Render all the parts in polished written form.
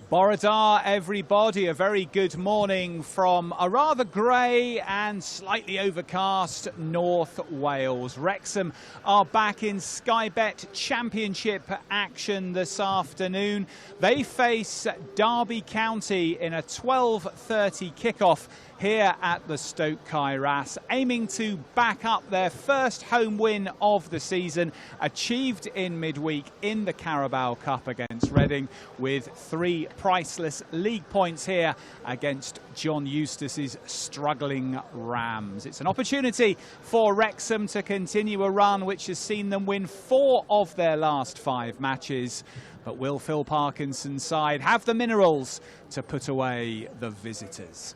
Borodar, everybody, a very good morning from a rather grey and slightly overcast North Wales. Wrexham are back in Sky Bet Championship action this afternoon. They face Derby County in a 12:30 kickoff here at the Stoke Kairas, aiming to back up their first home win of the season, achieved in midweek in the Carabao Cup against Reading, with 3 priceless league points here against John Eustace's struggling Rams. It's an opportunity for Wrexham to continue a run which has seen them win 4 of their last 5 matches. But will Phil Parkinson's side have the minerals to put away the visitors?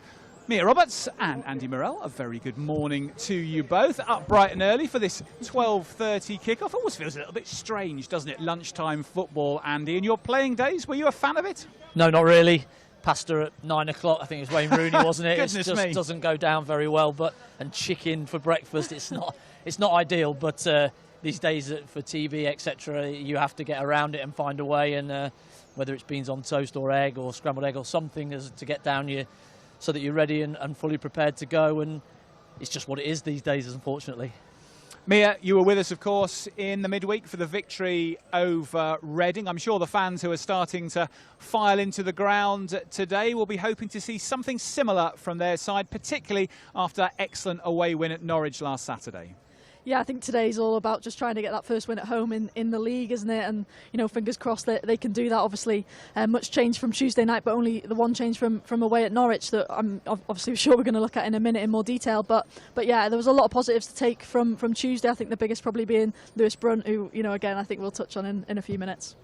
Mia Roberts and Andy Morell, a very good morning to you both. Up bright and early for this 12:30 kickoff. Always feels a little bit strange, doesn't it? Lunchtime football, Andy. In your playing days, were you a fan of it? No, not really. Pasta at 9 o'clock. I think it was Wayne Rooney, wasn't it? Goodness It just me. doesn't go down very well. And chicken for breakfast, it's not ideal. But these days for TV, etc., you have to get around it and find a way. And whether it's beans on toast or egg or scrambled egg or something to get down you, so that you're ready and fully prepared to go. And it's just what it is these days, unfortunately. Mia, you were with us, of course, in the midweek for the victory over Reading. I'm sure the fans who are starting to file into the ground today will be hoping to see something similar from their side, particularly after that excellent away win at Norwich last Saturday. Yeah, I think today's all about just trying to get that first win at home in the league, isn't it? And, you know, fingers crossed that they can do that. Obviously, much change from Tuesday night, but only the one change from away at Norwich that I'm obviously sure we're going to look at in a minute in more detail. But yeah, there was a lot of positives to take from Tuesday. I think the biggest probably being Lewis Brunt, who, you know, again, I think we'll touch on in a few minutes.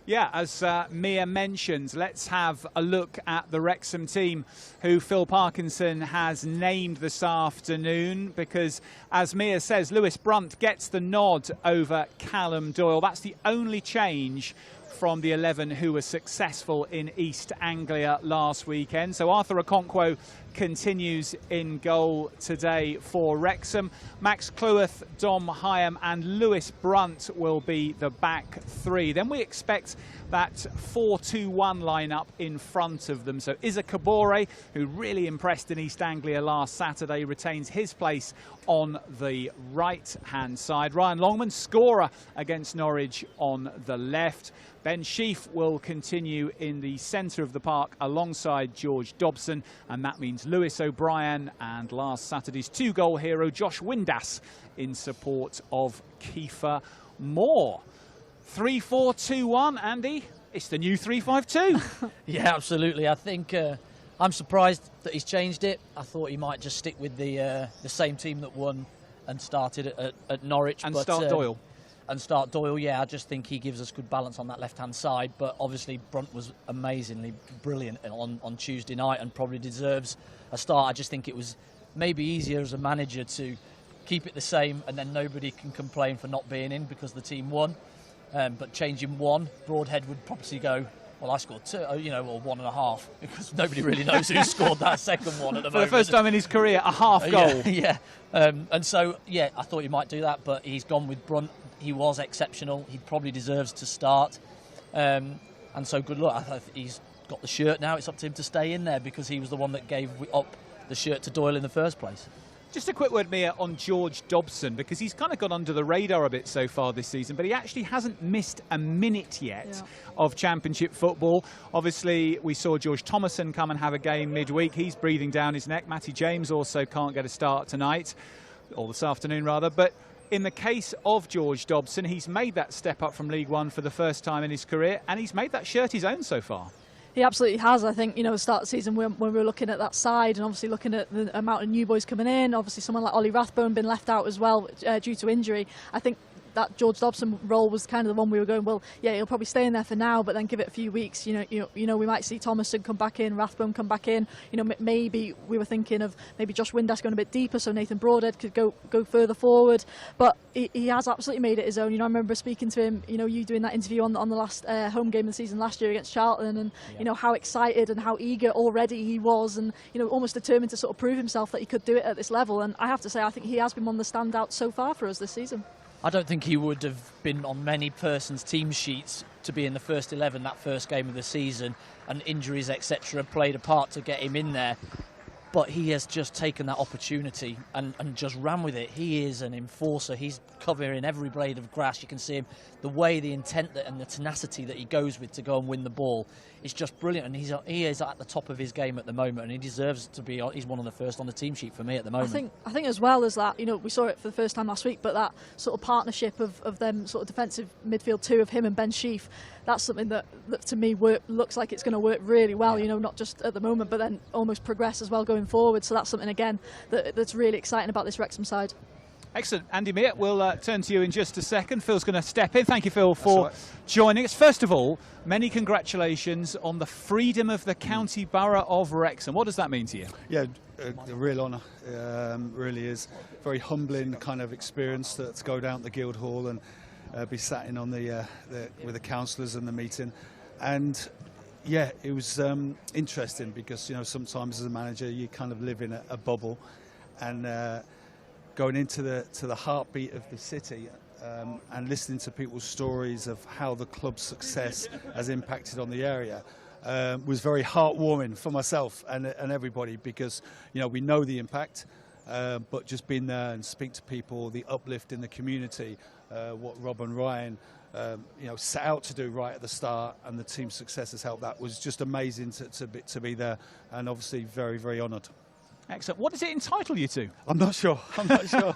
Yeah, as Mia mentioned, let's have a look at the Wrexham team who Phil Parkinson has named this afternoon, because, as Mia says, Lewis Brunt gets the nod over Callum Doyle. That's the only change from the 11 who were successful in East Anglia last weekend. So Arthur Okonkwo continues in goal today for Wrexham. Max Cleworth, Dom Hyam and Lewis Brunt will be the back 3. Then we expect that 4-2-1 lineup in front of them. So Isa Kabore, who really impressed in East Anglia last Saturday, retains his place on the right-hand side. Ryan Longman, scorer against Norwich, on the left. Ben Sheaf will continue in the centre of the park alongside George Dobson, and that means Lewis O'Brien and last Saturday's 2-goal hero Josh Windass in support of Kiefer Moore. 3-4-2-1, Andy. It's the new 3-5-2. Yeah, absolutely. I think I'm surprised that he's changed it. I thought he might just stick with the same team that won and started at Norwich. And start Doyle. And start Doyle, yeah. I just think he gives us good balance on that left-hand side. But obviously Brunt was amazingly brilliant on Tuesday night and probably deserves a start. I just think it was maybe easier as a manager to keep it the same, and then nobody can complain for not being in because the team won. But changing one, Broadhead would probably go, well, I scored 2, you know, or 1.5, because nobody really knows who scored that second one at the moment. For the first time in his career, a half goal. Yeah. And so, yeah, I thought he might do that, but he's gone with Brunt. He was exceptional. He probably deserves to start. And so good luck. I think he's got the shirt now. It's up to him to stay in there because he was the one that gave up the shirt to Doyle in the first place. Just a quick word, Mia, on George Dobson, because he's kind of gone under the radar a bit so far this season, but he actually hasn't missed a minute yet of Championship football. Obviously, we saw George Thomason come and have a game midweek. He's breathing down his neck. Matty James also can't get a start tonight, or this afternoon rather, but in the case of George Dobson, he's made that step up from League One for the first time in his career, and he's made that shirt his own so far. He absolutely has. I think, you know, the start of the season when we were looking at that side and obviously looking at the amount of new boys coming in, obviously someone like Ollie Rathbone been left out as well due to injury. I think that George Dobson role was kind of the one we were going, well, yeah, he'll probably stay in there for now, but then give it a few weeks. You know, we might see Thomason come back in, Rathbone come back in. You know, maybe we were thinking of maybe Josh Windass going a bit deeper, so Nathan Broadhead could go further forward. But he has absolutely made it his own. You know, I remember speaking to him. You know, you doing that interview on the last home game of the season last year against Charlton, and you know how excited and how eager already he was, and you know, almost determined to sort of prove himself that he could do it at this level. And I have to say, I think he has been one of the standouts so far for us this season. I don't think he would have been on many persons' team sheets to be in the first 11 that first game of the season, and injuries, etc., played a part to get him in there. But he has just taken that opportunity and just ran with it. He is an enforcer. He's covering every blade of grass. You can see him, the way, the intent and the tenacity that he goes with to go and win the ball is just brilliant. And he is at the top of his game at the moment, and he deserves to be. He's one of the first on the team sheet for me at the moment. I think as well as that, we saw it for the first time last week, but that sort of partnership of them sort of defensive midfield two of him and Ben Sheaf, that's something that to me looks like it's going to work really well, not just at the moment, but then almost progress as well going forward. So that's something, again, that's really exciting about this Wrexham side. Excellent. Andy Mear, we'll turn to you in just a second. Phil's going to step in. Thank you, Phil, for joining us. First of all, many congratulations on the freedom of the county borough of Wrexham. What does that mean to you? Yeah, a real honour. Really is. Very humbling kind of experience to go down to the Guildhall and be sat in on with the councillors and the meeting. And yeah, it was interesting because, sometimes as a manager you kind of live in a bubble, and going into the heartbeat of the city and listening to people's stories of how the club's success has impacted on the area was very heartwarming for myself and everybody, because we know the impact, but just being there and speak to people, the uplift in the community, what Rob and Ryan set out to do right at the start, and the team's success has helped. That was just amazing to be there, and obviously very, very honoured. Excellent. What does it entitle you to? I'm not sure. I'm not sure.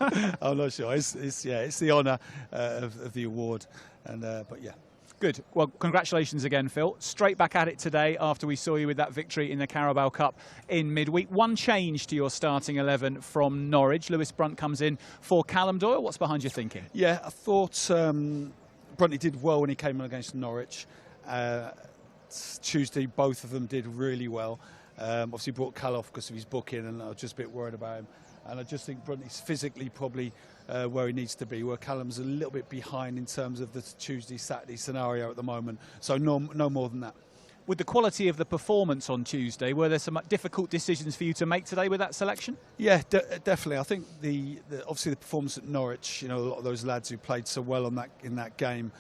It's the honour of the award, and but yeah. Good. Well, congratulations again, Phil. Straight back at it today after we saw you with that victory in the Carabao Cup in midweek. One change to your starting 11 from Norwich. Lewis Brunt comes in for Callum Doyle. What's behind your thinking? Yeah, I thought Brunty did well when he came on against Norwich. Tuesday, both of them did really well. Obviously brought Cal off because of his booking, and I was just a bit worried about him. And I just think Brunty's physically probably where he needs to be, where Callum's a little bit behind in terms of the Tuesday-Saturday scenario at the the So no more than that. With the quality of the performance on Tuesday, were there some difficult decisions for you to make today with that selection? Yeah, definitely. I think obviously the performance at Norwich, a lot of those lads who played so well in that game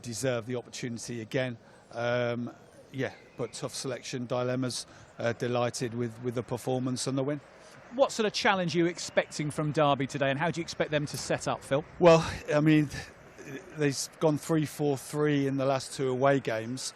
deserve the opportunity again. Yeah, but tough selection, dilemmas. Delighted with the performance and the win. What sort of challenge are you expecting from Derby today, and how do you expect them to set up, Phil? Well, I mean, they've gone 3-4-3 in the last two away games,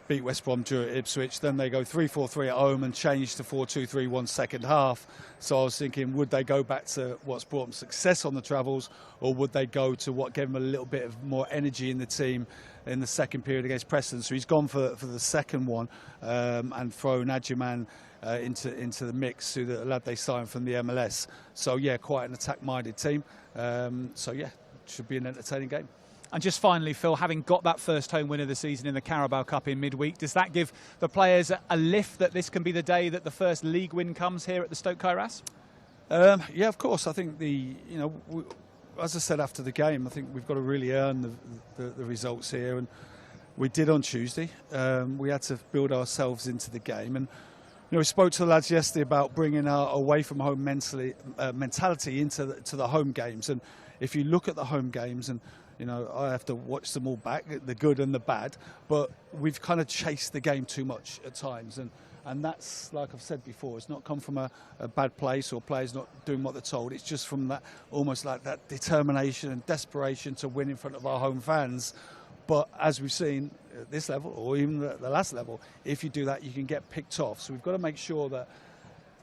beat West Brom, drew at Ipswich, then they go 3-4-3 at home and change to 4-2-3-1 second half. So I was thinking, would they go back to what's brought them success on the travels, or would they go to what gave them a little bit of more energy in the team in the second period against Preston? So he's gone for the second one and thrown Adjuman into the mix, who the lad they signed from the MLS. So yeah, quite an attack-minded team. So yeah, should be an entertaining game. And just finally, Phil, having got that first home win of the season in the Carabao Cup in midweek, does that give the players a lift that this can be the day that the first league win comes here at the Stoke Kairas? Yeah, of course. I think as I said after the game, I think we've got to really earn the results here, and we did on Tuesday. We had to build ourselves into the game, and we spoke to the lads yesterday about bringing our away from home mentality into the home games. And if you look at the home games, and I have to watch them all back, the good and the bad, but we've kind of chased the game too much at times, and that's, like I've said before, it's not come from a bad place or players not doing what they're told. It's just from that, almost like that determination and desperation to win in front of our home fans. But as we've seen at this level, or even the last level, if you do that, you can get picked off. So we've got to make sure that,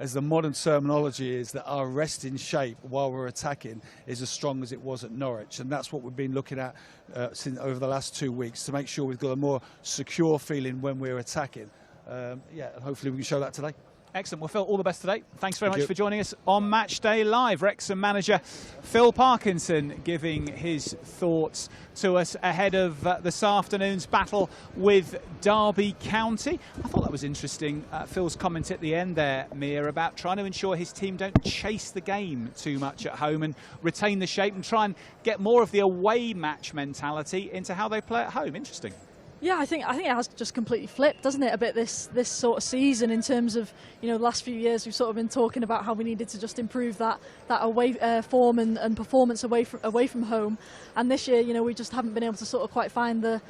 as the modern terminology is, that our resting shape while we're attacking is as strong as it was at Norwich. And that's what we've been looking at over the last 2 weeks, to make sure we've got a more secure feeling when we're attacking. Yeah, and hopefully we can show that today. Excellent. Well, Phil, all the best today. Thanks very much for joining us on Match Day Live. Wrexham manager Phil Parkinson giving his thoughts to us ahead of this afternoon's battle with Derby County. I thought that was interesting. Phil's comment at the end there, Mia, about trying to ensure his team don't chase the game too much at home and retain the shape and try and get more of the away match mentality into how they play at home. Interesting. Yeah, I think it has just completely flipped, doesn't it, a bit this sort of season in terms of, you know, the last few years we've sort of been talking about how we needed to just improve that away form and performance away from home, and this year, you know, we just haven't been able to sort of quite find the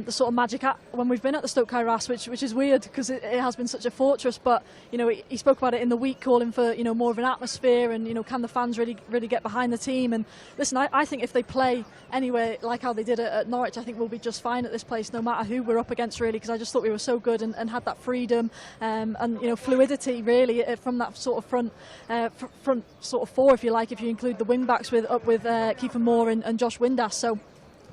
sort of magic when we've been at the Stoke Kairas, which is weird because it has been such a fortress. But you know, he spoke about it in the week, calling for, you know, more of an atmosphere, and you know, can the fans really get behind the team? And listen, I think if they play anywhere like how they did at Norwich, I think we'll be just fine at this place, no matter who we're up against, really, because I just thought we were so good and had that freedom and you know, fluidity really from that sort of front sort of four, if you like, if you include the wing backs with Kiefer Moore and Josh Windass. So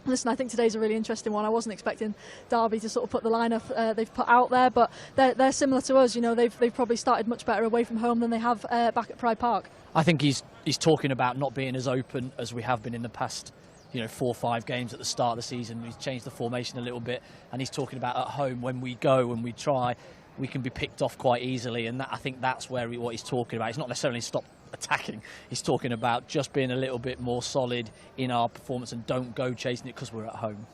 listen, I think today's a really interesting one. I wasn't expecting Derby to sort of put the lineup they've put out there, but they're similar to us. You know, they've probably started much better away from home than they have back at Pride Park. I think he's talking about not being as open as we have been in the past, you know, 4 or 5 games at the start of the season. He's changed the formation a little bit, and he's talking about at home, when we go and we try, we can be picked off quite easily, and I think that's what he's talking about. He's not necessarily stop attacking. He's talking about just being a little bit more solid in our performance and don't go chasing it because we're at home.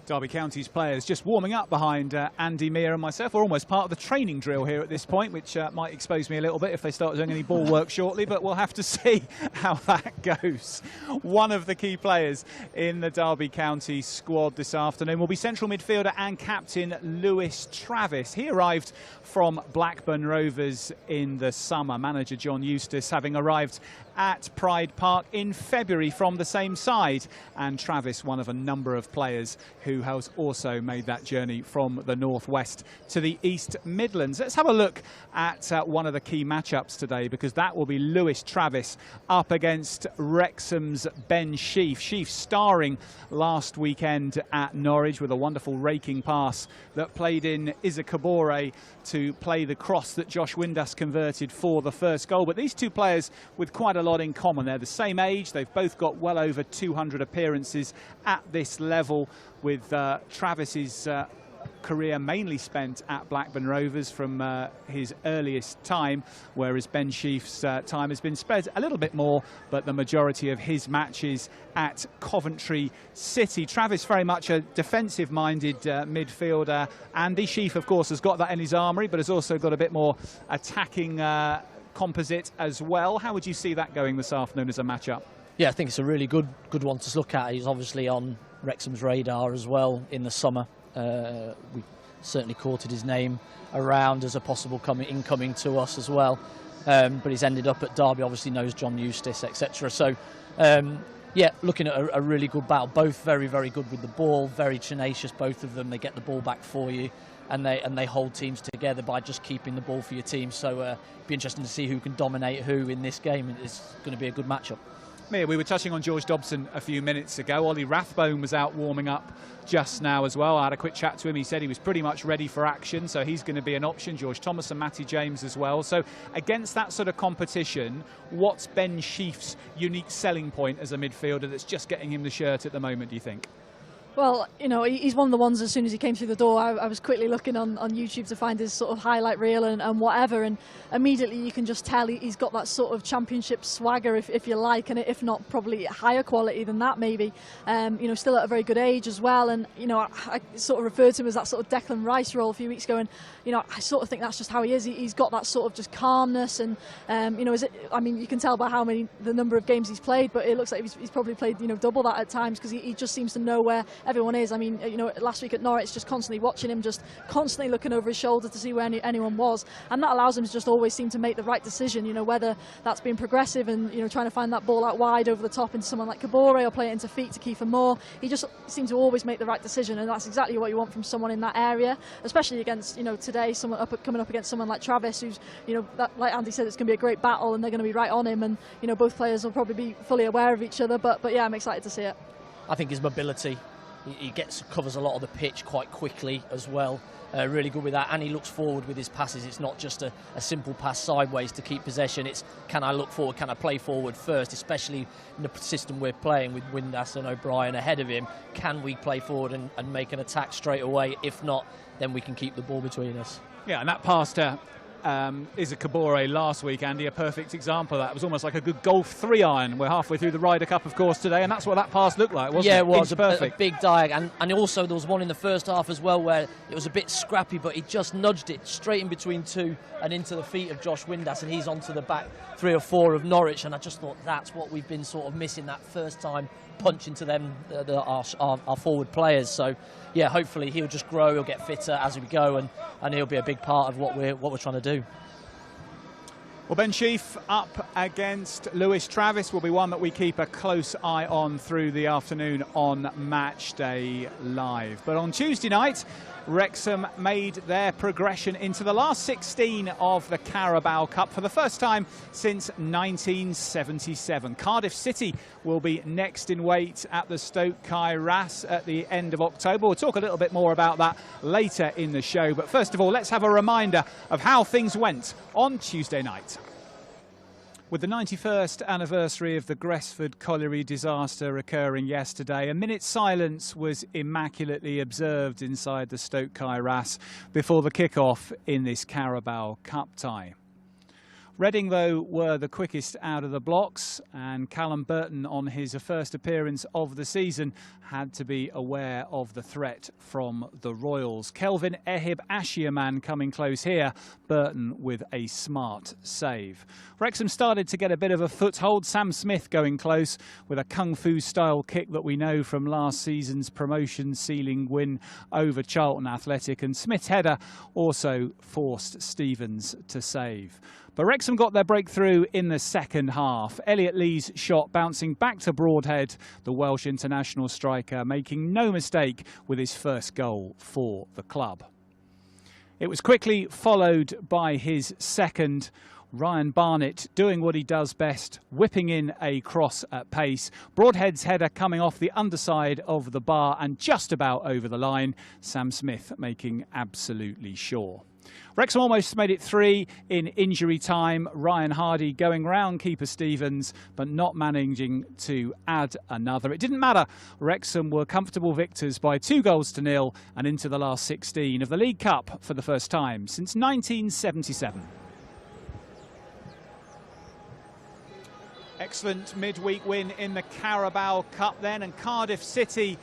Derby County's players just warming up behind Andy, Mia and myself. We're almost part of the training drill here at this point, which might expose me a little bit if they start doing any ball work shortly, but we'll have to see how that goes. One of the key players in the Derby County squad this afternoon will be central midfielder and captain Lewis Travis. He arrived from Blackburn Rovers in the summer. Manager John Eustace having arrived at Pride Park in February from the same side, and Travis, one of a number of players who has also made that journey from the northwest to the East Midlands. Let's have a look at one of the key matchups today, because that will be Lewis Travis up against Wrexham's Ben Sheaf. Sheaf starring last weekend at Norwich with a wonderful raking pass that played in Isa Kabore to play the cross that Josh Windass converted for the first goal. But these two players with quite a lot in common. They're the same age. They've both got well over 200 appearances at this level, with Travis's career mainly spent at Blackburn Rovers from his earliest time, whereas Ben Sheaf's time has been spread a little bit more, but the majority of his matches at Coventry City. Travis very much a defensive-minded midfielder. Andy Sheaf, of course, has got that in his armoury, but has also got a bit more attacking composite as well. How would you see that going this afternoon as a matchup? Yeah, I think it's a really good one to look at. He's obviously on Wrexham's radar as well in the summer. We certainly courted his name around as a possible incoming to us as well. But he's ended up at Derby, obviously knows John Eustace, etc. So, yeah, looking at a really good battle. Both very, very good with the ball, very tenacious, both of them. They get the ball back for you, and they hold teams together by just keeping the ball for your team. So it'd be interesting to see who can dominate who in this game. It's going to be a good matchup. Mia, we were touching on George Dobson a few minutes ago. Ollie Rathbone was out warming up just now as well. I had a quick chat to him. He said he was pretty much ready for action, so he's going to be an option. George Thomas and Matty James as well. So against that sort of competition, what's Ben Sheaf's unique selling point as a midfielder that's just getting him the shirt at the moment, do you think? Well, you know, he's one of the ones, as soon as he came through the door, I was quickly looking on YouTube to find his sort of highlight reel and whatever, and immediately you can just tell he's got that sort of championship swagger, if you like, and if not, probably higher quality than that maybe. You know, still at a very good age as well, and, you know, I sort of referred to him as that sort of Declan Rice role a few weeks ago, and, you know, I sort of think that's just how he is. He's got that sort of just calmness, and, you know, I mean, you can tell by the number of games he's played, but it looks like he's probably played, you know, double that at times, because he just seems to know where everyone is. I mean, you know, last week at Norwich, just constantly watching him, just constantly looking over his shoulder to see where anyone was, and that allows him to just always seem to make the right decision, you know, whether that's being progressive and, you know, trying to find that ball out wide over the top into someone like Kabore, or play it into feet to Kiefer Moore. He just seems to always make the right decision, and that's exactly what you want from someone in that area, especially against, you know, today, coming up against someone like Travis, who's, you know, like Andy said, it's going to be a great battle, and they're going to be right on him, and, you know, both players will probably be fully aware of each other, but yeah, I'm excited to see it. I think his mobility, he covers a lot of the pitch quite quickly as well. Really good with that, and he looks forward with his passes. It's not just a simple pass sideways to keep possession. It's, can I look forward, can I play forward first, especially in the system we're playing with Windass and O'Brien ahead of him. Can we play forward and make an attack straight away? If not, then we can keep the ball between us. Yeah, and that pass to Isaac Kabore last week, Andy, a perfect example of that. It was almost like a good golf 3-iron. We're halfway through the Ryder Cup, of course, today, and that's what that pass looked like, wasn't it? Yeah, it was perfect. A big diag, and also there was one in the first half as well where it was a bit scrappy, but he just nudged it straight in between two and into the feet of Josh Windass, and he's onto the back 3 or 4 of Norwich, and I just thought that's what we've been sort of missing, that first time punch into them, our forward players. So yeah, hopefully he'll just grow, he'll get fitter as we go, and he'll be a big part of what we're trying to do. Well, Ben Sheaf up against Lewis Travis will be one that we keep a close eye on through the afternoon on Match Day Live. But on Tuesday night, Wrexham made their progression into the last 16 of the Carabao Cup for the first time since 1977. Cardiff City will be next in wait at the Stoke Kai Ras at the end of October. We'll talk a little bit more about that later in the show. But first of all, let's have a reminder of how things went on Tuesday night. With the 91st anniversary of the Gresford Colliery disaster occurring yesterday, a minute's silence was immaculately observed inside the Stoke Kai Ras before the kick-off in this Carabao Cup tie. Reading, though, were the quickest out of the blocks, and Callum Burton, on his first appearance of the season, had to be aware of the threat from the Royals. Kelvin Ehib Ashiaman coming close here, Burton with a smart save. Wrexham started to get a bit of a foothold. Sam Smith going close with a kung fu style kick that we know from last season's promotion sealing win over Charlton Athletic, and Smith's header also forced Stevens to save. But Wrexham got their breakthrough in the second half. Elliot Lee's shot bouncing back to Broadhead, the Welsh international striker, making no mistake with his first goal for the club. It was quickly followed by his second. Ryan Barnett doing what he does best, whipping in a cross at pace. Broadhead's header coming off the underside of the bar and just about over the line. Sam Smith making absolutely sure. Wrexham almost made it 3 in injury time. Ryan Hardy going round keeper Stevens, but not managing to add another. It didn't matter. Wrexham were comfortable victors by 2-0 and into the last 16 of the League Cup for the first time since 1977. Excellent midweek win in the Carabao Cup then, and Cardiff City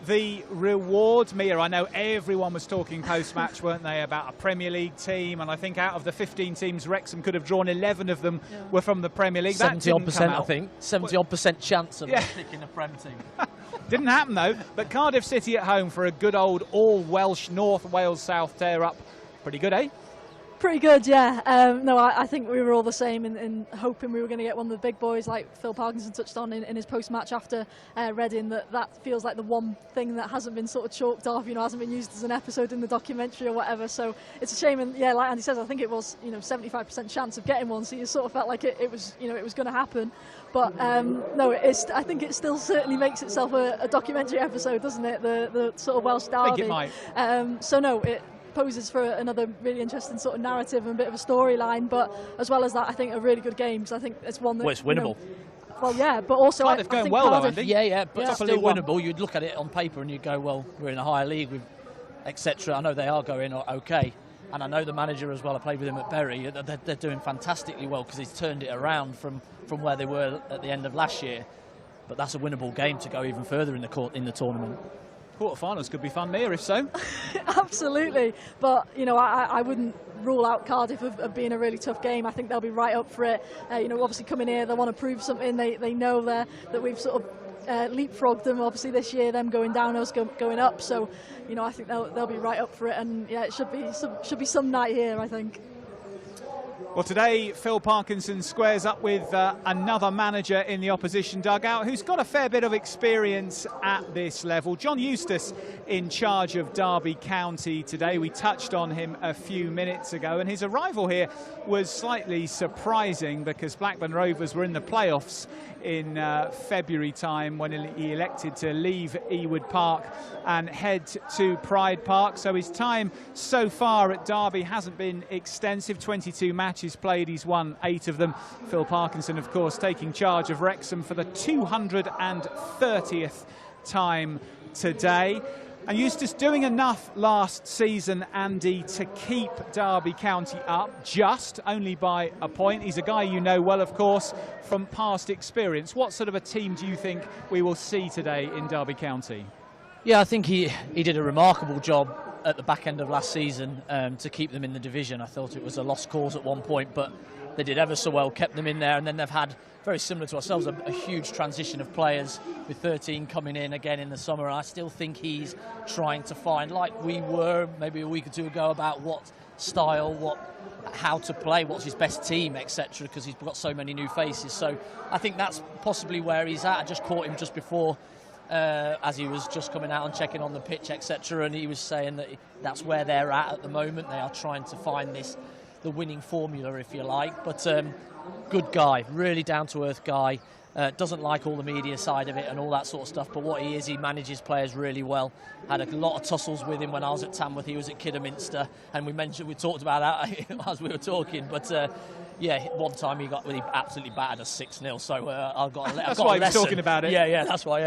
the reward. Mia, I know everyone was talking post-match, weren't they, about a Premier League team, and I think out of the 15 teams Wrexham could have drawn, 11 of them were from the Premier League. 70-odd%, I think. 70-odd% chance of picking a Prem team. Didn't happen though, but Cardiff City at home for a good old all-Welsh North Wales South tear up. Pretty good, eh? Pretty good, yeah. No, I think we were all the same in hoping we were going to get one of the big boys, like Phil Parkinson touched on in his post-match after Reading, that feels like the one thing that hasn't been sort of chalked off, hasn't been used as an episode in the documentary or whatever. So it's a shame, and yeah, like Andy says, I think it was 75% chance of getting one, so you sort of felt like it was it was going to happen. But no, I think it still certainly makes itself a documentary episode, doesn't it? The sort of Welsh derby. I think it might. So no, it poses for another really interesting sort of narrative and a bit of a storyline, but as well as that, I think a really good game. So I think it's one that it's winnable. Well, yeah, but also Cardiff going well, though, Andy. Yeah, but it's still winnable. You'd look at it on paper and you'd go, well, we're in a higher league with etc. I know they are going okay, and I know the manager as well. I played with him at Bury. They're doing fantastically well because he's turned it around from where they were at the end of last year. But that's a winnable game to go even further in the tournament. Quarterfinals could be fun, Mia, if so. Absolutely, but I wouldn't rule out Cardiff of being a really tough game. I think they'll be right up for it. Obviously coming here, they want to prove something. They know that we've sort of leapfrogged them. Obviously this year, them going down, us going up. So I think they'll be right up for it. And yeah, it should be some night here, I think. Well, today, Phil Parkinson squares up with another manager in the opposition dugout who's got a fair bit of experience at this level. John Eustace in charge of Derby County today. We touched on him a few minutes ago, and his arrival here was slightly surprising because Blackburn Rovers were in the playoffs in February time when he elected to leave Ewood Park and head to Pride Park. So his time so far at Derby hasn't been extensive. 22 matches played, he's won 8 of them. Phil Parkinson, of course, taking charge of Wrexham for the 230th time today. And Eustace doing enough last season, Andy, to keep Derby County up, just only by a point. He's a guy you know well, of course, from past experience. What sort of a team do you think we will see today in Derby County? Yeah, I think he did a remarkable job at the back end of last season to keep them in the division. I thought it was a lost cause at one point, but they did ever so well, kept them in there, and then they've had, very similar to ourselves, a huge transition of players with 13 coming in again in the summer. And I still think he's trying to find, like we were maybe a week or two ago, about what style, how to play, what's his best team, etc., because he's got so many new faces. So I think that's possibly where he's at. I just caught him just before as he was just coming out and checking on the pitch, etc., and he was saying that that's where they're at the moment. They are trying to find the winning formula, if you like. But good guy, really down-to-earth guy. Doesn't like all the media side of it and all that sort of stuff, but what he is, he manages players really well. Had a lot of tussles with him when I was at Tamworth. He was at Kidderminster, and we talked about that as we were talking. But yeah, one time he absolutely battered us 6-0. So I've got that's why he was talking about it. Yeah, that's why.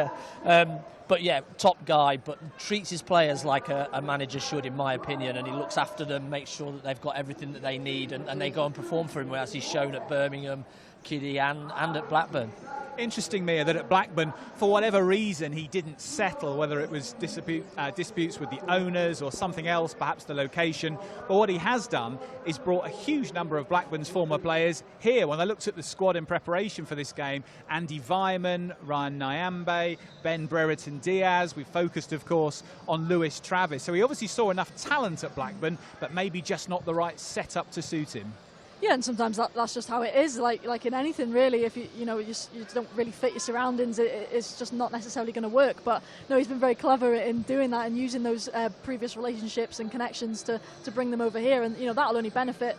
Yeah. But yeah, top guy, but treats his players like a manager should, in my opinion, and he looks after them, makes sure that they've got everything that they need, and they go and perform for him, as he's shown at Birmingham, Kiddie, and at Blackburn. Interesting, Mia, that at Blackburn, for whatever reason, he didn't settle, whether it was disputes with the owners or something else, perhaps the location. But what he has done is brought a huge number of Blackburn's former players here. When I looked at the squad in preparation for this game, Andy Vyman, Ryan Nyambe, Ben Brereton-Diaz. We focused, of course, on Lewis Travis. So he obviously saw enough talent at Blackburn, but maybe just not the right setup to suit him. Yeah, and sometimes that's just how it is. Like in anything, really, if you don't really fit your surroundings, it's just not necessarily going to work. But no, he's been very clever in doing that and using those previous relationships and connections to bring them over here, and that'll only benefit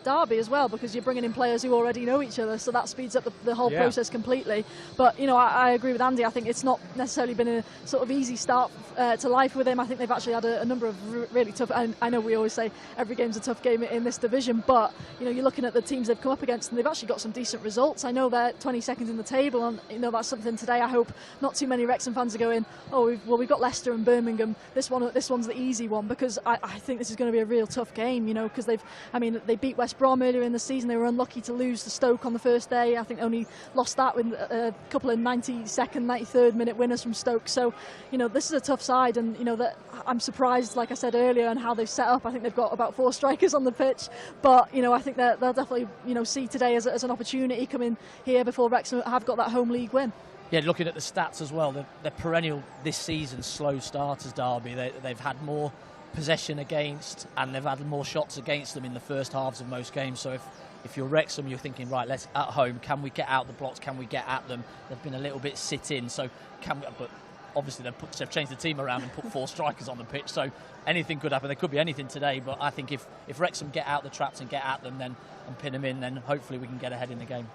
Derby as well, because you're bringing in players who already know each other, so that speeds up the whole process completely. But I agree with Andy. I think it's not necessarily been a sort of easy start to life with him. I think they've actually had a number of really tough. I know we always say every game's a tough game in this division, but you're looking at the teams they've come up against, and they've actually got some decent results. I know they're 22nd in the table, and that's something today. I hope not too many Wrexham fans are going, we've got Leicester and Birmingham. This one's the easy one, because I think this is going to be a real tough game. Because they beat West Brom earlier in the season. They were unlucky to lose to Stoke on the first day. I think only lost that with a couple of 92nd, 93rd minute winners from Stoke. So this is a tough side, and that I'm surprised, like I said earlier, on how they've set up. I think they've got about 4 strikers on the pitch, but I think they'll definitely see today as an opportunity coming here before Wrexham have got that home league win. Yeah, looking at the stats as well, they're perennial this season slow starters, Derby. They've had more possession against, and they've had more shots against them in the first halves of most games. So if you're Wrexham, you're thinking, right, let's at home, can we get out the blocks? Can we get at them? They've been a little bit sit-in, so can we? But obviously they've changed the team around and put 4 strikers on the pitch, so anything could happen. There could be anything today, but I think if Wrexham get out the traps and get at them and pin them in, then hopefully we can get ahead in the game.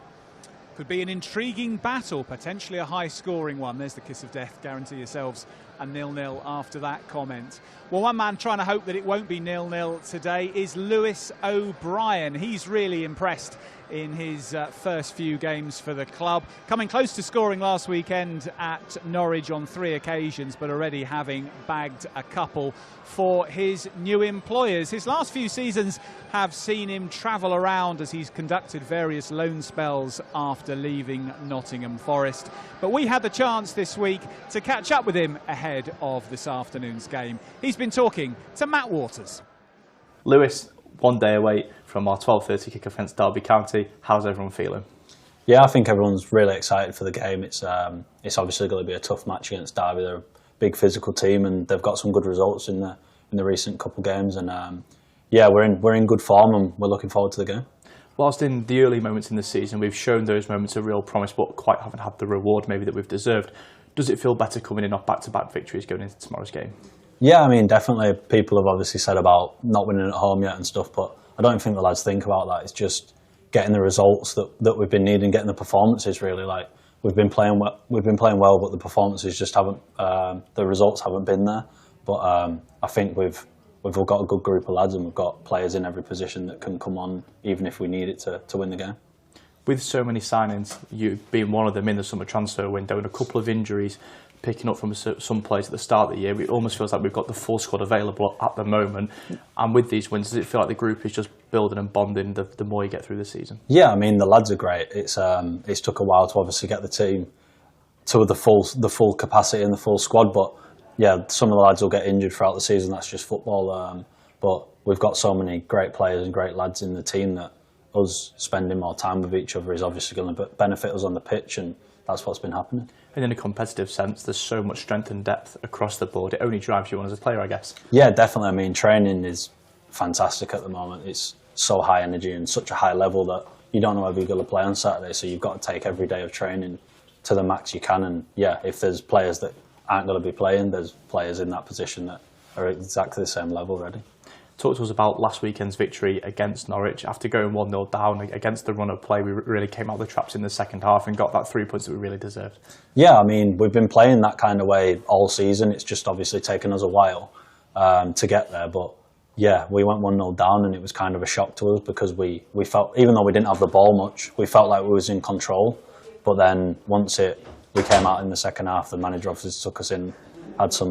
Could be an intriguing battle, potentially a high-scoring one. There's the kiss of death. Guarantee yourselves a 0-0 after that comment. Well, one man trying to hope that it won't be 0-0 today is Lewis O'Brien. He's really impressed in his first few games for the club, coming close to scoring last weekend at Norwich on 3 occasions, but already having bagged a couple for his new employers. His last few seasons have seen him travel around as he's conducted various loan spells after leaving Nottingham Forest. But we had the chance this week to catch up with him ahead of this afternoon's game. He's been talking to Matt Waters. Lewis, one day away from our 12:30 kick against Derby County. How's everyone feeling? Yeah, I think everyone's really excited for the game. It's obviously going to be a tough match against Derby. They're a big physical team, and they've got some good results in the recent couple of games. And yeah, we're in good form, and we're looking forward to the game. Whilst in the early moments in the season, we've shown those moments of real promise, but quite haven't had the reward maybe that we've deserved. Does it feel better coming in off back-to-back victories going into tomorrow's game? Yeah, I mean, definitely. People have obviously said about not winning at home yet and stuff, but I don't think the lads think about that. It's just getting the results that we've been needing, getting the performances really. Like we've been playing well, but the performances just haven't, the results haven't been there. But I think we've all got a good group of lads, and we've got players in every position that can come on, even if we need it to win the game. With so many signings, you being one of them in the summer transfer window and a couple of injuries, picking up from some players at the start of the year. It almost feels like we've got the full squad available at the moment. And with these wins, does it feel like the group is just building and bonding the more you get through the season? Yeah, I mean, the lads are great. It's took a while to obviously get the team to the full capacity and the full squad, but yeah, some of the lads will get injured throughout the season. That's just football. But we've got so many great players and great lads in the team that us spending more time with each other is obviously going to benefit us on the pitch, and that's what's been happening. And in a competitive sense, there's so much strength and depth across the board. It only drives you on as a player, I guess. Yeah, definitely. I mean, training is fantastic at the moment. It's so high energy and such a high level that you don't know whether you're going to play on Saturday, so you've got to take every day of training to the max you can. And yeah, if there's players that aren't going to be playing, there's players in that position that are exactly the same level already. Talk to us about last weekend's victory against Norwich. After going 1-0 down against the run of play, we really came out of the traps in the second half and got that 3 points that we really deserved. Yeah, I mean, we've been playing that kind of way all season. It's just obviously taken us a while to get there. But yeah, we went 1-0 down and it was kind of a shock to us because we felt, even though we didn't have the ball much, we felt like we was in control. But then once we came out in the second half, the manager obviously took us in, had some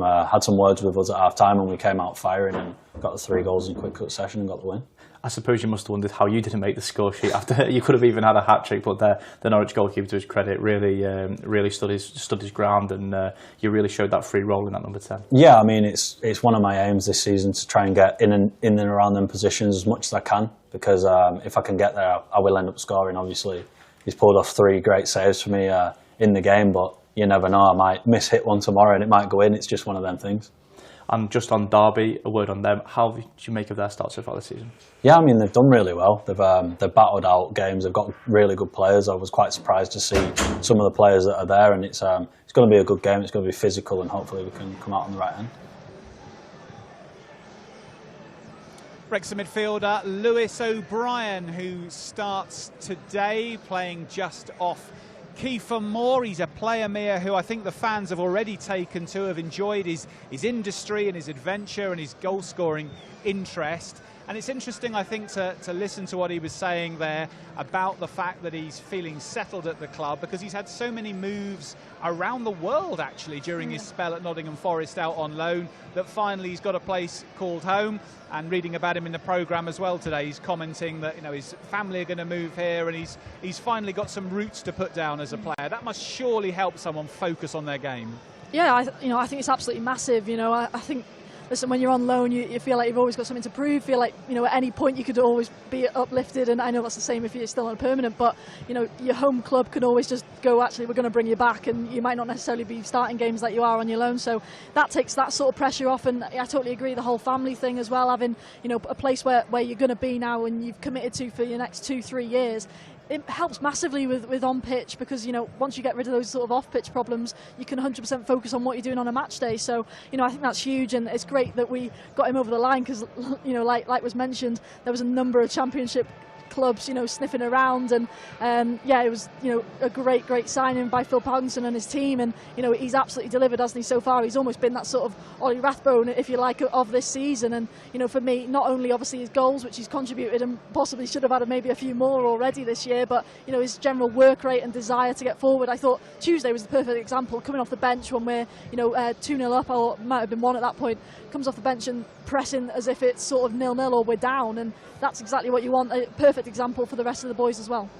words with us at half time, and we came out firing and got the 3 goals in quick succession and got the win. I suppose you must have wondered how you didn't make the score sheet after you could have even had a hat trick, but the Norwich goalkeeper, to his credit, really stood his ground, and you really showed that free role in that number 10. Yeah, I mean it's one of my aims this season to try and get in and around them positions as much as I can, because if I can get there, I will end up scoring. Obviously, he's pulled off 3 great saves for me in the game, but you never know, I might miss-hit one tomorrow and it might go in. It's just one of them things. And just on Derby, a word on them. How do you make of their start so far this season? Yeah, I mean, they've done really well. They've battled out games. They've got really good players. I was quite surprised to see some of the players that are there, and it's going to be a good game. It's going to be physical, and hopefully we can come out on the right end. Wrexham midfielder Lewis O'Brien, who starts today, playing just off Kiefer Moore. He's a player, Mia, who I think the fans have already taken to, have enjoyed his industry and his adventure and his goal-scoring interest. And it's interesting, I think, to listen to what he was saying there about the fact that he's feeling settled at the club, because he's had so many moves around the world, actually, during his spell at Nottingham Forest out on loan, that finally he's got a place called home. And reading about him in the programme as well today, he's commenting that, you know, his family are going to move here, and he's finally got some roots to put down as a player. That must surely help someone focus on their game. Yeah, I think it's absolutely massive. You know, I think, listen, when you're on loan, you feel like you've always got something to prove. Feel like, you know, at any point you could always be uplifted, and I know that's the same if you're still on a permanent. But you know, your home club can always just go, actually, we're going to bring you back, and you might not necessarily be starting games like you are on your loan. So that takes that sort of pressure off. And I totally agree, the whole family thing as well, having, you know, a place where you're going to be now and you've committed to for your next 2-3 years. It helps massively with on pitch, because, you know, once you get rid of those sort of off pitch problems, you can 100% focus on what you're doing on a match day. So, you know, I think that's huge, and it's great that we got him over the line, because, you know, like was mentioned, there was a number of Championship clubs, you know, sniffing around, and yeah, it was, you know, a great signing by Phil Parkinson and his team, and you know, he's absolutely delivered, hasn't he, so far. He's almost been that sort of Ollie Rathbone, if you like, of this season. And you know, for me, not only obviously his goals, which he's contributed and possibly should have had maybe a few more already this year, but you know, his general work rate and desire to get forward. I thought Tuesday was the perfect example, coming off the bench when we're, you know, 2-0 up, or might have been 1 at that point, comes off the bench and pressing as if it's sort of 0-0 or we're down, and that's exactly what you want. A perfect example for the rest of the boys as well.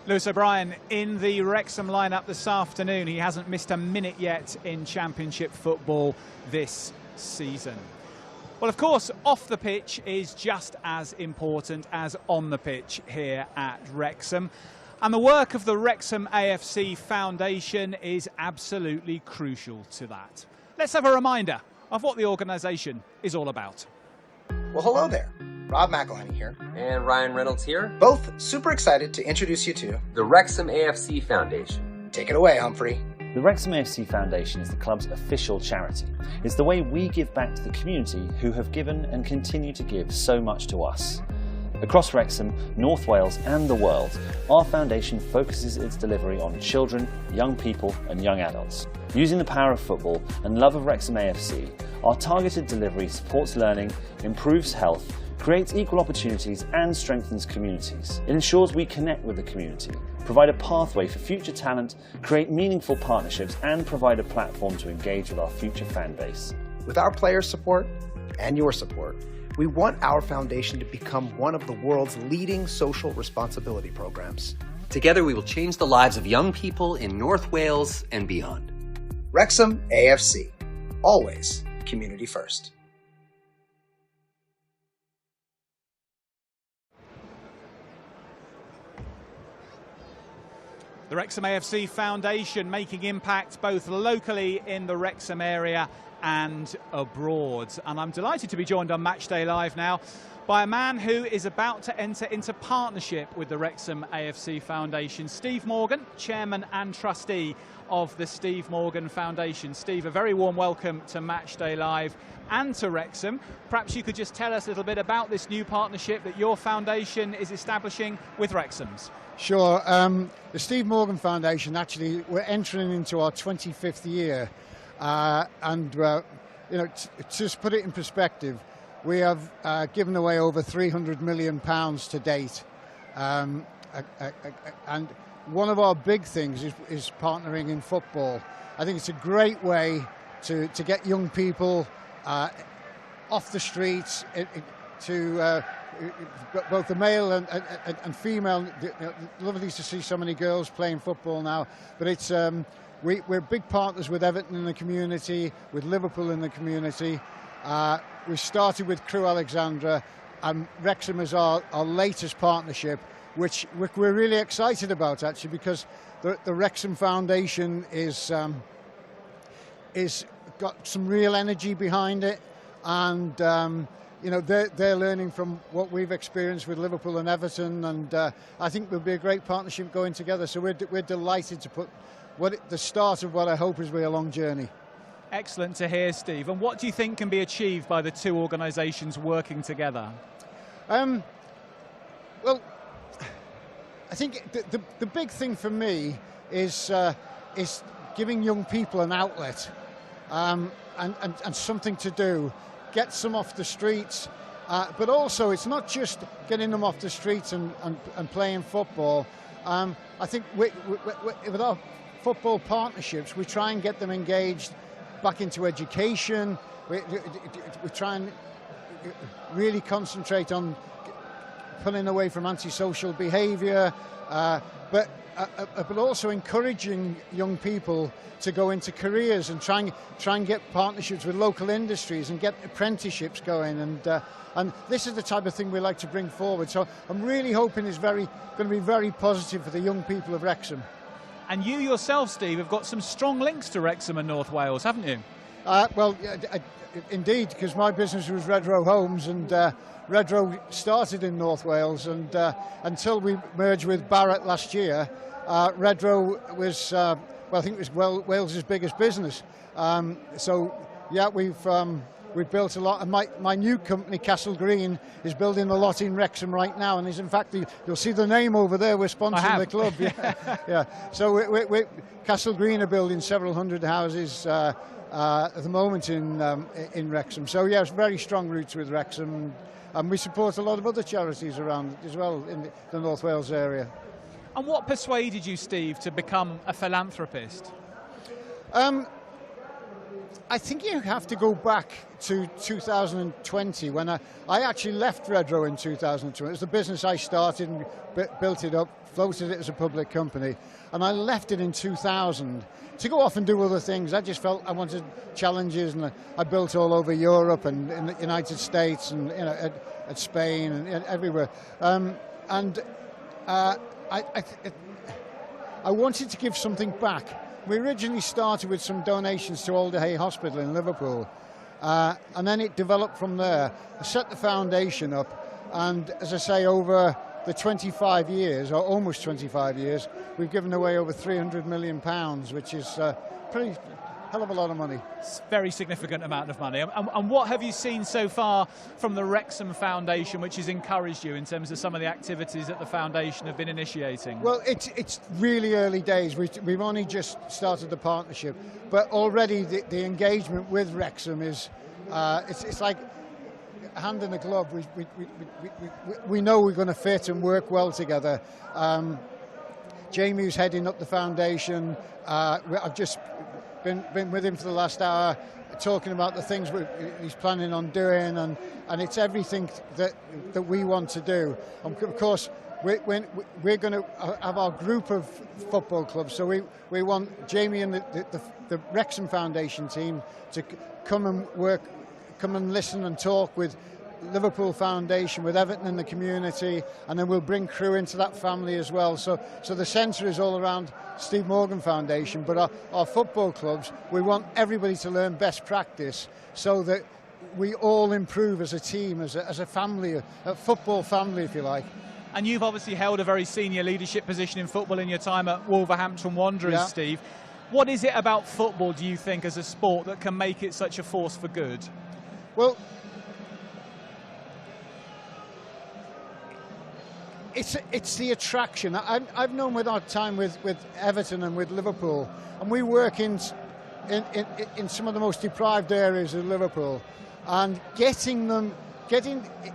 Lewis O'Brien in the Wrexham lineup this afternoon. He hasn't missed a minute yet in Championship football this season. Well, of course, off the pitch is just as important as on the pitch here at Wrexham. And the work of the Wrexham AFC Foundation is absolutely crucial to that. Let's have a reminder of what the organisation is all about. Well, hello there. Rob McElhenney here. And Ryan Reynolds here. Both super excited to introduce you to the Wrexham AFC Foundation. Take it away, Humphrey. The Wrexham AFC Foundation is the club's official charity. It's the way we give back to the community who have given and continue to give so much to us. Across Wrexham, North Wales and the world, our foundation focuses its delivery on children, young people and young adults. Using the power of football and love of Wrexham AFC, our targeted delivery supports learning, improves health, creates equal opportunities and strengthens communities. It ensures we connect with the community, provide a pathway for future talent, create meaningful partnerships, and provide a platform to engage with our future fan base. With our players' support and your support, we want our foundation to become one of the world's leading social responsibility programs. Together we will change the lives of young people in North Wales and beyond. Wrexham AFC, always community first. The Wrexham AFC Foundation making impact both locally in the Wrexham area and abroad. And I'm delighted to be joined on Matchday Live now by a man who is about to enter into partnership with the Wrexham AFC Foundation. Steve Morgan, Chairman and Trustee of the Steve Morgan Foundation. Steve, a very warm welcome to Matchday Live and to Wrexham. Perhaps you could just tell us a little bit about this new partnership that your foundation is establishing with Wrexham's. Sure. The Steve Morgan Foundation, actually, we're entering into our 25th year. Just put it in perspective, we have given away over £300 million to date. And one of our big things is partnering in football. I think it's a great way to get young people off the streets, to both the male and female. Lovely to see so many girls playing football now, but it's we're big partners with Everton in the community, with Liverpool in the community. We started with Crewe Alexandra, and Wrexham is our latest partnership, which we're really excited about, actually, because the Wrexham Foundation is got some real energy behind it, and they're learning from what we've experienced with Liverpool and Everton, and I think there'll be a great partnership going together. So we're delighted to put the start of what I hope is a long journey. Excellent to hear, Steve. And what do you think can be achieved by the two organisations working together? Well, I think the big thing for me is giving young people an outlet and something to do. Get some off the streets, but also it's not just getting them off the streets and playing football. I think with our football partnerships, we try and get them engaged back into education. We try and really concentrate on pulling away from antisocial behaviour, but also encouraging young people to go into careers and try and get partnerships with local industries and get apprenticeships going, and this is the type of thing we like to bring forward. So I'm really hoping it's going to be very positive for the young people of Wrexham. And you yourself, Steve, have got some strong links to Wrexham and North Wales, haven't you? Indeed, because my business was Redrow Homes, and Redrow started in North Wales, and until we merged with Barrett last year, Redrow was, I think it was Wales's biggest business. We've built a lot, and my new company, Castle Green, is building a lot in Wrexham right now, and is in fact, you'll see the name over there, we're sponsoring the club. Yeah. So Castle Green are building several hundred houses at the moment in Wrexham. So yes, very strong roots with Wrexham, and we support a lot of other charities around as well in the North Wales area. And what persuaded you, Steve, to become a philanthropist? I think you have to go back to 2020 when I actually left Redrow in 2020. It was the business I started and built it up, floated it as a public company, and I left it in 2000 to go off and do other things. I just felt I wanted challenges, and I built all over Europe and in the United States and at Spain and everywhere. I wanted to give something back. We originally started with some donations to Alder Hey Hospital in Liverpool, and then it developed from there. I set the foundation up, and as I say, over the 25 years, or almost 25 years, we've given away over £300 million, which is pretty hell of a lot of money. It's a very significant amount of money. And what have you seen so far from the Wrexham Foundation, which has encouraged you in terms of some of the activities that the Foundation have been initiating? Well, it's really early days. We've only just started the partnership, but already the engagement with Wrexham is it's like a hand in a glove. We know we're going to fit and work well together. Jamie, who's heading up the foundation. I've just been with him for the last hour, talking about the things he's planning on doing, and it's everything that we want to do. And of course, we're going to have our group of football clubs, so we want Jamie and the Wrexham Foundation team to come and listen and talk with Liverpool Foundation, with Everton in the community, and then we'll bring Crewe into that family as well. So the centre is all around Steve Morgan Foundation, but our football clubs, we want everybody to learn best practice so that we all improve as a team, as a family, a football family, if you like. And you've obviously held a very senior leadership position in football in your time at Wolverhampton Wanderers, Yeah. Steve. What is it about football, do you think, as a sport that can make it such a force for good? Well, it's the attraction. I've known with our time with Everton and with Liverpool, and we work in some of the most deprived areas of Liverpool, and getting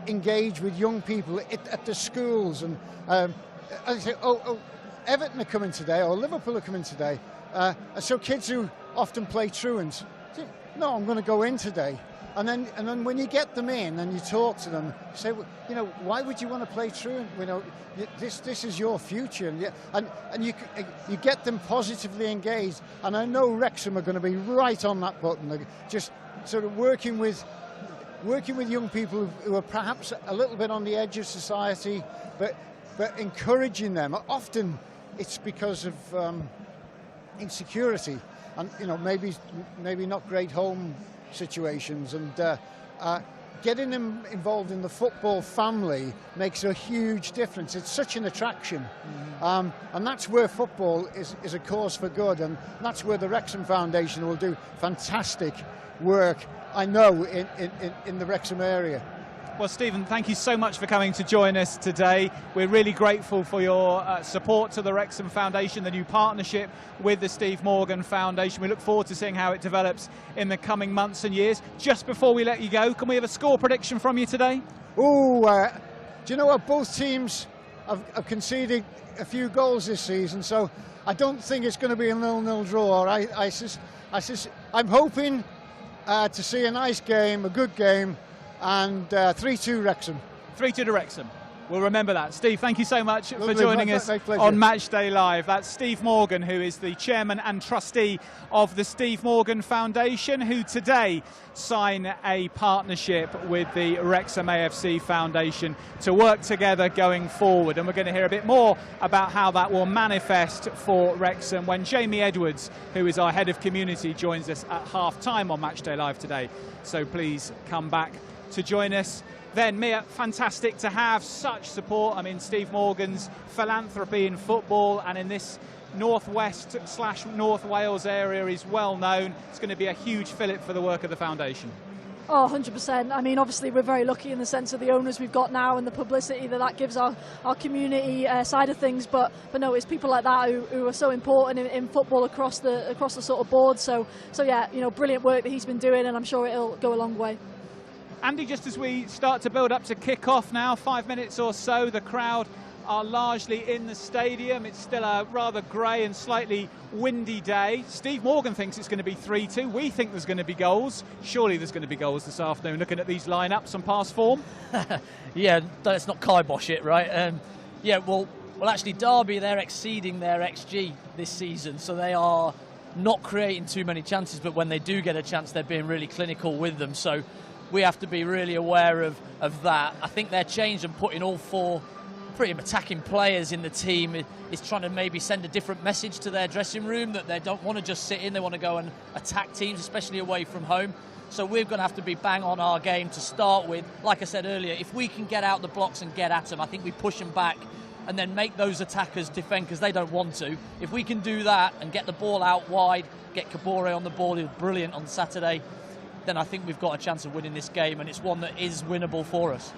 engaged with young people at the schools, and I say, oh, Everton are coming today, or Liverpool are coming today, so kids who often play truants, no, I'm going to go in today. And then when you get them in and you talk to them, you say, well, why would you want to play truant? This is your future, and you get them positively engaged. And I know Wrexham are going to be right on that button. They're just sort of working with young people who are perhaps a little bit on the edge of society, but encouraging them. Often it's because of insecurity, and maybe not great home situations, and getting them involved in the football family makes a huge difference. It's such an attraction, and that's where football is a cause for good, and that's where the Wrexham Foundation will do fantastic work, I know, in the Wrexham area. Well, Stephen, thank you so much for coming to join us today. We're really grateful for your support to the Wrexham Foundation, the new partnership with the Steve Morgan Foundation. We look forward to seeing how it develops in the coming months and years. Just before we let you go, can we have a score prediction from you today? Do you know what? Both teams have conceded a few goals this season, so I don't think it's going to be a 0-0 draw. I'm hoping to see a nice game, a good game, and 3-2 Wrexham. 3-2 to Wrexham. We'll remember that. Steve, thank you so much Lovely. for joining us My pleasure. on Matchday Live. That's Steve Morgan, who is the chairman and trustee of the Steve Morgan Foundation, who today sign a partnership with the Wrexham AFC Foundation to work together going forward. And we're going to hear a bit more about how that will manifest for Wrexham when Jamie Edwards, who is our head of community, joins us at half-time on Matchday Live today. So please come back to join us. Then, Mia, fantastic to have such support. I mean, Steve Morgan's philanthropy in football and in this northwest/North Wales area is well known. It's going to be a huge fillip for the work of the foundation. Oh, 100%. I mean, obviously, we're very lucky in the sense of the owners we've got now and the publicity that gives our community side of things. But no, it's people like that who are so important in football across the sort of board. So yeah, brilliant work that he's been doing, and I'm sure it'll go a long way. Andy, just as we start to build up to kick-off now, 5 minutes or so, the crowd are largely in the stadium. It's still a rather grey and slightly windy day. Steve Morgan thinks it's going to be 3-2. We think there's going to be goals. Surely there's going to be goals this afternoon, looking at these lineups and past form. Yeah, let's not kibosh it, right? Well, actually, Derby, they're exceeding their XG this season, so they are not creating too many chances, but when they do get a chance, they're being really clinical with them. So we have to be really aware of that. I think their change and putting all four pretty attacking players in the team is trying to maybe send a different message to their dressing room, that they don't want to just sit in, they want to go and attack teams, especially away from home. So we're going to have to be bang on our game to start with. Like I said earlier, if we can get out the blocks and get at them, I think we push them back and then make those attackers defend because they don't want to. If we can do that and get the ball out wide, get Kabore on the ball, he was brilliant on Saturday, then I think we've got a chance of winning this game, and it's one that is winnable for us.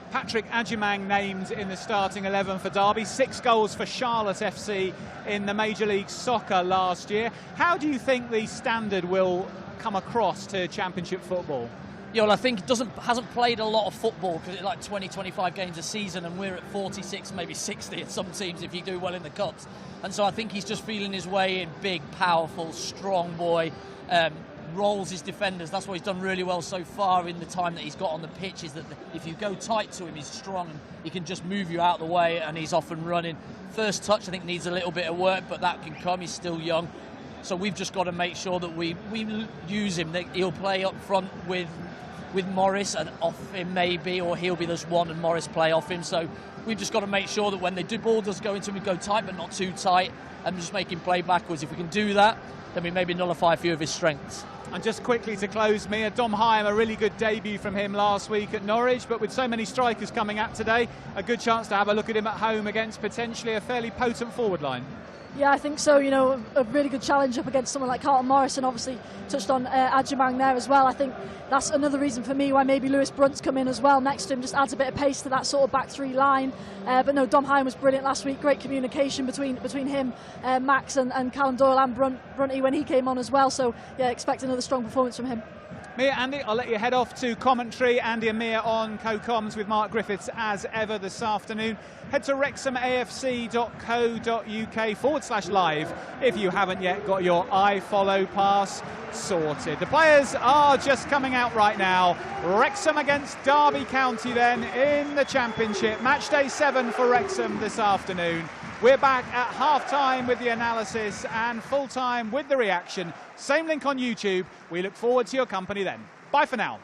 Patrick Adjumang named in the starting 11 for Derby. 6 goals for Charlotte FC in the Major League Soccer last year. How do you think the standard will come across to Championship football? Yeah, well, I think hasn't played a lot of football because it's like 20, 25 games a season, and we're at 46, maybe 60 at some teams if you do well in the cups. And so I think he's just feeling his way in, big, powerful, strong boy, rolls his defenders. That's what he's done really well so far in the time that he's got on the pitch, is that if you go tight to him, he's strong and he can just move you out of the way, and he's off and running. First touch, I think, needs a little bit of work, but that can come. He's still young. So we've just got to make sure that we use him. He'll play up front with Morris and off him maybe, or he'll be this one and Morris play off him. So we've just got to make sure that when the ball does go into him, we go tight but not too tight, and just make him play backwards. If we can do that, then we maybe nullify a few of his strengths. And just quickly to close, Mia, Dom Hyam, a really good debut from him last week at Norwich, but with so many strikers coming up today, a good chance to have a look at him at home against potentially a fairly potent forward line. Yeah, I think so. You know, a really good challenge up against someone like Carlton Morris, and obviously touched on Adjumang there as well. I think that's another reason for me why maybe Lewis Brunt's come in as well next to him, just adds a bit of pace to that sort of back three line. But no, Dom Hyam was brilliant last week. Great communication between him, Max and Callum Doyle and Brunty when he came on as well. So yeah, expect another strong performance from him. Mia, Andy, I'll let you head off to commentary. Andy and Mia on co-coms with Mark Griffiths as ever this afternoon. Head to wrexhamafc.co.uk/live if you haven't yet got your iFollow pass sorted. The players are just coming out right now. Wrexham against Derby County then in the Championship. Match day 7 for Wrexham this afternoon. We're back at half-time with the analysis and full-time with the reaction. Same link on YouTube. We look forward to your company then. Bye for now.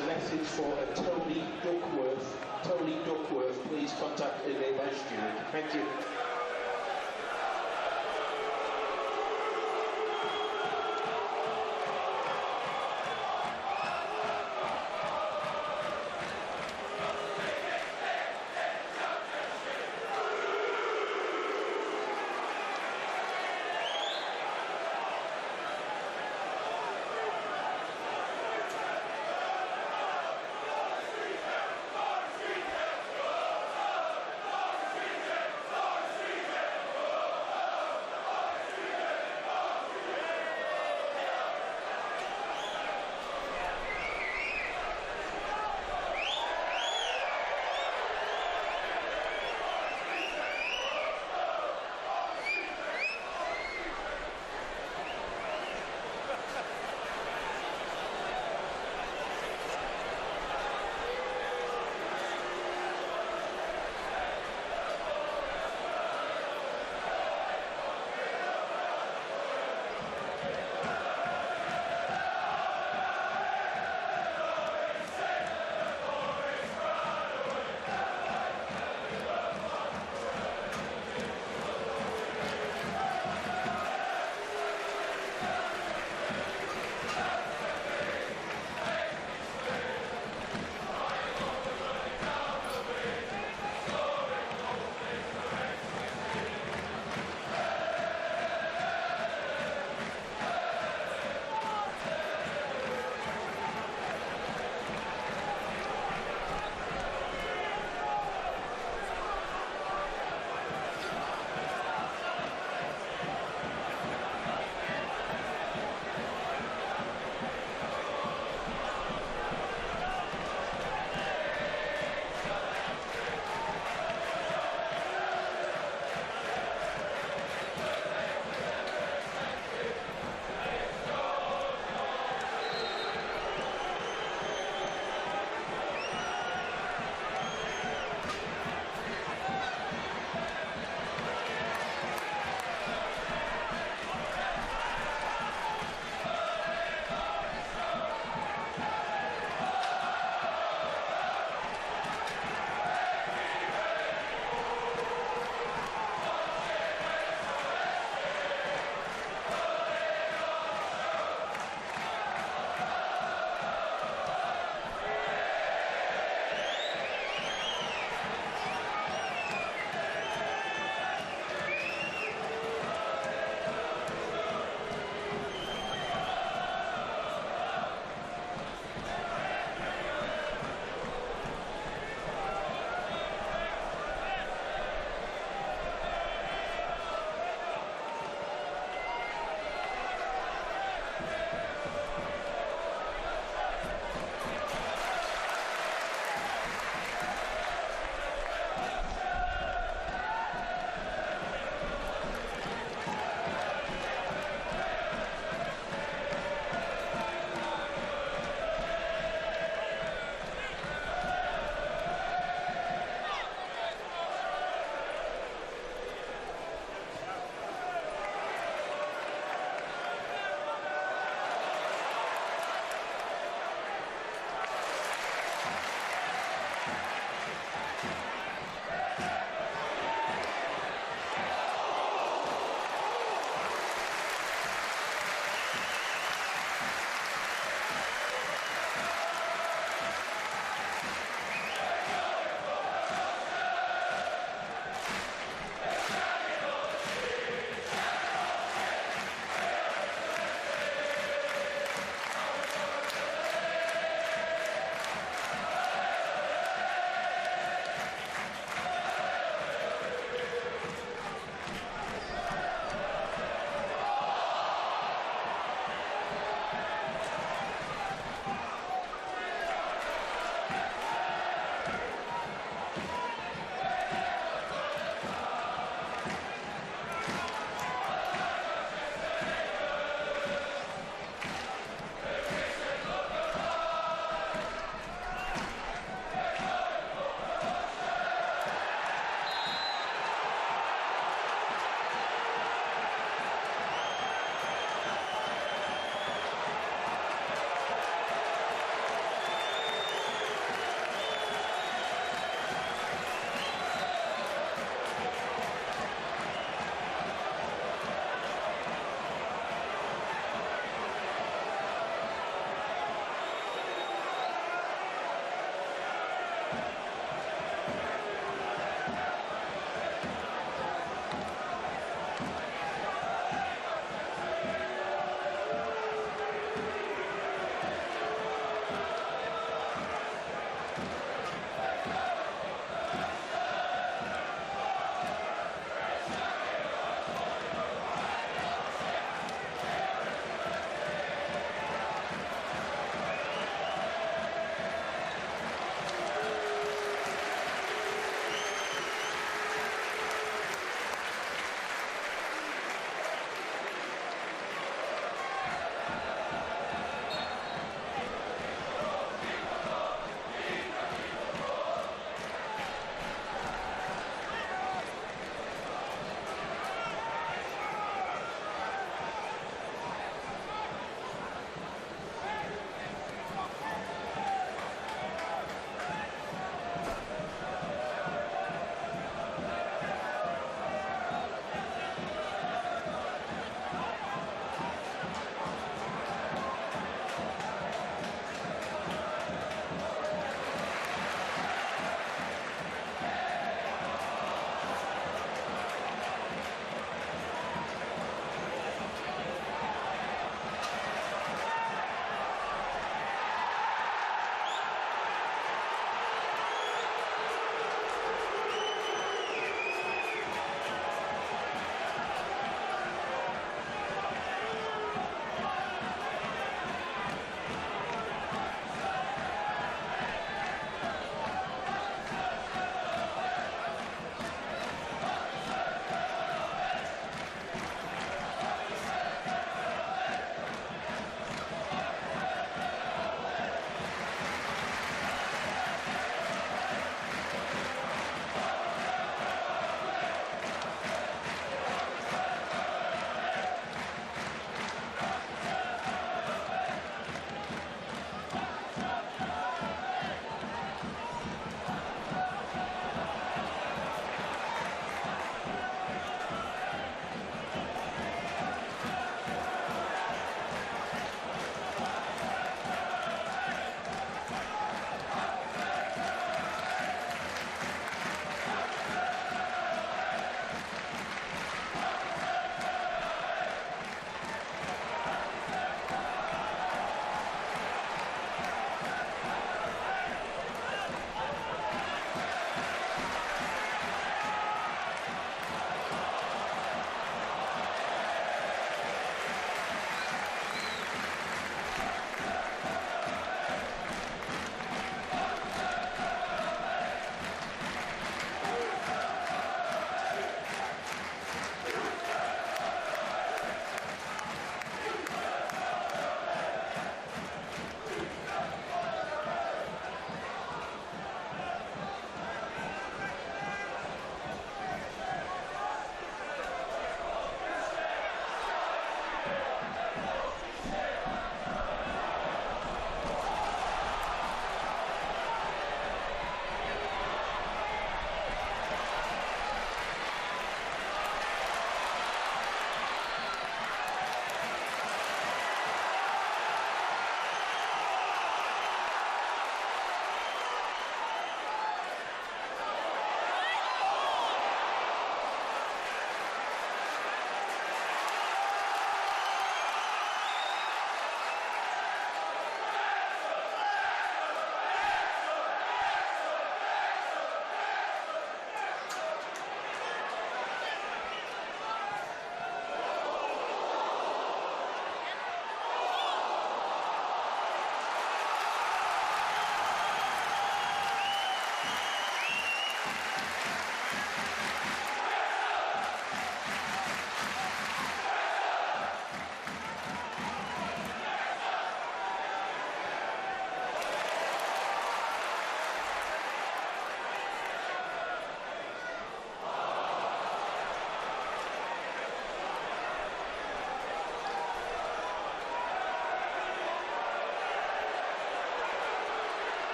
a message for a Tony Duckworth. Tony Duckworth, please contact the Vice Steward. Thank you.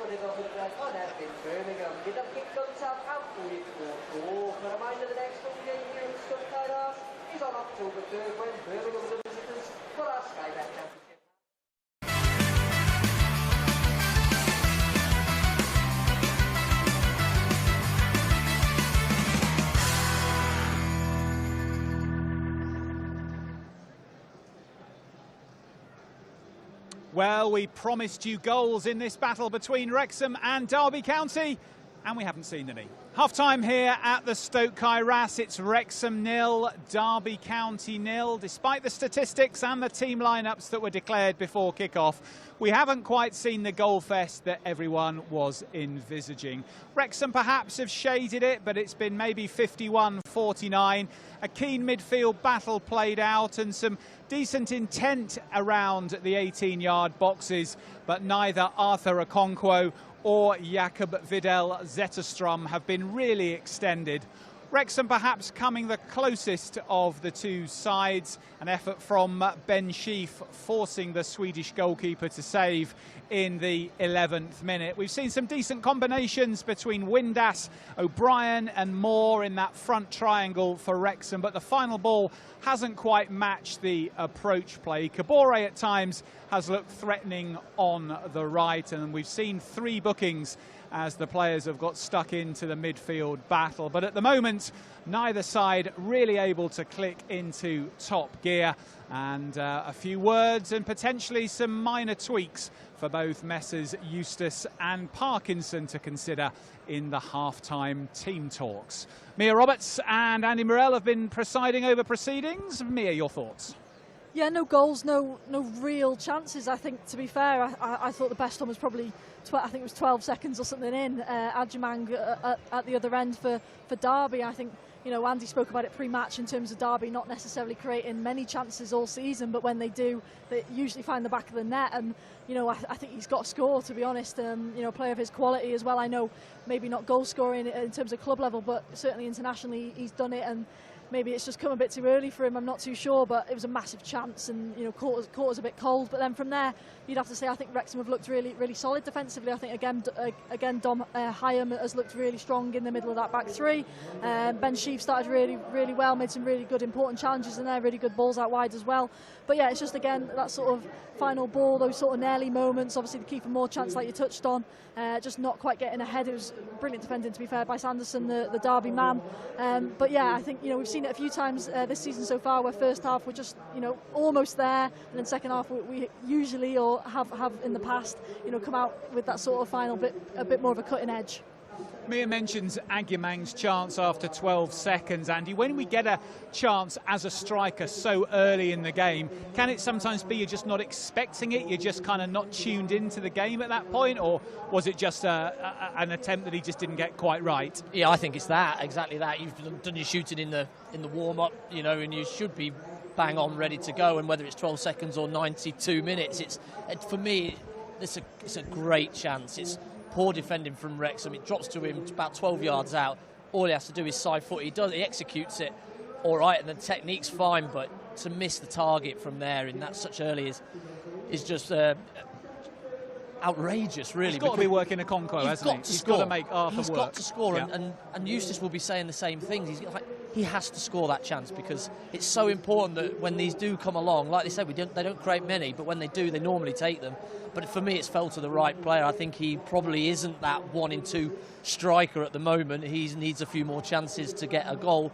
for the Government on in Birmingham. With a kick comes out with 4-4. A reminder the next home game here at Stuttgart is on October 3rd when Birmingham are the visitors for our Sky Bet Championship. Well, we promised you goals in this battle between Wrexham and Derby County, and we haven't seen any. Half-time here at the Stoke Kairas. It's Wrexham 0, Derby County 0. Despite the statistics and the team lineups that were declared before kick-off, we haven't quite seen the goal fest that everyone was envisaging. Wrexham perhaps have shaded it, but it's been maybe 51-49. A keen midfield battle played out and some decent intent around the 18-yard boxes, but neither Arthur Okonkwo or Jakob Vidal Zetterstrom have been really extended. Wrexham perhaps coming the closest of the two sides. An effort from Ben Sheaf forcing the Swedish goalkeeper to save in the 11th minute. We've seen some decent combinations between Windass, O'Brien and Moore in that front triangle for Wrexham, but the final ball hasn't quite matched the approach play. Kabore at times has looked threatening on the right, and we've seen 3 bookings as the players have got stuck into the midfield battle. But at the moment, neither side really able to click into top gear. And a few words and potentially some minor tweaks for both Messrs Eustace and Parkinson to consider in the half-time team talks. Mia Roberts and Andy Morell have been presiding over proceedings. Mia, your thoughts? Yeah, no goals, no real chances. I think, to be fair, I thought the best one was probably, I think it was 12 seconds or something in. Adjumang at the other end for Derby. I think, you know, Andy spoke about it pre-match in terms of Derby not necessarily creating many chances all season, but when they do, they usually find the back of the net. And, you know, I think he's got to score, to be honest. You know, a player of his quality as well. I know maybe not goal scoring in terms of club level, but certainly internationally he's done it. And maybe it's just come a bit too early for him, I'm not too sure, but it was a massive chance and, you know, caught us a bit cold. But then from there, you'd have to say I think Wrexham have looked really, really solid defensively. I think again Dom Hyam has looked really strong in the middle of that back three. Ben Sheaf started really, really well, made some really good important challenges in there, really good balls out wide as well. But yeah, it's just again that sort of final ball, those sort of nearly moments, obviously the keeper more chance like you touched on, just not quite getting ahead. It was brilliant defending, to be fair, by Sanderson, the Derby man. But yeah, I think, you know, we've seen it a few times this season so far where first half we're just, you know, almost there, and then second half we usually, or have in the past, you know, come out with that sort of final bit, a bit more of a cutting edge. Mia mentions Agyemang's chance after 12 seconds. Andy, when we get a chance as a striker so early in the game, can it sometimes be you're just not expecting it, you're just kind of not tuned into the game at that point, or was it just an attempt that he just didn't get quite right? Yeah, I think it's that, exactly that. You've done your shooting in the warm-up, you know, and you should be bang on ready to go, and whether it's 12 seconds or 92 minutes, for me, it's a great chance. It's poor defending from Wrexham. It drops to him about 12 yards out. All he has to do is side foot. He executes it all right, and the technique's fine, but to miss the target from there in that such early is just outrageous, really. He's got to be working a Okonkwo, hasn't he? He's got to make Arthur work. He's got to score, yeah. and Eustace will be saying the same things. He has to score that chance, because it's so important that when these do come along, like they said, they don't create many, but when they do, they normally take them. But for me, it's fell to the right player. I think he probably isn't that 1-in-2 striker at the moment. He needs a few more chances to get a goal.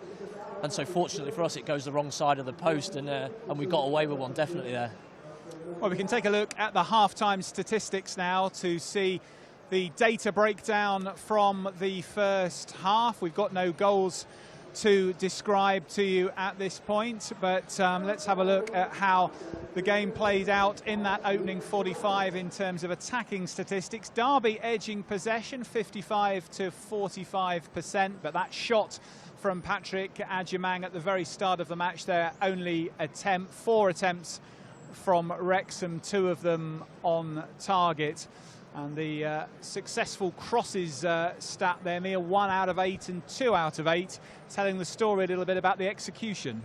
And so fortunately for us, it goes the wrong side of the post, and we got away with one, definitely there. Well, we can take a look at the half-time statistics now to see the data breakdown from the first half. We've got no goals to describe to you at this point, but let's have a look at how the game played out in that opening 45 in terms of attacking statistics. Derby edging possession 55 to 45%, but that shot from Patrick Agyemang at the very start of the match, their only attempt. 4 attempts from Wrexham, 2 of them on target. And the successful crosses stat there, Mia, 1 out of 8 and 2 out of 8, telling the story a little bit about the execution.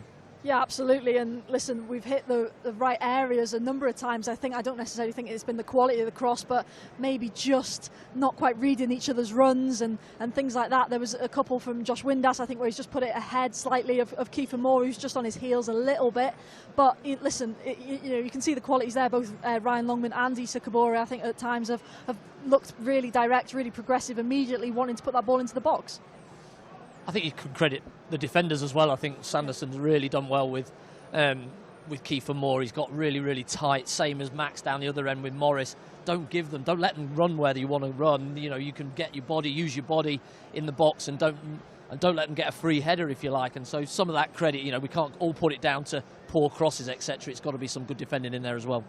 Yeah, absolutely. And listen, we've hit the right areas a number of times. I don't necessarily think it's been the quality of the cross, but maybe just not quite reading each other's runs and things like that. There was a couple from Josh Windass, I think, where he's just put it ahead slightly of Kiefer Moore, who's just on his heels a little bit. But listen, you can see the qualities there. Both Ryan Longman and Issa Kabore, I think, at times have looked really direct, really progressive, immediately wanting to put that ball into the box. I think you could credit the defenders as well. I think Sanderson's really done well with Kiefer Moore. He's got really, really tight, same as Max down the other end with Morris. Don't let them run where you want to run. You can use your body in the box, and don't let them get a free header, if you like. And so some of that credit, we can't all put it down to poor crosses, etc. It's got to be some good defending in there as well.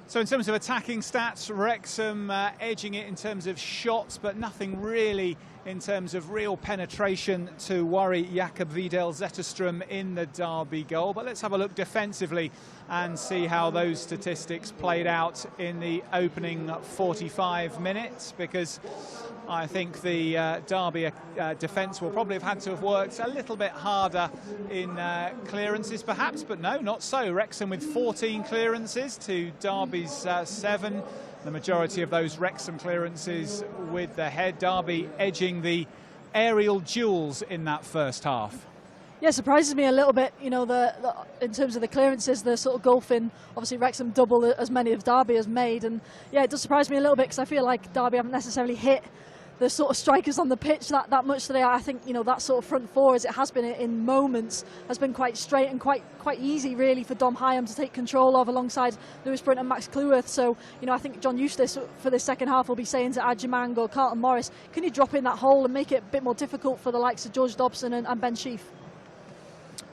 So in terms of attacking stats, Wrexham edging it in terms of shots, but nothing really in terms of real penetration to worry Jakob Vidal-Zetterstrom in the Derby goal. But let's have a look defensively and see how those statistics played out in the opening 45 minutes, because I think the Derby defence will probably have had to have worked a little bit harder in clearances perhaps, but no, not so. Wrexham with 14 clearances to Derby's 7. The majority of those Wrexham clearances with the head. Derby edging the aerial duels in that first half. Yeah, surprises me a little bit, in terms of the clearances, the sort of gulfing. Obviously, Wrexham double as many as Derby has made. And yeah, it does surprise me a little bit, because I feel like Derby haven't necessarily hit the sort of strikers on the pitch that much today. I think, that sort of front four, as it has been in moments, has been quite straight and quite easy, really, for Dom Hyam to take control of, alongside Lewis Brunt and Max Cleworth. So, I think John Eustace for this second half will be saying to Adjumang or Carlton Morris, can you drop in that hole and make it a bit more difficult for the likes of George Dobson and Ben Sheaf?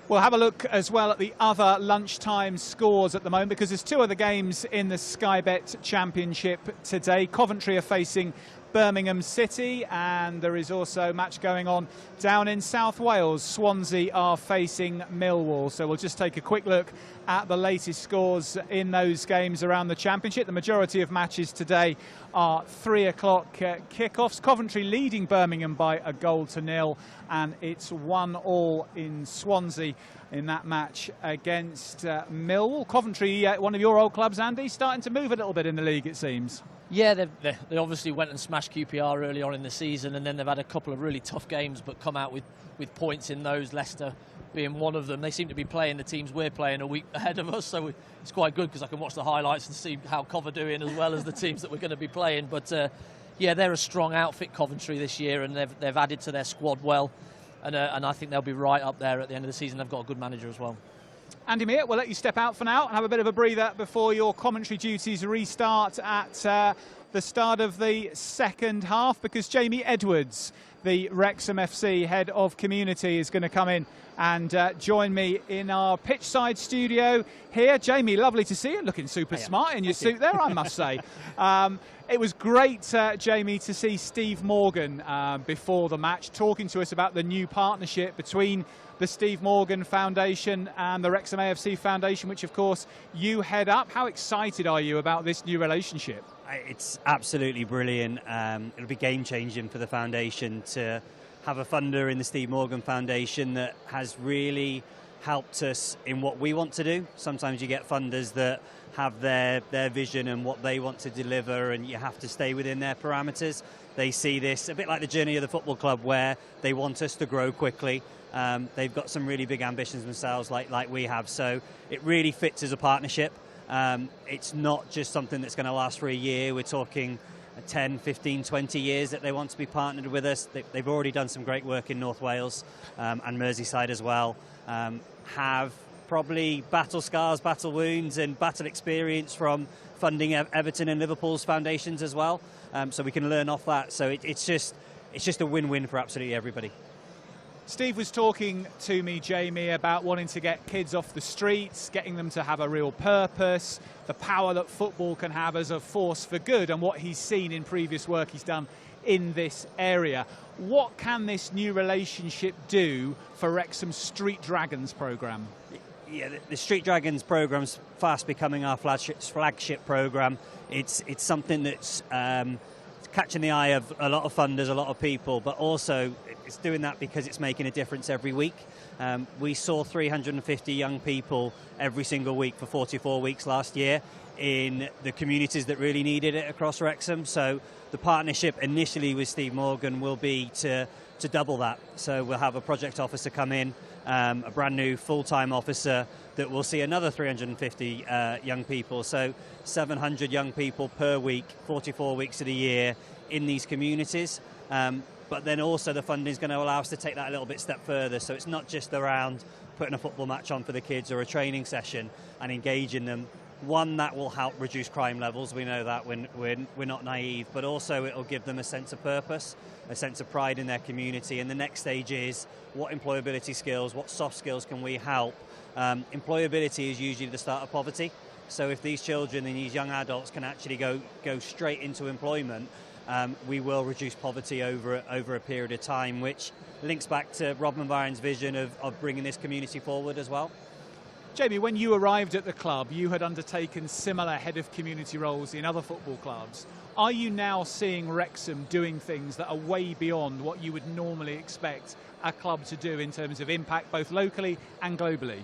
We'll have a look as well at the other lunchtime scores at the moment, because there's 2 other games in the Sky Bet Championship today. Coventry are facing Birmingham City, and there is also a match going on down in South Wales. Swansea are facing Millwall. So we'll just take a quick look at the latest scores in those games around the Championship. The majority of matches today are 3 o'clock kickoffs. Coventry leading Birmingham by 1-0, and it's 1-1 in Swansea in that match against Millwall. Coventry, one of your old clubs, Andy, starting to move a little bit in the league, it seems. Yeah, they obviously went and smashed QPR early on in the season, and then they've had a couple of really tough games, but come out with points in those, Leicester being one of them. They seem to be playing the teams we're playing a week ahead of us, so it's quite good, because I can watch the highlights and see how Cov are doing as well as the teams that we're going to be playing. But yeah, they're a strong outfit, Coventry, this year, and they've added to their squad well, and I think they'll be right up there at the end of the season. They've got a good manager as well. Andy Mear, we'll let you step out for now and have a bit of a breather before your commentary duties restart at the start of the second half, because Jamie Edwards, the Wrexham FC head of community, is going to come in and join me in our pitchside studio here. Jamie, lovely to see you, looking super smart in your suit there, I must say. It was great, Jamie, to see Steve Morgan before the match talking to us about the new partnership between the Steve Morgan Foundation and the Wrexham AFC Foundation, which of course you head up. How excited are you about this new relationship? It's absolutely brilliant. It'll be game-changing for the foundation to have a funder in the Steve Morgan Foundation that has really helped us in what we want to do. Sometimes you get funders that have their vision and what they want to deliver, and you have to stay within their parameters. They see this a bit like the journey of the football club, where they want us to grow quickly. They've got some really big ambitions themselves, like we have. So it really fits as a partnership. It's not just something that's going to last for a year. We're talking 10, 15, 20 years that they want to be partnered with us. They've already done some great work in North Wales and Merseyside as well. Have probably battle scars, battle wounds and battle experience from funding Everton and Liverpool's foundations as well. So we can learn off that. So it's just a win-win for absolutely everybody. Steve was talking to me, Jamie, about wanting to get kids off the streets, getting them to have a real purpose, the power that football can have as a force for good, and what he's seen in previous work he's done in this area. What can this new relationship do for Wrexham's Street Dragons programme? Yeah, the Street Dragons programme's fast becoming our flagship programme. It's something that's catching the eye of a lot of funders, a lot of people, but also it's doing that because it's making a difference every week. We saw 350 young people every single week for 44 weeks last year in the communities that really needed it across Wrexham. So the partnership initially with Steve Morgan will be to double that. So we'll have a project officer come in, a brand new full-time officer that will see another 350 young people. So 700 young people per week, 44 weeks of the year in these communities. But then also the funding is going to allow us to take that a little bit step further. So it's not just around putting a football match on for the kids or a training session and engaging them. One, that will help reduce crime levels. We know that we're not naive, but also it'll give them a sense of purpose, a sense of pride in their community. And the next stage is what employability skills, what soft skills can we help? Employability is usually the start of poverty. So if these children and these young adults can actually go straight into employment, we will reduce poverty over a period of time, which links back to Rob Byron's vision of bringing this community forward as well. Jamie, when you arrived at the club, you had undertaken similar head of community roles in other football clubs. Are you now seeing Wrexham doing things that are way beyond what you would normally expect a club to do in terms of impact, both locally and globally?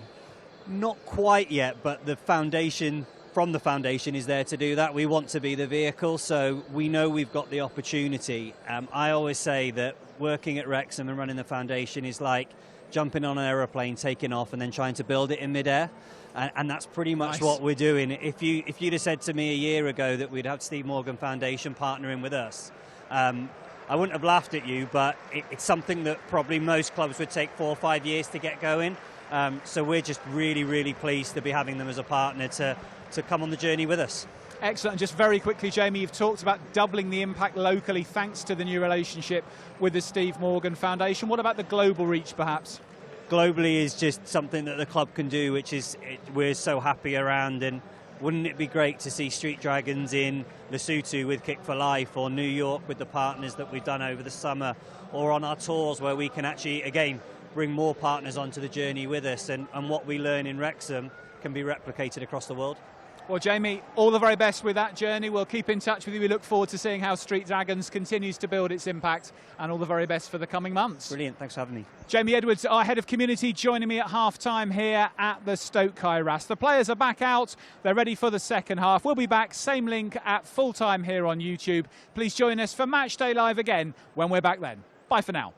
Not quite yet, but the foundation is there to do that. We want to be the vehicle, so we know we've got the opportunity. I always say that working at Wrexham and running the foundation is like jumping on an aeroplane, taking off, and then trying to build it in midair. And that's pretty much what we're doing. If you'd have said to me a year ago that we'd have Steve Morgan Foundation partnering with us, I wouldn't have laughed at you, but it's something that probably most clubs would take 4 or 5 years to get going. So we're just really, really pleased to be having them as a partner to come on the journey with us. Excellent. And just very quickly, Jamie, you've talked about doubling the impact locally thanks to the new relationship with the Steve Morgan Foundation. What about the global reach, perhaps? Globally is just something that the club can do, which is we're so happy around. And wouldn't it be great to see Street Dragons in Lesotho with Kick for Life, or New York with the partners that we've done over the summer, or on our tours where we can actually, again, bring more partners onto the journey with us, and what we learn in Wrexham can be replicated across the world. Well, Jamie, all the very best with that journey. We'll keep in touch with you. We look forward to seeing how Street Dragons continues to build its impact, and all the very best for the coming months. Brilliant. Thanks for having me. Jamie Edwards, our head of community, joining me at half-time here at the Stoke Kairas. The players are back out. They're ready for the second half. We'll be back, same link at full-time here on YouTube. Please join us for Matchday Live again when we're back then. Bye for now.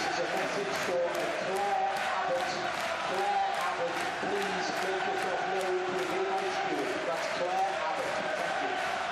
This is a message for Claire Abbott. Claire Abbott, please make yourself known to the Midweek steward. That's Claire Abbott. Thank you.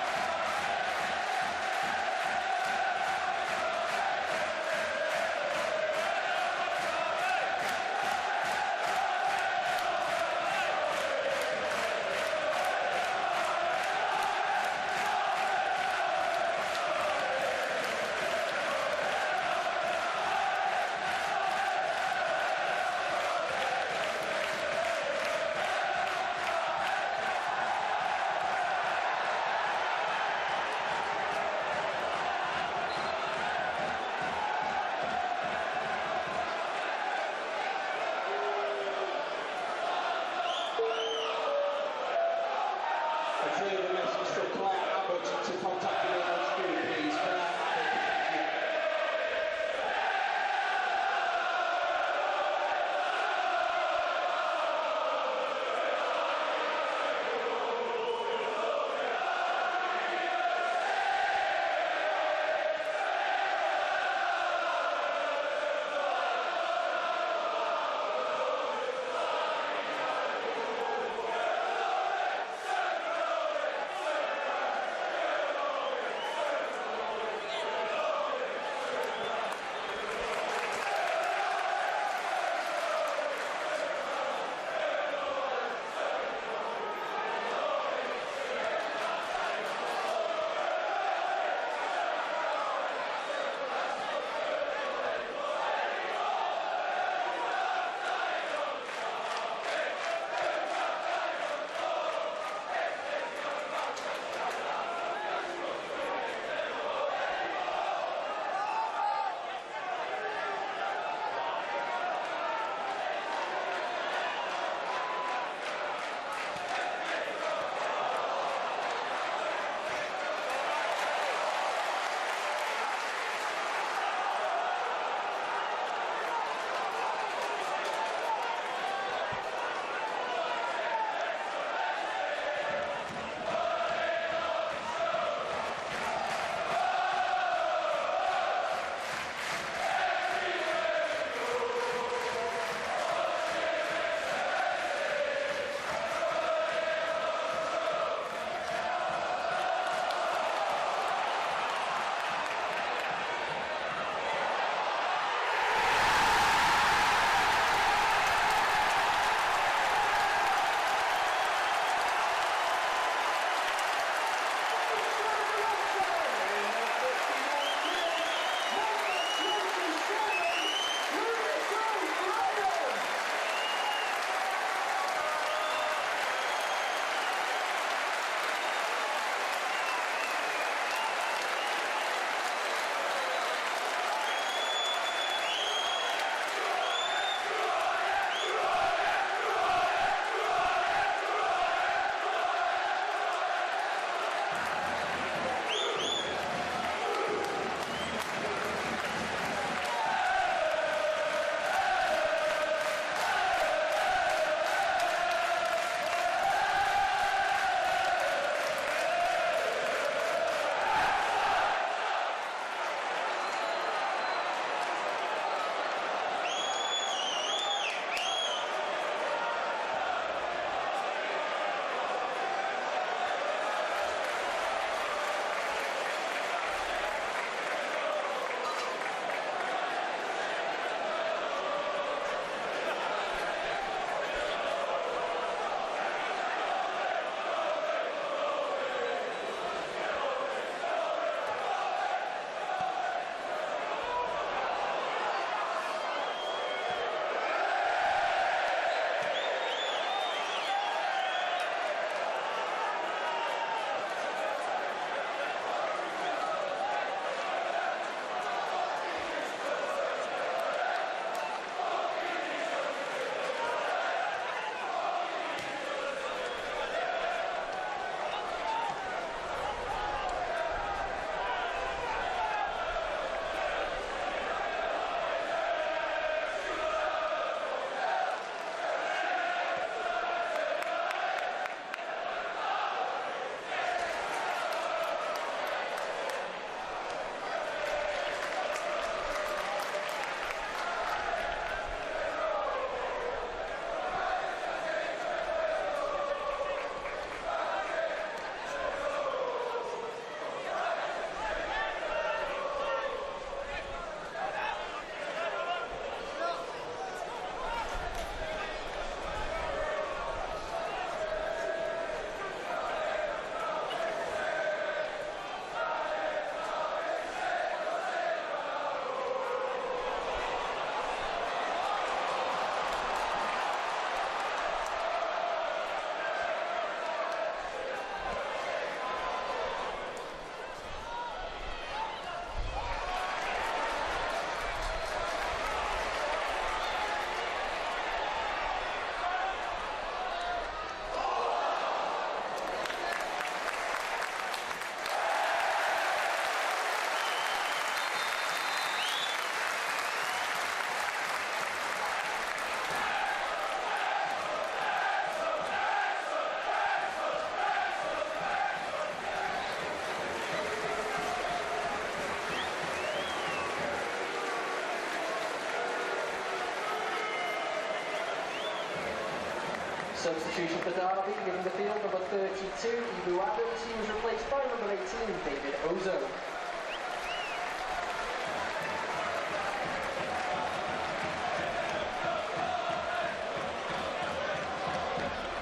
Substitution for Derby, leaving the field, number 32, Ibu Adams. He was replaced by number 18, David Ozo.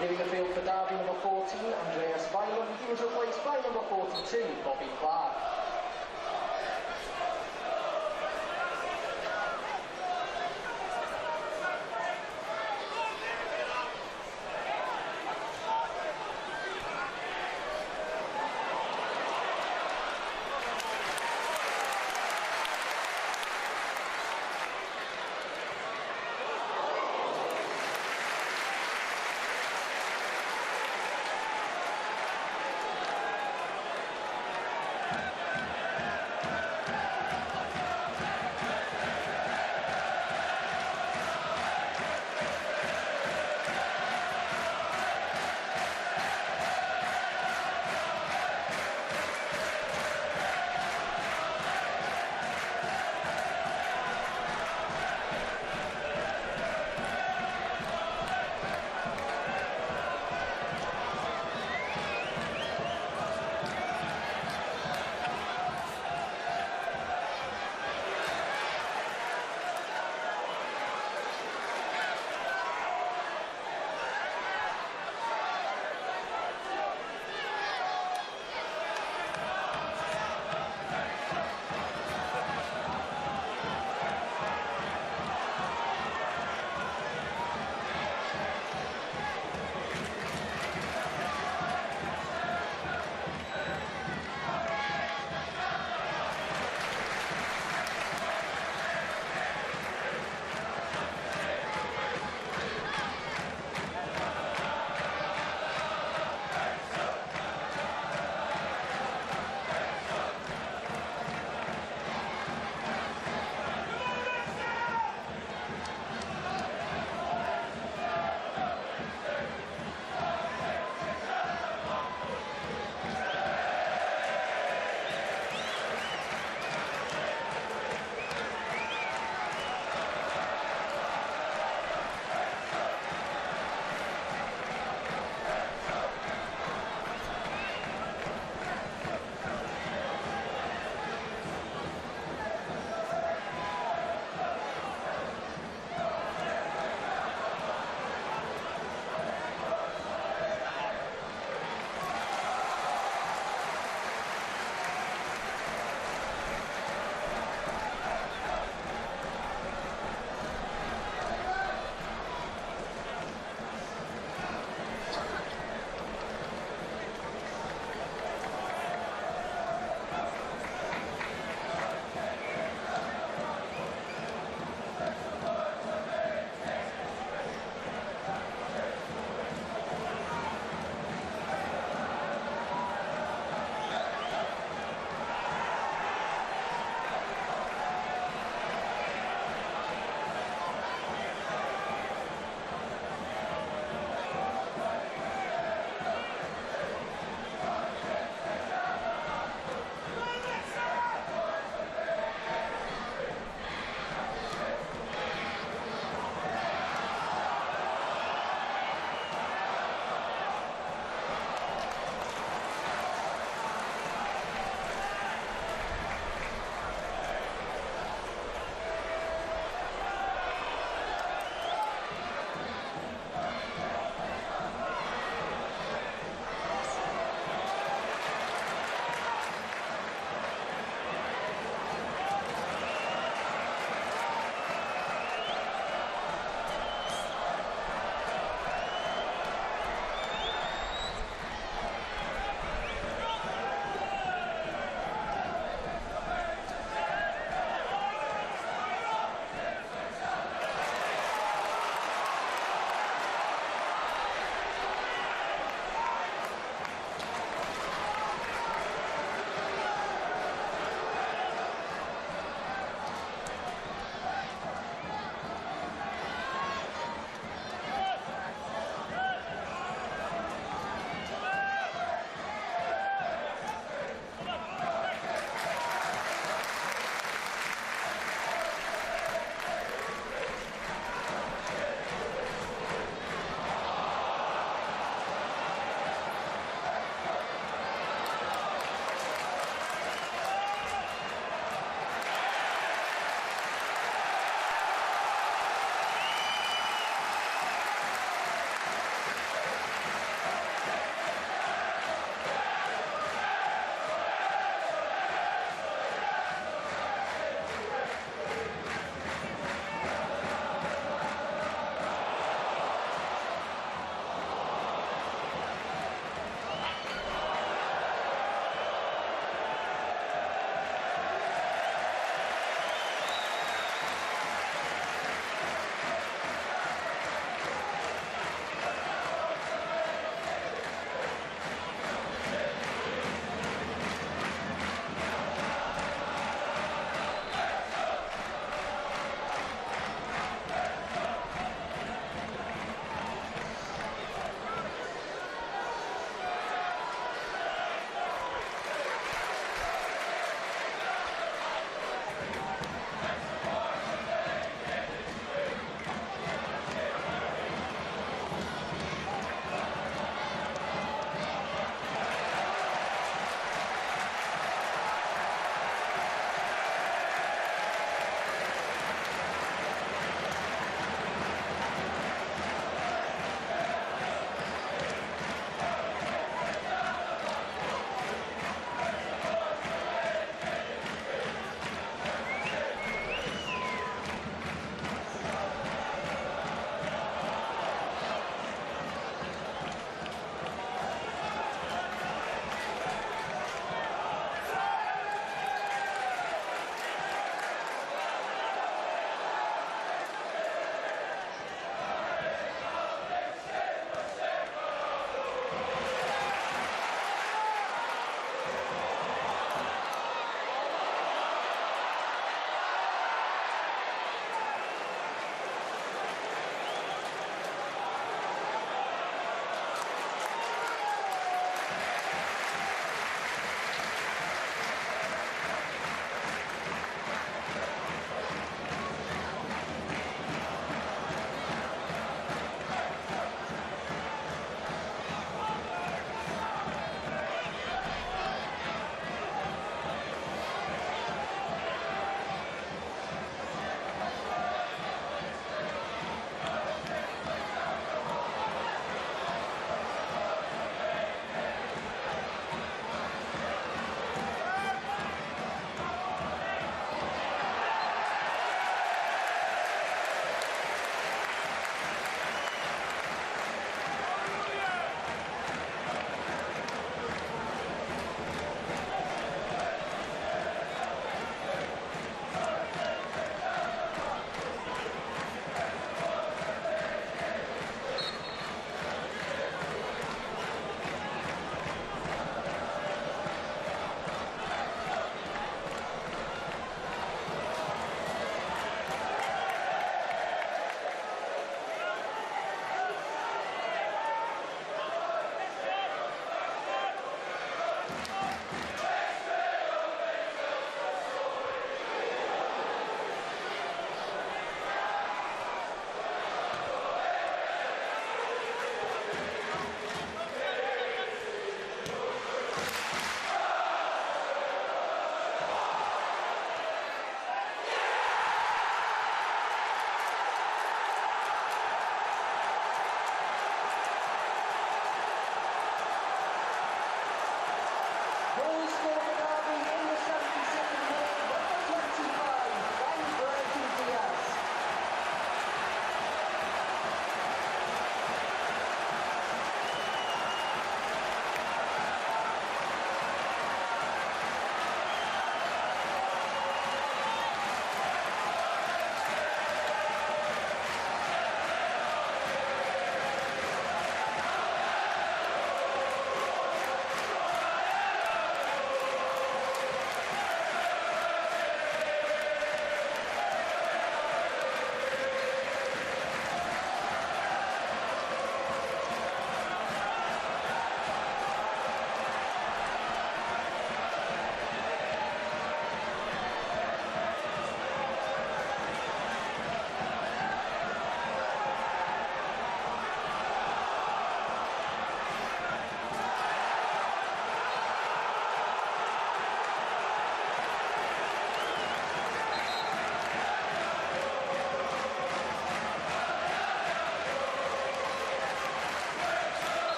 Leaving the field for Derby, number 14, Andreas Weiland. He was replaced by number 42, Bobby Clark.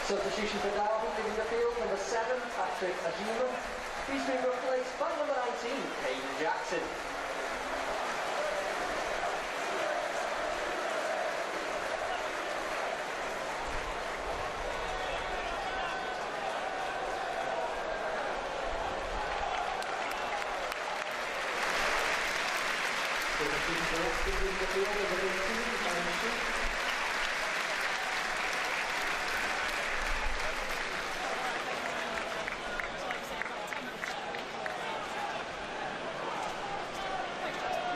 Substitution for Derby, leaving the field, number 7, Patrick Ajuma. He's been replaced by number 19, Caden Jackson.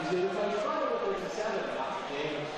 He's been replaced by number 37, Matthew James.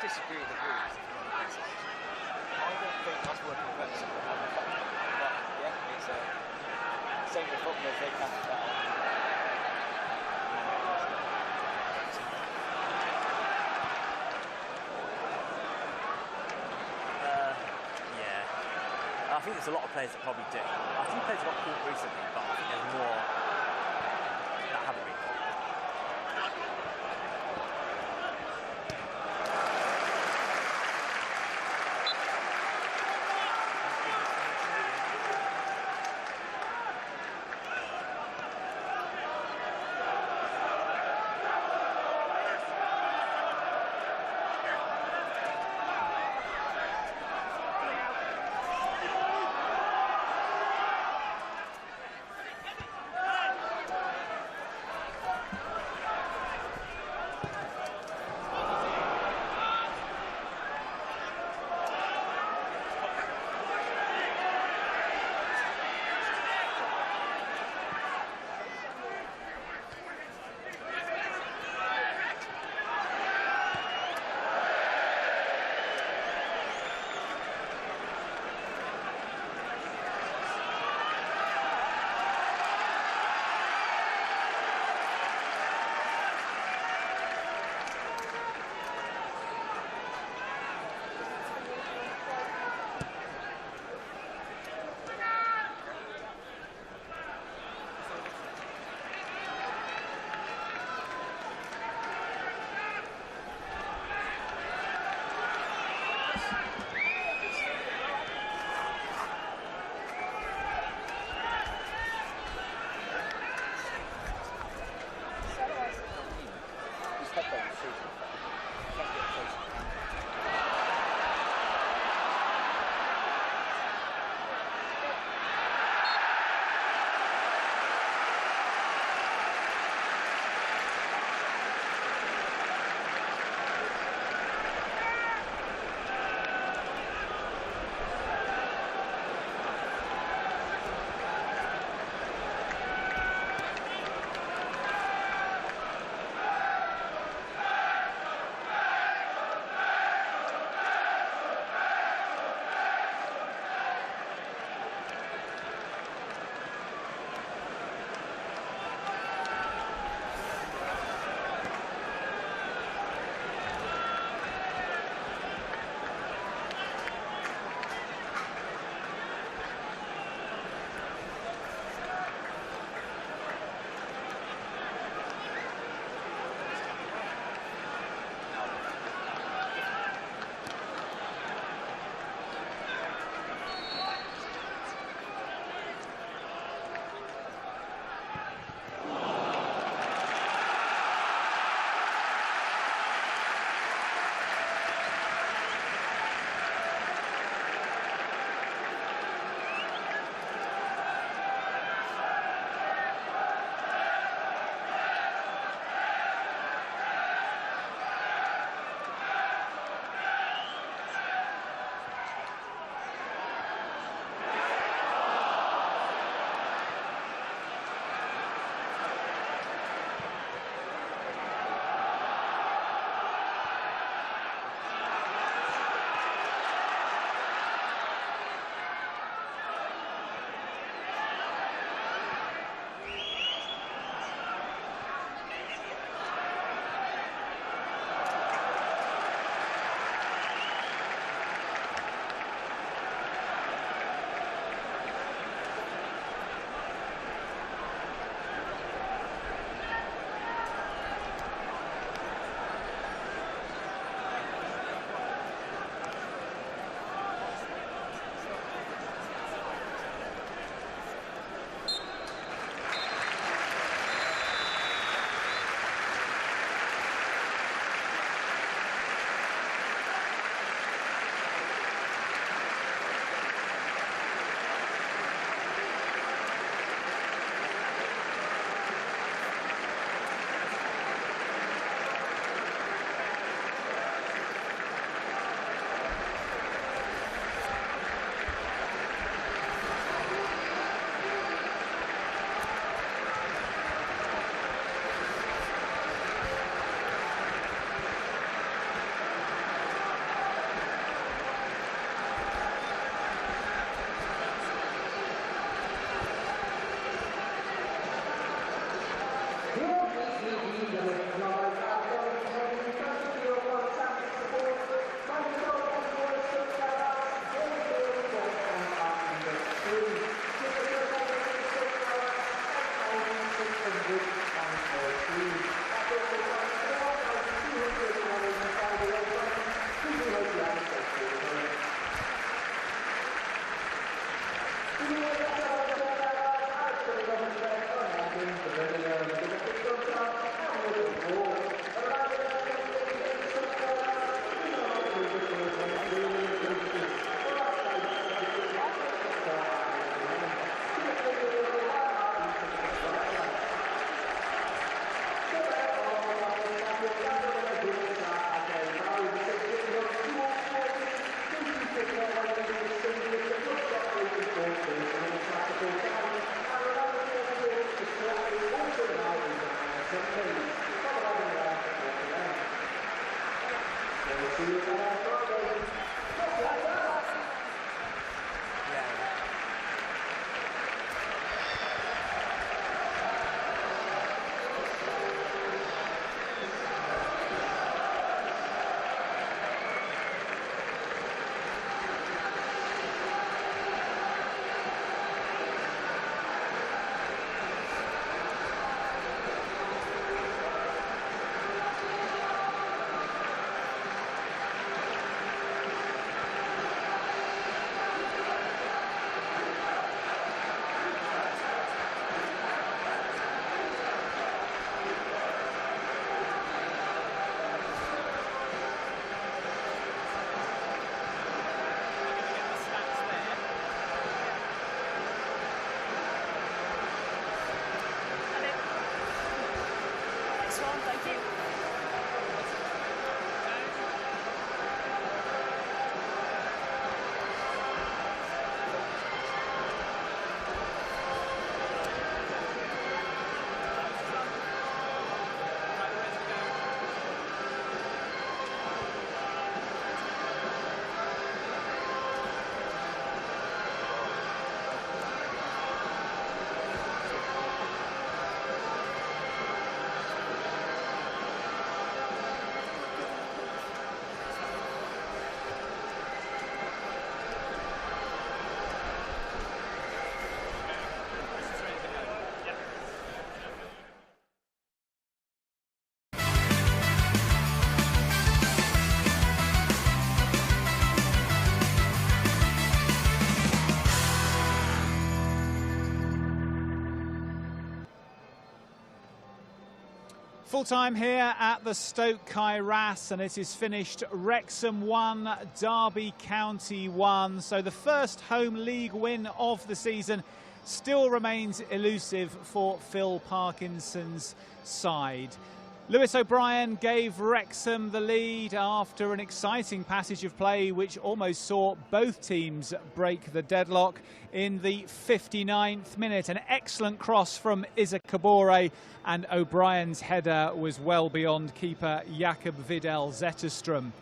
disagree with the rules. I don't think us working with Wrexham will have an effect on it. But yeah, it's same with football, they can't do that on. Yeah. I think there's a lot of players that probably do. I think players got caught recently, but I think there's more that haven't been caught. Full time here at the Stoke Kairas, and it is finished Wrexham 1, Derby County 1. So the first home league win of the season still remains elusive for Phil Parkinson's side. Lewis O'Brien gave Wrexham the lead after an exciting passage of play which almost saw both teams break the deadlock in the 59th minute. An excellent cross from Isa Kabore, and O'Brien's header was well beyond keeper Jakob Vidal-Zetterstrom.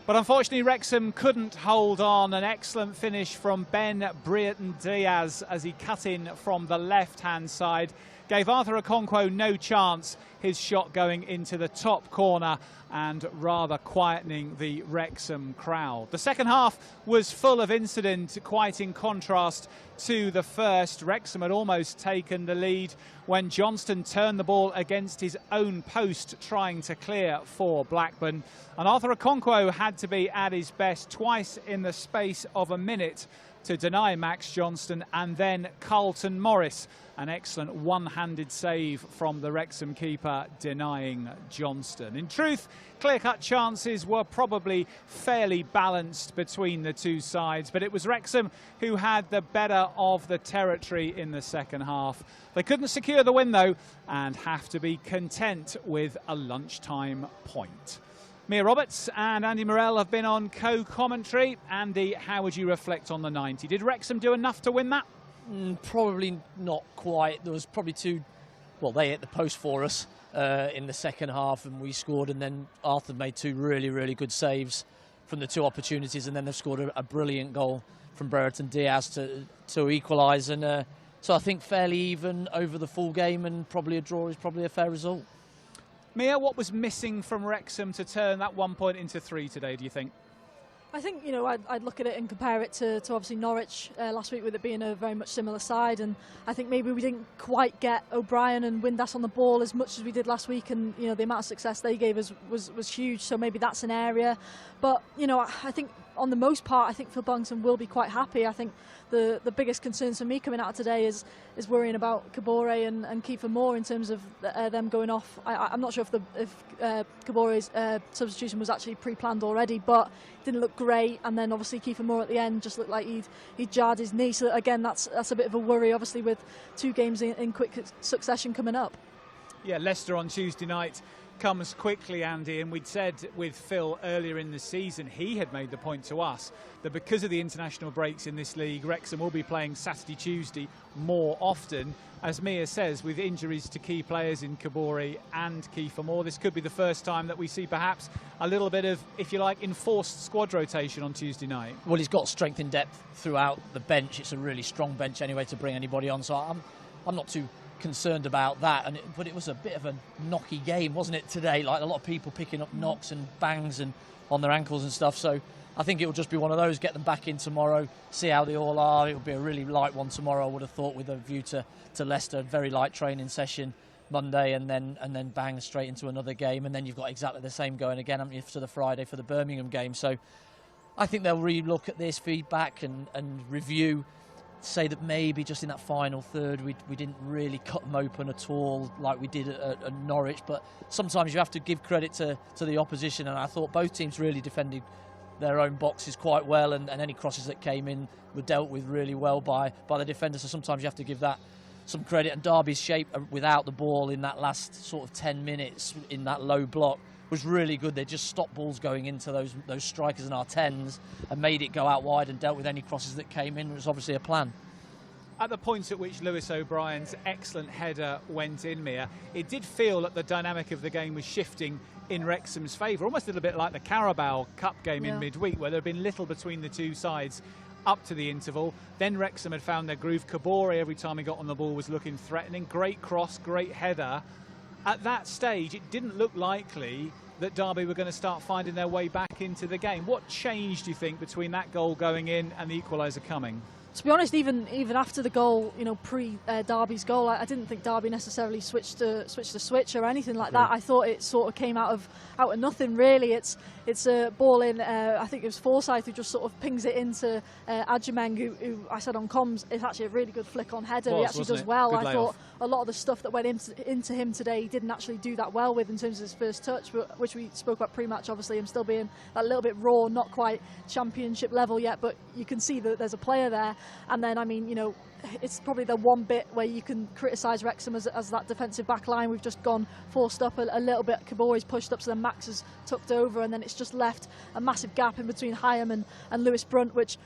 But unfortunately, Wrexham couldn't hold on. An excellent finish from Ben Brereton-Diaz as he cut in from the left-hand side gave Arthur Okonkwo no chance, his shot going into the top corner and rather quietening the Wrexham crowd. The second half was full of incident, quite in contrast to the first. Wrexham had almost taken the lead when Johnston turned the ball against his own post trying to clear for Blackburn. And Arthur Okonkwo had to be at his best twice in the space of a minute to deny Max Johnston, and then Carlton Morris, an excellent one-handed save from the Wrexham keeper, denying Johnston. In truth, clear-cut chances were probably fairly balanced between the two sides, but it was Wrexham who had the better of the territory in the second half. They couldn't secure the win, though, and have to be content with a lunchtime point. Mia Roberts and Andy Morell have been on co-commentary. Andy, how would you reflect on the 90? Did Wrexham do enough to win that? Probably not quite. There was probably they hit the post for us in the second half and we scored, and then Arthur made two really, really good saves from the two opportunities, and then they've scored a brilliant goal from Brereton-Diaz to equalise, and so I think fairly even over the full game, and probably a draw is probably a fair result. Mia, what was missing from Wrexham to turn that 1 point into 3 today, do you think? I think, I'd look at it and compare it to obviously Norwich last week, with it being a very much similar side, and I think maybe we didn't quite get O'Brien and Windass on the ball as much as we did last week, and the amount of success they gave us was huge, so maybe that's an area. But I think on the most part, I think Phil Parkinson will be quite happy. I think the biggest concerns for me coming out of today is worrying about Kabore and Kiefer Moore in terms of them going off. I'm not sure if Kabore's substitution was actually pre-planned already, but it didn't look great. And then obviously Kiefer Moore at the end just looked like he'd jarred his knee. So again, that's a bit of a worry, obviously, with 2 games in quick succession coming up. Yeah, Leicester on Tuesday night comes quickly, Andy, and we'd said with Phil earlier in the season, he had made the point to us that because of the international breaks in this league, Wrexham will be playing Saturday, Tuesday more often. As Mia says, with injuries to key players in Kabori and Kiefer Moore, this could be the first time that we see perhaps a little bit of, if you like, enforced squad rotation on Tuesday night. Well, he's got strength in depth throughout the bench. It's a really strong bench anyway to bring anybody on, so I'm not too concerned about that. But it was a bit of a knocky game, wasn't it, today? Like a lot of people picking up knocks and bangs and on their ankles and stuff. So I think it will just be one of those. Get them back in tomorrow, see how they all are. It will be a really light one tomorrow, I would have thought, with a view to Leicester. Very light training session Monday, and then bang straight into another game. And then you've got exactly the same going again, haven't you, to the Friday for the Birmingham game. So I think they'll re-look at this feedback and review. Say that maybe just in that final third we didn't really cut them open at all like we did at Norwich, but sometimes you have to give credit to the opposition, and I thought both teams really defended their own boxes quite well, and any crosses that came in were dealt with really well by the defenders, so sometimes you have to give that some credit. And Derby's shape without the ball in that last sort of 10 minutes in that low block was really good. They just stopped balls going into those strikers and our 10s and made it go out wide and dealt with any crosses that came in. It was obviously a plan. At the point at which Lewis O'Brien's excellent header went in, Mia, it did feel that the dynamic of the game was shifting in Wrexham's favour, almost a little bit like the Carabao Cup game in midweek, where there had been little between the two sides up to the interval. Then Wrexham had found their groove. Kabore, every time he got on the ball, was looking threatening. Great cross, great header. At that stage, it didn't look likely that Derby were going to start finding their way back into the game. What changed, do you think, between that goal going in and the equaliser coming? To be honest, even after the goal, pre Derby's goal, I didn't think Derby necessarily switched the switch or anything like that. I thought it sort of came out of nothing really. It's a ball in. I think it was Forsyth who just sort of pings it into Adjumeng, who I said on comms, it's actually a really good flick on header. He actually does well. Good I thought a lot of the stuff that went into him today, he didn't actually do that well with in terms of his first touch, which we spoke about pre-match. Obviously, him still being a little bit raw, not quite championship level yet, but you can see that there's a player there. And then, it's probably the one bit where you can criticise Wrexham as that defensive back line. We've just gone forced up a little bit. Kabore's pushed up, so then Max has tucked over, and then it's just left a massive gap in between Hyam and Lewis Brunt, which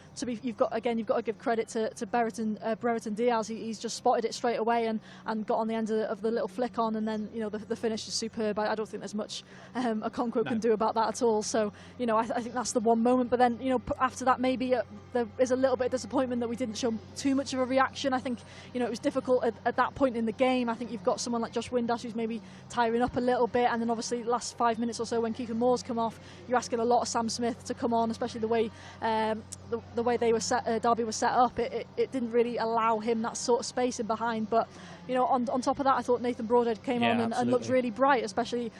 you've got to give credit to Brereton Diaz. He's just spotted it straight away and got on the end of the little flick on, and then the finish is superb. I don't think there's much Okonkwo can do about that at all. So I think that's the one moment. But then after that, maybe there is a little bit of disappointment that we didn't show too much of a reaction. I think it was difficult at that point in the game. I think you've got someone like Josh Windass who's maybe tiring up a little bit, and then obviously the last 5 minutes or so when Kiefer Moore's come off, you're asking a lot of Sam Smith to come on, especially the way the way they were Derby was set up. It didn't really allow him that sort of space in behind. But on top of that, I thought Nathan Broadhead came on and looked really bright, especially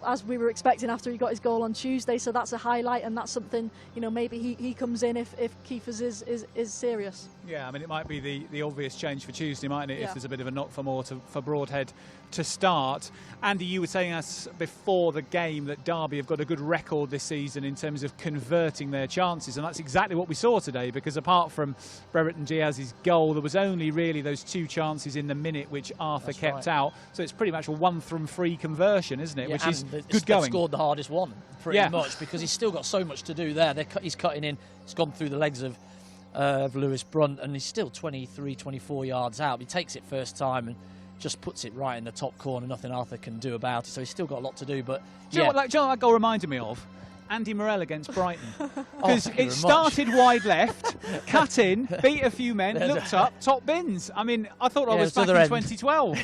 as we were expecting after he got his goal on Tuesday. So that's a highlight, and that's something maybe he comes in if Kiefer's is serious. Yeah, it might be the obvious change for Tuesday, mightn't it, if there's a bit of a knock for Moore for Broadhead to start. Andy, you were saying us before the game that Derby have got a good record this season in terms of converting their chances, and that's exactly what we saw today, because apart from Brereton Diaz's goal, there was only really those two chances in the minute which Arthur kept out. So it's pretty much a 1-from-3 conversion, isn't it? Yeah, which is good going. going. Scored the hardest one, pretty much, because he's still got so much to do there. He's cutting in. It's gone through the legs of Lewis Brunt, and he's still 23, 24 yards out. He takes it first time and just puts it right in the top corner. Nothing Arthur can do about it. So he's still got a lot to do. But do you know what that goal reminded me of? Andy Morel against Brighton, because it started wide left, cut in, beat a few men, looked up, top bins. I thought I was back in 2012.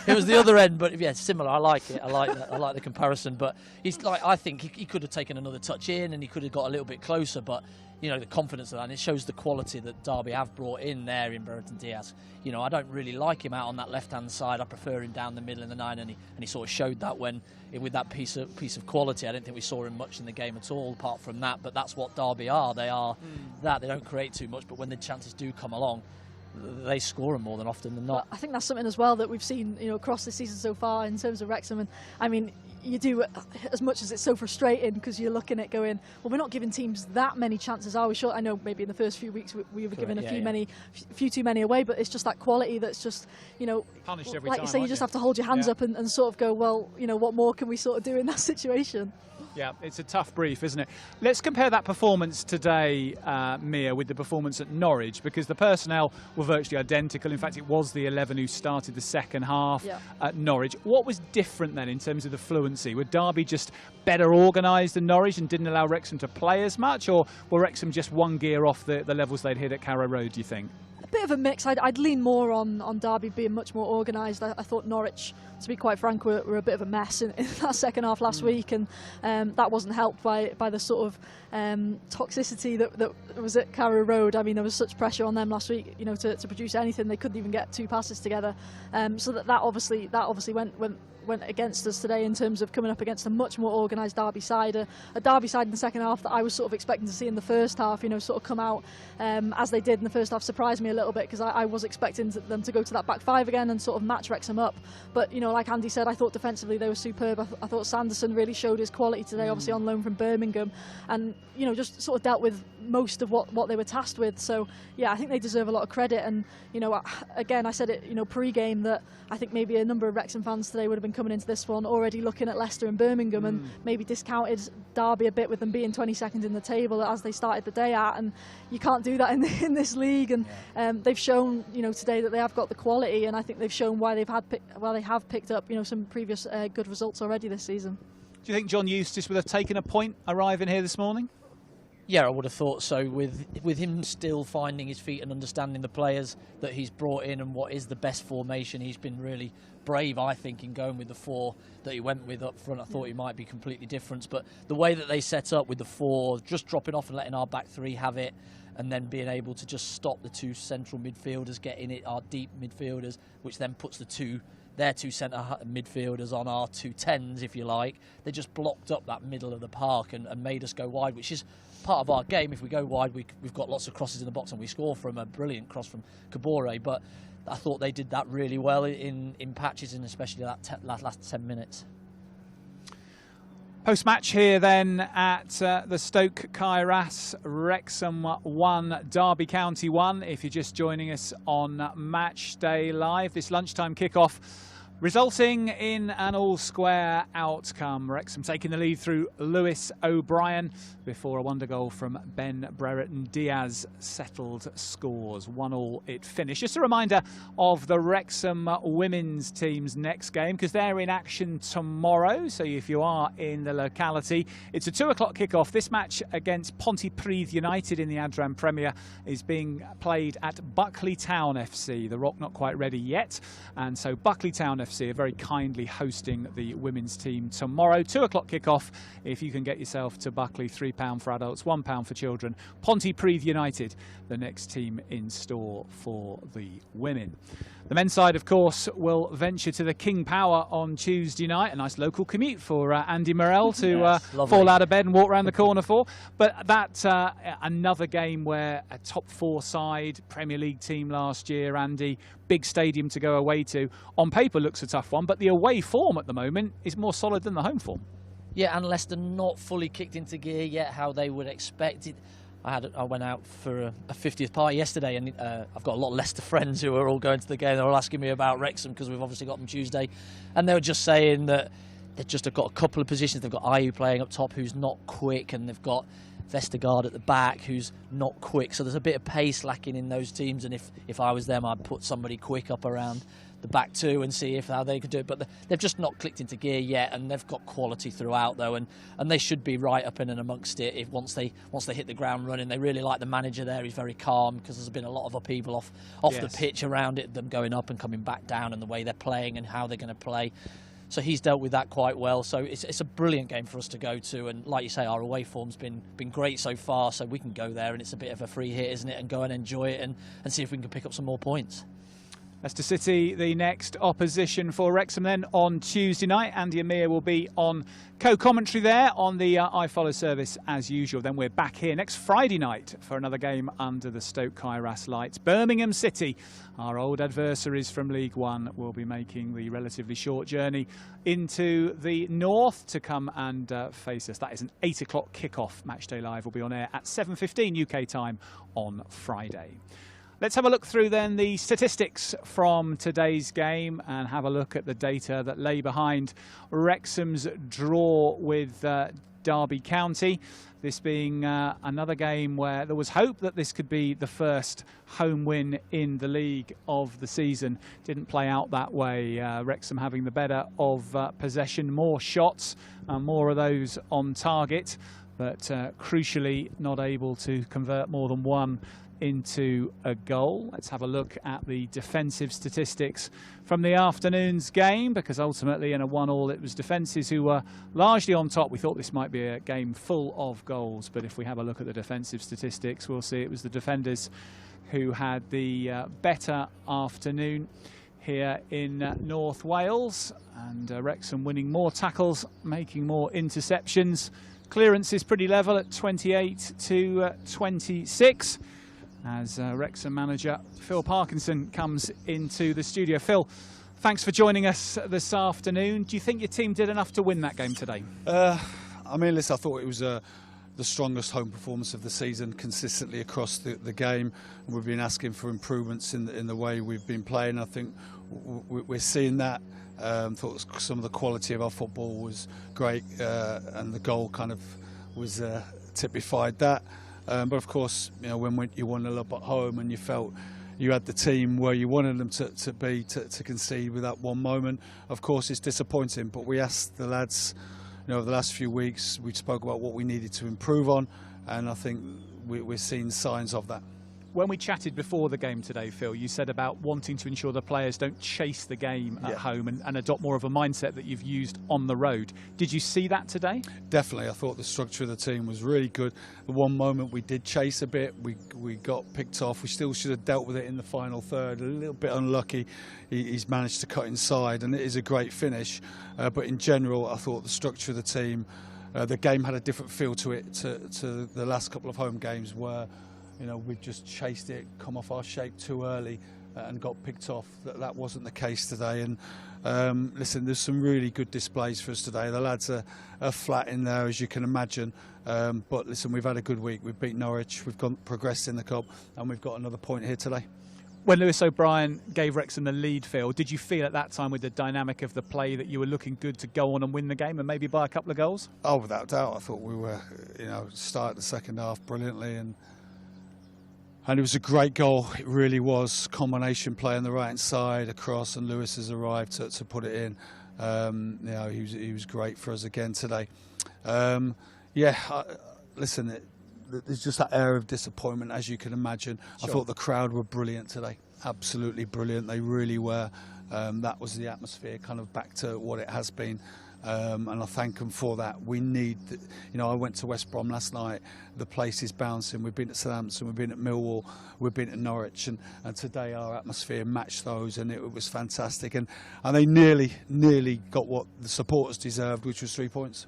It was the other end, but similar. I like it. I like that. I like the comparison. But I think he could have taken another touch in, and he could have got a little bit closer. But the confidence of that, and it shows the quality that Derby have brought in there in Brereton Diaz. I don't really like him out on that left-hand side. I prefer him down the middle in the 9, and he sort of showed that with that piece of quality. I don't think we saw him much in the game at all, apart from that. But that's what Derby are. They are that. They don't create too much, but when the chances do come along, they score them more than often than not. I think that's something as well that we've seen, across the season so far in terms of Wrexham. And I mean, you do, as much as it's so frustrating, because you're looking at going, well, we're not giving teams that many chances, are we? Sure, I know maybe in the first few weeks we were given a few too many away, but it's just that quality that's just, punished every like time, you say, you just have to hold your hands up and sort of go, well, what more can we sort of do in that situation? Yeah, it's a tough brief, isn't it? Let's compare that performance today, Mia, with the performance at Norwich, because the personnel were virtually identical. In fact, it was the 11 who started the second half at Norwich. What was different then in terms of the fluency? Were Derby just better organised than Norwich and didn't allow Wrexham to play as much, or were Wrexham just one gear off the levels they'd hit at Carrow Road, do you think? A bit of a mix. I'd lean more on Derby being much more organised. I thought Norwich, to be quite frank, were a bit of a mess in that second half last week, and that wasn't helped by the sort of toxicity that was at Carrow Road. I mean, there was such pressure on them last week, to produce anything. They couldn't even get two passes together. So that obviously went against us today in terms of coming up against a much more organised Derby side, a Derby side in the second half that I was sort of expecting to see in the first half, sort of come out as they did in the first half. Surprised me a little bit, because I was expecting them to go to that back five again and sort of match Wrexham up. But like Andy said, I thought defensively they were superb. I thought Sanderson really showed his quality today, obviously on loan from Birmingham, and just sort of dealt with most of what they were tasked with. So yeah, I think they deserve a lot of credit. And again, I said it pre-game that I think maybe a number of Wrexham fans today would have been coming into this one already looking at Leicester and Birmingham and maybe discounted Derby a bit with them being 22nd in the table as they started the day at, and you can't do that in this league. And they've shown today that they have got the quality, and I think they've shown why they have picked up some previous good results already this season. Do you think John Eustace would have taken a point arriving here this morning? Yeah, I would have thought so, with him still finding his feet and understanding the players that he's brought in and what is the best formation. He's been really brave, I think, in going with the four that he went with up front. I thought he might be completely different, but the way that they set up with the four, just dropping off and letting our back three have it, and then being able to just stop the two central midfielders getting it, our deep midfielders, which then puts their two centre midfielders on our two tens, if you like. They just blocked up that middle of the park and made us go wide, which is part of our game. If we go wide, we've got lots of crosses in the box, and we score from a brilliant cross from Kabore. But I thought they did that really well in patches, and especially that last 10 minutes. Post-match here then at the Stoke Kairas, Wrexham 1, Derby County 1. If you're just joining us on Match Day Live, this lunchtime kickoff resulting in an all-square outcome. Wrexham taking the lead through Lewis O'Brien before a wonder goal from Ben Brereton Diaz settled scores. 1-1 it finished. Just a reminder of the Wrexham women's team's next game, because they're in action tomorrow. So if you are in the locality, it's a 2 o'clock kickoff. This match against Pontypridd United in the Adran Premier is being played at Buckley Town FC. The Rock not quite ready yet, and so Buckley Town FC are very kindly hosting the women's team tomorrow. 2 o'clock kickoff. If you can get yourself to Buckley, £3 for adults, £1 for children. Pontypridd United, the next team in store for the women. The men's side, of course, will venture to the King Power on Tuesday night. A nice local commute for Andy Morell to fall out of bed and walk around the corner for. But that's another game where a top four side, Premier League team last year, Andy, big stadium to go away to. On paper looks a tough one, but the away form at the moment is more solid than the home form. Yeah, and Leicester not fully kicked into gear yet, how they would expect it. I went out for a 50th party yesterday, and I've got a lot of Leicester friends who are all going to the game. They're all asking me about Wrexham, because we've obviously got them Tuesday, and they were just saying that they've just got a couple of positions. They've got Ayew playing up top, who's not quick, and they've got Vestergaard at the back, who's not quick. So there's a bit of pace lacking in those teams, and if I was them, I'd put somebody quick up around the back two and see how they could do it. But they've just not clicked into gear yet, and they've got quality throughout though, and they should be right up in and amongst it if once they hit the ground running. They really like the manager there. He's very calm, because there's been a lot of upheaval off the pitch around it, them going up and coming back down, and the way they're playing and how they're going to play. So he's dealt with that quite well. So it's a brilliant game for us to go to, and like you say, our away form's been great so far, so we can go there, and it's a bit of a free hit, isn't it, and go and enjoy it and see if we can pick up some more points. Leicester City, the next opposition for Wrexham then on Tuesday night. Andy Amir will be on co-commentary there on the iFollow service as usual. Then we're back here next Friday night for another game under the Stoke Kairas lights. Birmingham City, our old adversaries from League One, will be making the relatively short journey into the north to come and face us. That is an 8 o'clock kickoff. Matchday Live will be on air at 7:15 UK time on Friday. Let's have a look through then the statistics from today's game and have a look at the data that lay behind Wrexham's draw with Derby County. This being another game where there was hope that this could be the first home win in the league of the season. Didn't play out that way. Wrexham having the better of possession, more shots, more of those on target, but crucially not able to convert more than one into a goal. Let's have a look at the defensive statistics from the afternoon's game, because ultimately in a 1-1 it was defences who were largely on top. We thought this might be a game full of goals, but if we have a look at the defensive statistics, we'll see it was the defenders who had the better afternoon here in North Wales, and Wrexham winning more tackles, making more interceptions. Clearance is pretty level at 28 to 26. As Wrexham manager Phil Parkinson comes into the studio. Phil, thanks for joining us this afternoon. Do you think your team did enough to win that game today? I mean, listen, I thought it was the strongest home performance of the season consistently across the game. We've been asking for improvements in the way we've been playing. I think we're seeing that. Thought some of the quality of our football was great, and the goal kind of was typified that. But of course, you know, when you won a lot at home and you felt you had the team where you wanted them to be, to concede with that one moment, of course it's disappointing. But we asked the lads, you know, over the last few weeks, we spoke about what we needed to improve on, and I think we're seeing signs of that. When we chatted before the game today, Phil, you said about wanting to ensure the players don't chase the game at home and adopt more of a mindset that you've used on the road. Did you see that today? Definitely. I thought the structure of the team was really good. The one moment we did chase a bit, we got picked off. We still should have dealt with it in the final third. A little bit unlucky. He's managed to cut inside, and it is a great finish. But in general, I thought the structure of the team, the game had a different feel to it to the last couple of home games where, you know, we've just chased it, come off our shape too early and got picked off. That wasn't the case today. And listen, there's some really good displays for us today. The lads are flat in there, as you can imagine. But listen, we've had a good week. We've beat Norwich, we've progressed in the cup, and we've got another point here today. When Lewis O'Brien gave Wrexham the lead, Phil, did you feel at that time with the dynamic of the play that you were looking good to go on and win the game and maybe buy a couple of goals? Oh, without doubt. I thought we were, you know, started the second half brilliantly, and it was a great goal. It really was. Combination play on the right hand side, across, and Lewis has arrived to put it in. You know, he was great for us again today. Listen, there's just that air of disappointment, as you can imagine. Sure. I thought the crowd were brilliant today. Absolutely brilliant. They really were. That was the atmosphere, kind of back to what it has been. And I thank them for that. We need, you know, I went to West Brom last night. The place is bouncing. We've been at Southampton, we've been at Millwall, we've been at Norwich, and today our atmosphere matched those, and it was fantastic. And they nearly got what the supporters deserved, which was 3 points.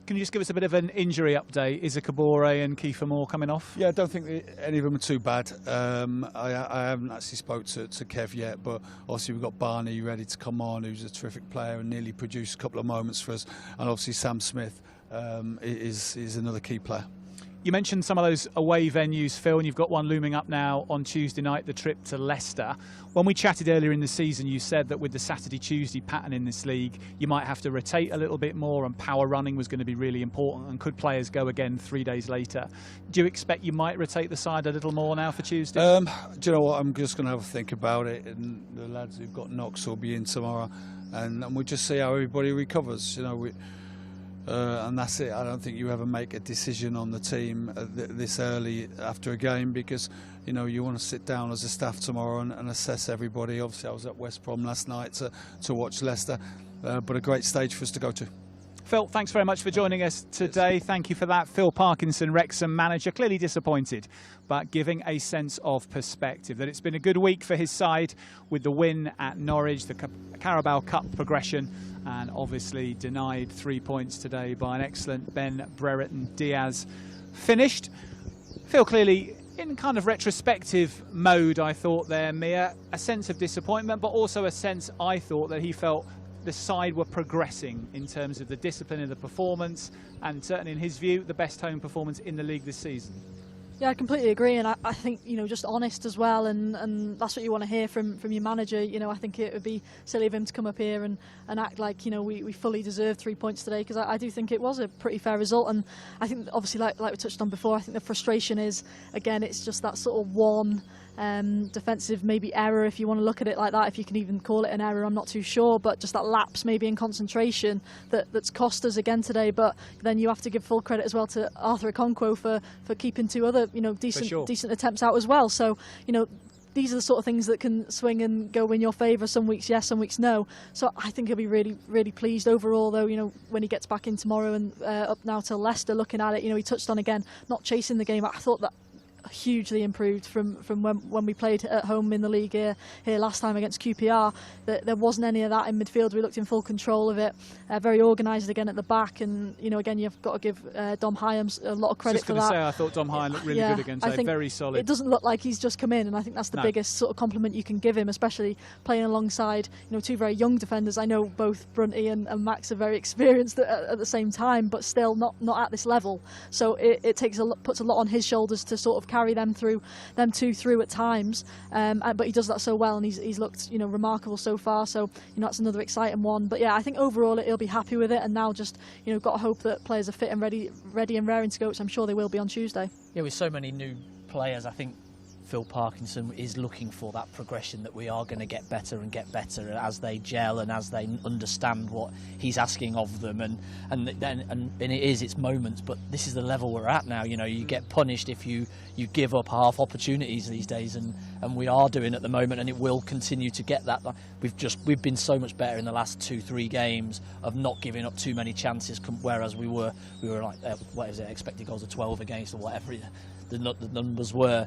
Can you just give us a bit of an injury update? Is Kabore and Kiefer Moore coming off? Yeah, I don't think any of them are too bad. I haven't actually spoke to Kev yet, but obviously we've got Barney ready to come on, who's a terrific player and nearly produced a couple of moments for us. And obviously Sam Smith is another key player. You mentioned some of those away venues, Phil, and you've got one looming up now on Tuesday night, the trip to Leicester. When we chatted earlier in the season, you said that with the Saturday-Tuesday pattern in this league, you might have to rotate a little bit more, and power running was going to be really important, and could players go again 3 days later? Do you expect you might rotate the side a little more now for Tuesday? Do you know what, I'm just going to have a think about it, and the lads who've got knocks will be in tomorrow, and we'll just see how everybody recovers. You know, and that's it. I don't think you ever make a decision on the team this early after a game, because, you know, you want to sit down as a staff tomorrow and assess everybody. Obviously I was at West Brom last night to watch Leicester, but a great stage for us to go to. Phil, thanks very much for joining us today. Thank you for that. Phil Parkinson, Wrexham manager, clearly disappointed, but giving a sense of perspective that it's been a good week for his side with the win at Norwich, the Carabao Cup progression, and obviously denied 3 points today by an excellent Ben Brereton Diaz. Finished. Phil clearly in kind of retrospective mode, I thought there, Mia. A sense of disappointment, but also a sense, I thought, that he felt the side were progressing in terms of the discipline of the performance, and certainly in his view, the best home performance in the league this season. Yeah, I completely agree, and I think, you know, just honest as well, and that's what you want to hear from your manager. You know, I think it would be silly of him to come up here and act like, you know, we fully deserved 3 points today, because I do think it was a pretty fair result. And I think, obviously, like we touched on before, I think the frustration is, again, it's just that sort of one defensive maybe error, if you want to look at it like that, if you can even call it an error, I'm not too sure, but just that lapse maybe in concentration that's cost us again today. But then you have to give full credit as well to Arthur Okonkwo for keeping 2 other, you know, decent attempts out as well. So, you know, these are the sort of things that can swing and go in your favour. Some weeks yes, some weeks no. So I think he'll be really, really pleased overall, though, you know, when he gets back in tomorrow and up now to Leicester. Looking at it, you know, he touched on again not chasing the game. I thought that hugely improved from when we played at home in the league here last time against QPR. There wasn't any of that in midfield. We looked in full control of it, very organised again at the back, and you know, again, you've got to give Dom Hyams a lot of credit for that. Just going to say, I thought Dom Hyam looked really good again today, very solid. It doesn't look like he's just come in, and I think that's the biggest sort of compliment you can give him, especially playing alongside, you know, 2 very young defenders. I know both Brunty and Max are very experienced at the same time, but still not at this level. So it puts a lot on his shoulders to sort of carry them two through at times, but he does that so well, and he's looked, you know, remarkable so far. So, you know, that's another exciting one. But yeah, I think overall he'll be happy with it, and now just, you know, got to hope that players are fit and ready and raring to go, which I'm sure they will be on Tuesday. Yeah, with so many new players, I think Phil Parkinson is looking for that progression, that we are going to get better as they gel and as they understand what he's asking of them, and it's moments, but this is the level we're at now. You know, you get punished if you give up half opportunities these days, and we are doing at the moment, and it will continue to get that. We've been so much better in the last 2-3 games of not giving up too many chances, whereas we were like, what is it, expected goals of 12 against, or whatever the numbers were.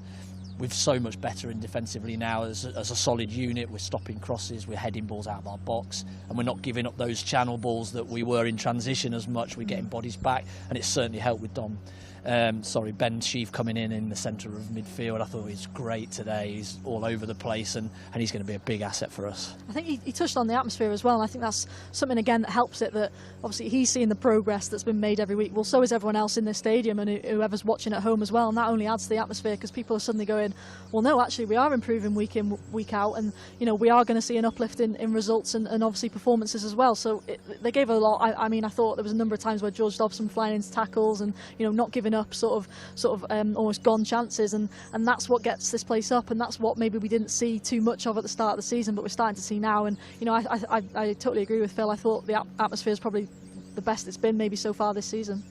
We're so much better in defensively now as a solid unit. We're stopping crosses, we're heading balls out of our box, and we're not giving up those channel balls that we were in transition as much. We're getting bodies back, and it's certainly helped with Ben Sheaf coming in the centre of midfield. I thought he was great today. He's all over the place, and he's going to be a big asset for us. I think he touched on the atmosphere as well, and I think that's something again that helps it, that obviously he's seeing the progress that's been made every week. Well, so is everyone else in this stadium, and whoever's watching at home as well, and that only adds to the atmosphere, because people are suddenly going, well, no, actually we are improving week in, week out, and you know, we are going to see an uplift in results and obviously performances as well. So they gave a lot. I mean, I thought there was a number of times where George Dobson flying into tackles and, you know, not giving up sort of almost gone chances, and that's what gets this place up, and that's what maybe we didn't see too much of at the start of the season, but we're starting to see now. And you know, I totally agree with Phil. I thought the atmosphere is probably the best it's been maybe so far this season.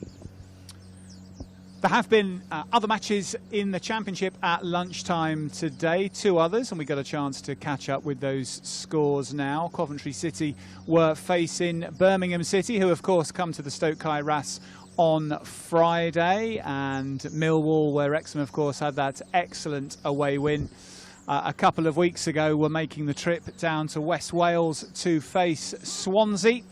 There have been other matches in the Championship at lunchtime today, 2 others, and we got a chance to catch up with those scores now. Coventry City were facing Birmingham City, who of course come to the Stoke Kairas on Friday, and Millwall, where Wrexham of course had that excellent away win a couple of weeks ago, were making the trip down to West Wales to face Swansea.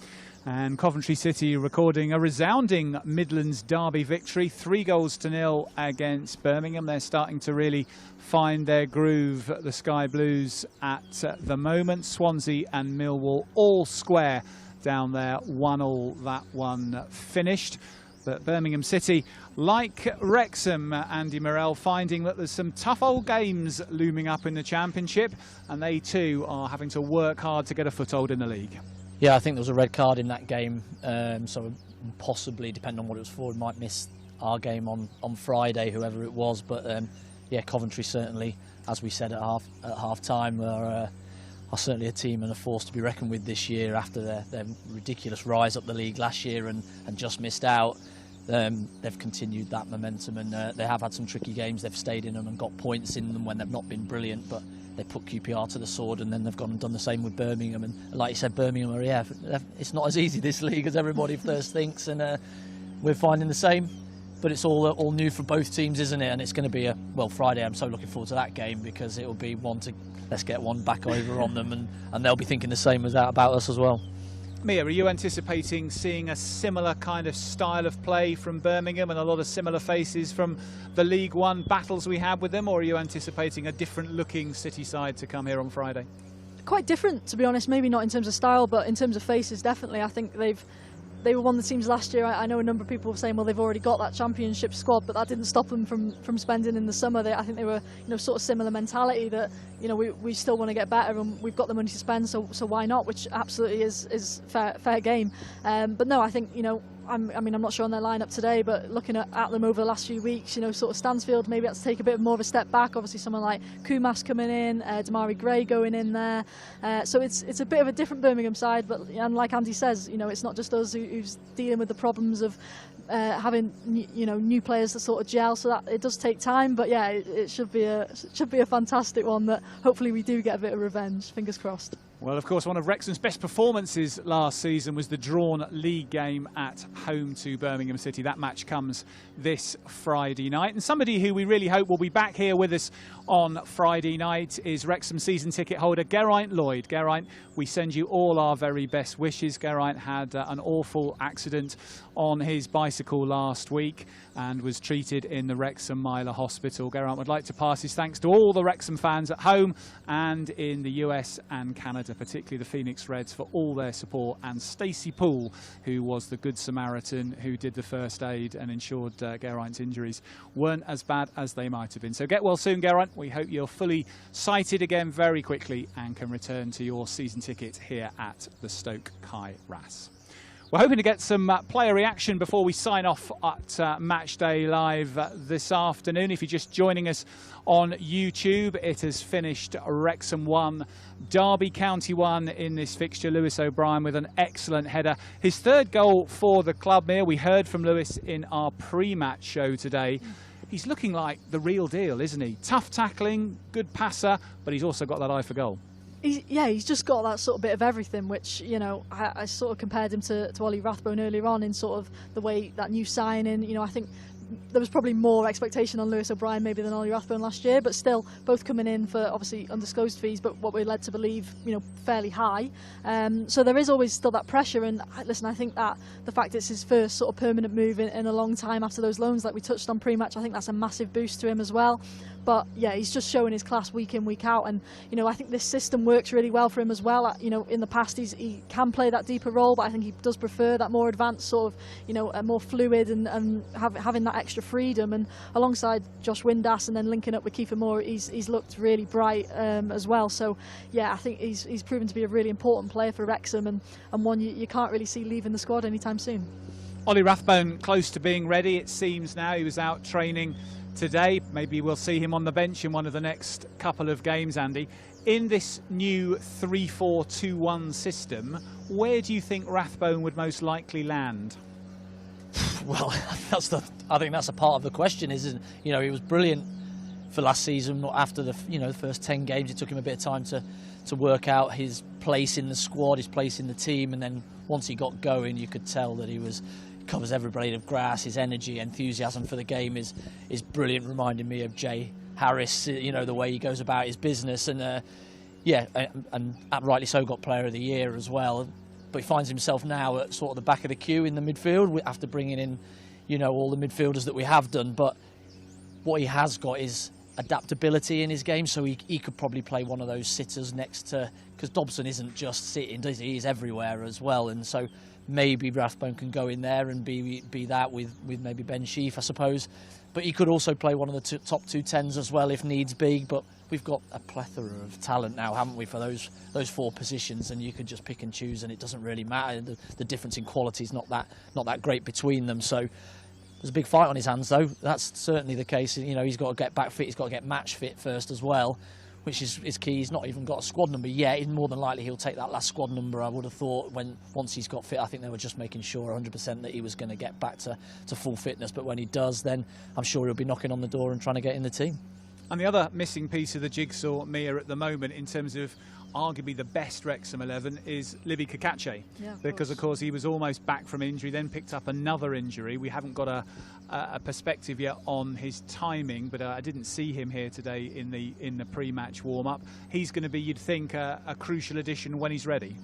And Coventry City recording a resounding Midlands derby victory, 3-0 against Birmingham. They're starting to really find their groove, the Sky Blues, at the moment. Swansea and Millwall all square down there, 1-1 that one finished. But Birmingham City, like Wrexham, Andy Morrell, finding that there's some tough old games looming up in the Championship, and they too are having to work hard to get a foothold in the league. Yeah, I think there was a red card in that game, so possibly, depending on what it was for, we might miss our game on Friday, whoever it was. But yeah, Coventry certainly, as we said at half time, are certainly a team and a force to be reckoned with this year after their ridiculous rise up the league last year and just missed out. They've continued that momentum, and they have had some tricky games. They've stayed in them and got points in them when they've not been brilliant, but they put QPR to the sword, and then they've gone and done the same with Birmingham. And like you said, Birmingham are, it's not as easy this league as everybody first thinks, and we're finding the same. But it's all new for both teams, isn't it? And it's going to be Friday. I'm so looking forward to that game, because it will be let's get one back over on them, and they'll be thinking the same as that about us as well. Mia, are you anticipating seeing a similar kind of style of play from Birmingham and a lot of similar faces from the League One battles we had with them, or are you anticipating a different looking City side to come here on Friday? Quite different, to be honest. Maybe not in terms of style, but in terms of faces, definitely. I think they were one of the teams last year. I know a number of people were saying, well, they've already got that championship squad, but that didn't stop them from spending in the summer. I think they were, sort of similar mentality that, we still want to get better, and we've got the money to spend, so why not? Which absolutely is fair game. But no, I think, I'm not sure on their lineup today, but looking at them over the last few weeks, sort of Stansfield maybe had to take a bit more of a step back. Obviously, someone like Kumas coming in, Damari Gray going in there. So it's a bit of a different Birmingham side, and like Andy says, it's not just us who's dealing with the problems of having new players that sort of gel. So that it does take time, but yeah, it should be a fantastic one that hopefully we do get a bit of revenge. Fingers crossed. Well, of course, one of Wrexham's best performances last season was the drawn league game at home to Birmingham City. That match comes this Friday night. And somebody who we really hope will be back here with us on Friday night is Wrexham season ticket holder Geraint Lloyd. Geraint, we send you all our very best wishes. Geraint had an awful accident on his bicycle last week and was treated in the Wrexham Myler Hospital. Geraint would like to pass his thanks to all the Wrexham fans at home and in the US and Canada, particularly the Phoenix Reds, for all their support, and Stacey Poole, who was the Good Samaritan who did the first aid and ensured Geraint's injuries weren't as bad as they might have been. So get well soon, Geraint. We hope you're fully sighted again very quickly and can return to your season ticket here at the Stoke Kai Ras. We're hoping to get some player reaction before we sign off at Match Day Live this afternoon. If you're just joining us on YouTube, it has finished Wrexham 1, Derby County 1 in this fixture. Lewis O'Brien with an excellent header. His third goal for the club, Mia. We heard from Lewis in our pre-match show today. He's looking like the real deal, isn't he? Tough tackling, good passer, but he's also got that eye for goal. He's just got that sort of bit of everything, which, I sort of compared him to Ollie Rathbone earlier on in sort of the way that new signing. I think there was probably more expectation on Lewis O'Brien maybe than Ollie Rathbone last year, but still both coming in for obviously undisclosed fees, but what we're led to believe, fairly high. So there is always still that pressure, and listen, I think that the fact it's his first sort of permanent move in a long time after those loans like we touched on pre-match, I think that's a massive boost to him as well. But yeah, he's just showing his class week in, week out, and I think this system works really well for him as well. In the past he can play that deeper role, but I think he does prefer that more advanced sort of, a more fluid and having that extra freedom. And alongside Josh Windass and then linking up with Kiefer Moore, he's looked really bright as well. So yeah, I think he's proven to be a really important player for Wrexham, and one you can't really see leaving the squad anytime soon. Ollie Rathbone close to being ready, it seems now. He was out training today. Maybe we'll see him on the bench in one of the next couple of games, Andy. In this new 3-4-2-1 system, where do you think Rathbone would most likely land? Well, I think that's a part of the question. He was brilliant for last season. After the first 10 games, it took him a bit of time to work out his place in the squad, his place in the team, and then once he got going, you could tell that he covers every blade of grass. His energy, enthusiasm for the game is brilliant, reminding me of Jay Harris, the way he goes about his business, and and rightly so got Player of the Year as well. But he finds himself now at sort of the back of the queue in the midfield after bringing in, all the midfielders that we have done. But what he has got is adaptability in his game, so he could probably play one of those sitters next to, because Dobson isn't just sitting, does he? He's everywhere as well, and so maybe Rathbone can go in there and be that with maybe Ben Sheaf, I suppose. But he could also play one of the top two tens as well if needs be. But we've got a plethora of talent now, haven't we, for those four positions, and you could just pick and choose, and it doesn't really matter. The difference in quality is not that great between them. So there's a big fight on his hands, though. That's certainly the case. He's got to get back fit. He's got to get match fit first as well, which is key. He's not even got a squad number yet. More than likely he'll take that last squad number, I would have thought, once he's got fit. I think they were just making sure 100% that he was going to get back to full fitness. But when he does, then I'm sure he'll be knocking on the door and trying to get in the team. And the other missing piece of the jigsaw, Mia, at the moment, in terms of arguably the best Wrexham 11, is Libby Kakache. Yeah, because, of course, he was almost back from injury, then picked up another injury. We haven't got a perspective yet on his timing, but I didn't see him here today in the pre-match warm-up. He's going to be, you'd think, a crucial addition when he's ready.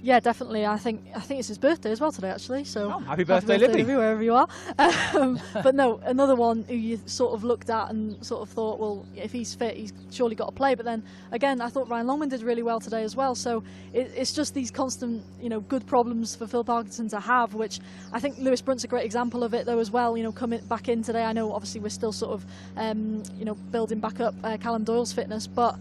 Yeah, definitely. I think it's his birthday as well today, actually. So happy birthday, Libby! Wherever you are. But no, another one who you sort of looked at and sort of thought, well, if he's fit, he's surely got to play. But then again, I thought Ryan Longman did really well today as well. So it's just these constant, good problems for Phil Parkinson to have, which I think Lewis Brunt's a great example of it though as well. Coming back in today, I know obviously we're still sort of, building back up Callum Doyle's fitness, but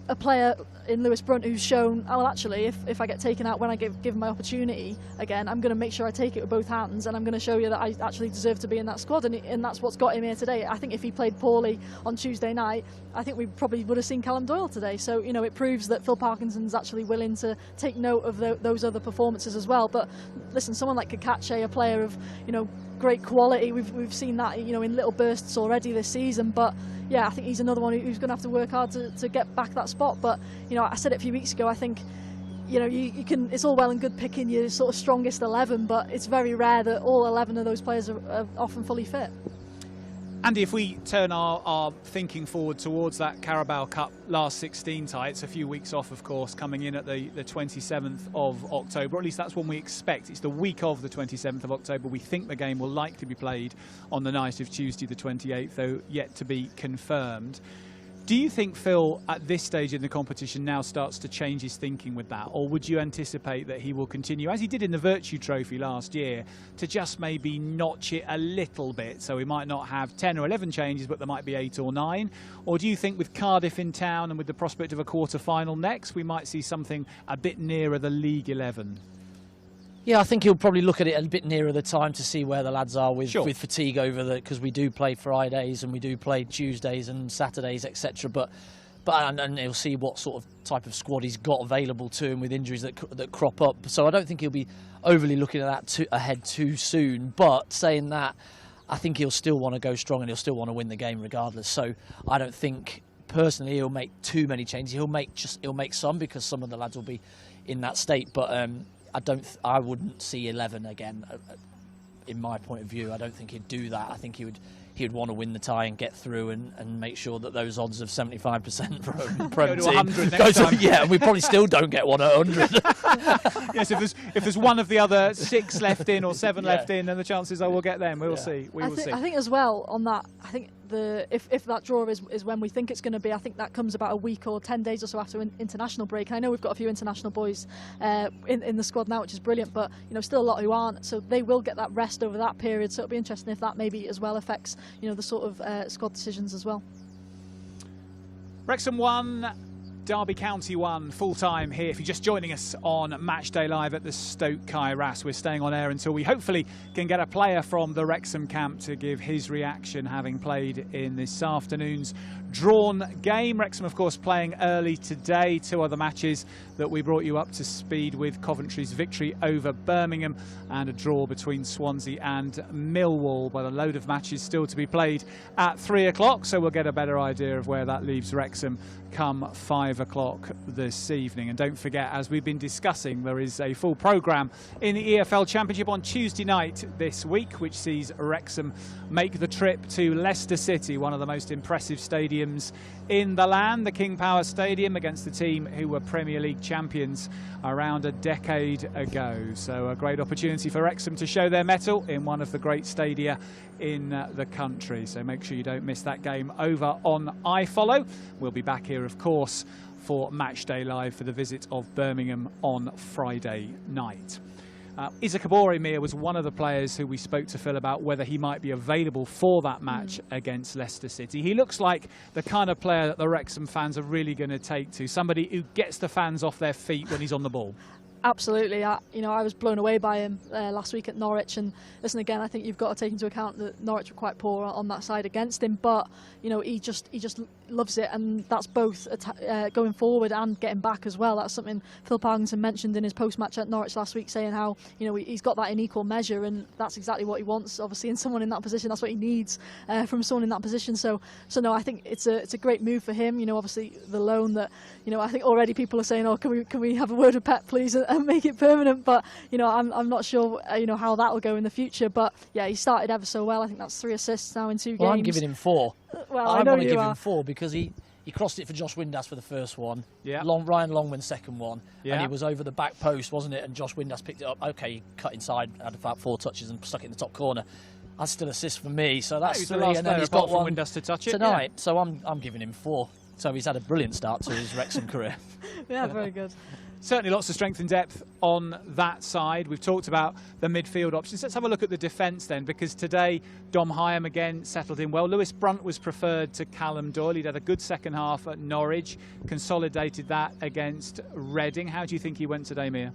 a player in Lewis Brunt who's shown, actually, if I get taken out when I give him my opportunity again, I'm going to make sure I take it with both hands, and I'm going to show you that I actually deserve to be in that squad, and that's what's got him here today. I think if he played poorly on Tuesday night, I think we probably would have seen Callum Doyle today. So, it proves that Phil Parkinson's actually willing to take note of those other performances as well. But listen, someone like Kakache, a player of, great quality, we've seen that, in little bursts already this season, but yeah, I think he's another one who's going to have to work hard to get back that spot. But I said it a few weeks ago, I think you can, it's all well and good picking your sort of strongest 11, but it's very rare that all 11 of those players are often fully fit. Andy, if we turn our thinking forward towards that Carabao Cup last 16 tie, it's a few weeks off, of course, coming in at the 27th of October, or at least that's when we expect. It's the week of the 27th of October. We think the game will likely be played on the night of Tuesday the 28th, though yet to be confirmed. Do you think Phil, at this stage in the competition, now starts to change his thinking with that? Or would you anticipate that he will continue, as he did in the Virtue Trophy last year, to just maybe notch it a little bit? So he might not have 10 or 11 changes, but there might be 8 or 9. Or do you think with Cardiff in town and with the prospect of a quarter-final next, we might see something a bit nearer the League 11? Yeah, I think he'll probably look at it a bit nearer the time to see where the lads are with fatigue because we do play Fridays and we do play Tuesdays and Saturdays, etc. But he'll see what sort of type of squad he's got available to him with injuries that crop up. So I don't think he'll be overly looking at that ahead too soon. But saying that, I think he'll still want to go strong and he'll still want to win the game regardless. So I don't think personally he'll make too many changes. He'll make some because some of the lads will be in that state, but. I wouldn't see 11 again. In my point of view, I don't think he'd do that. I think he would want to win the tie and get through and make sure that those odds of 75% for a Prem team go to yeah, we probably still don't get one at 100. Yes, if there's one of the other 6 left in or 7 left in, then the chances are we'll get them. We will see. We will see. I think as well on that. I think if that draw is when we think it's going to be, I think that comes about a week or 10 days or so after an international break. I know we've got a few international boys in the squad now, which is brilliant, but still a lot who aren't. So they will get that rest over that period. So it'll be interesting if that maybe as well affects the sort of squad decisions as well. Wrexham 1, Derby County 1, full-time here. If you're just joining us on Matchday Live at the Stoke Kairas, we're staying on air until we hopefully can get a player from the Wrexham camp to give his reaction, having played in this afternoon's drawn game. Wrexham, of course, playing early today. 2 other matches that we brought you up to speed with: Coventry's victory over Birmingham and a draw between Swansea and Millwall. But a load of matches still to be played at 3 o'clock, so we'll get a better idea of where that leaves Wrexham come 5 o'clock this evening. And don't forget, as we've been discussing, there is a full programme in the EFL Championship on Tuesday night this week, which sees Wrexham make the trip to Leicester City, one of the most impressive stadiums in the land, the King Power Stadium, against the team who were Premier League champions around a decade ago. So a great opportunity for Wrexham to show their mettle in one of the great stadia in the country. So make sure you don't miss that game over on iFollow. We'll be back here, of course, for Matchday Live for the visit of Birmingham on Friday night. Isa Kabore, Mia, was one of the players who we spoke to Phil about whether he might be available for that match against Leicester City. He looks like the kind of player that the Wrexham fans are really going to take to, somebody who gets the fans off their feet when he's on the ball. Absolutely. I was blown away by him last week at Norwich, and listen, again, I think you've got to take into account that Norwich were quite poor on that side against him, but he just loves it, and that's both going forward and getting back as well. That's something Phil Parkinson mentioned in his post-match at Norwich last week, saying how he's got that in equal measure, and that's exactly what he wants, obviously, in someone in that position. That's what he needs from someone in that position. So no, I think it's a great move for him. Obviously the loan that I think already people are saying, oh, can we have a word with Pep, please, and make it permanent? But I'm not sure how that will go in the future. But yeah, he started ever so well. I think that's 3 assists now in 2 games. Well, I'm giving him 4. Well, I know want to you give are. him 4 because he crossed it for Josh Windass for the first one. Yeah. Ryan Longman's second one. Yeah. And he was over the back post, wasn't it? And Josh Windass picked it up. Okay, he cut inside, had about 4 touches and stuck it in the top corner. That's still assist for me. So that's He's 3. the last And then player he's apart got from one Windass to touch it tonight. yeah. So I'm giving him 4. So he's had a brilliant start to his Wrexham career. Yeah, very good. Certainly lots of strength and depth on that side. We've talked about the midfield options. Let's have a look at the defence then, because today Dom Hyam again settled in well. Lewis Brunt was preferred to Callum Doyle. He'd had a good second half at Norwich, consolidated that against Reading. How do you think he went today, Mia?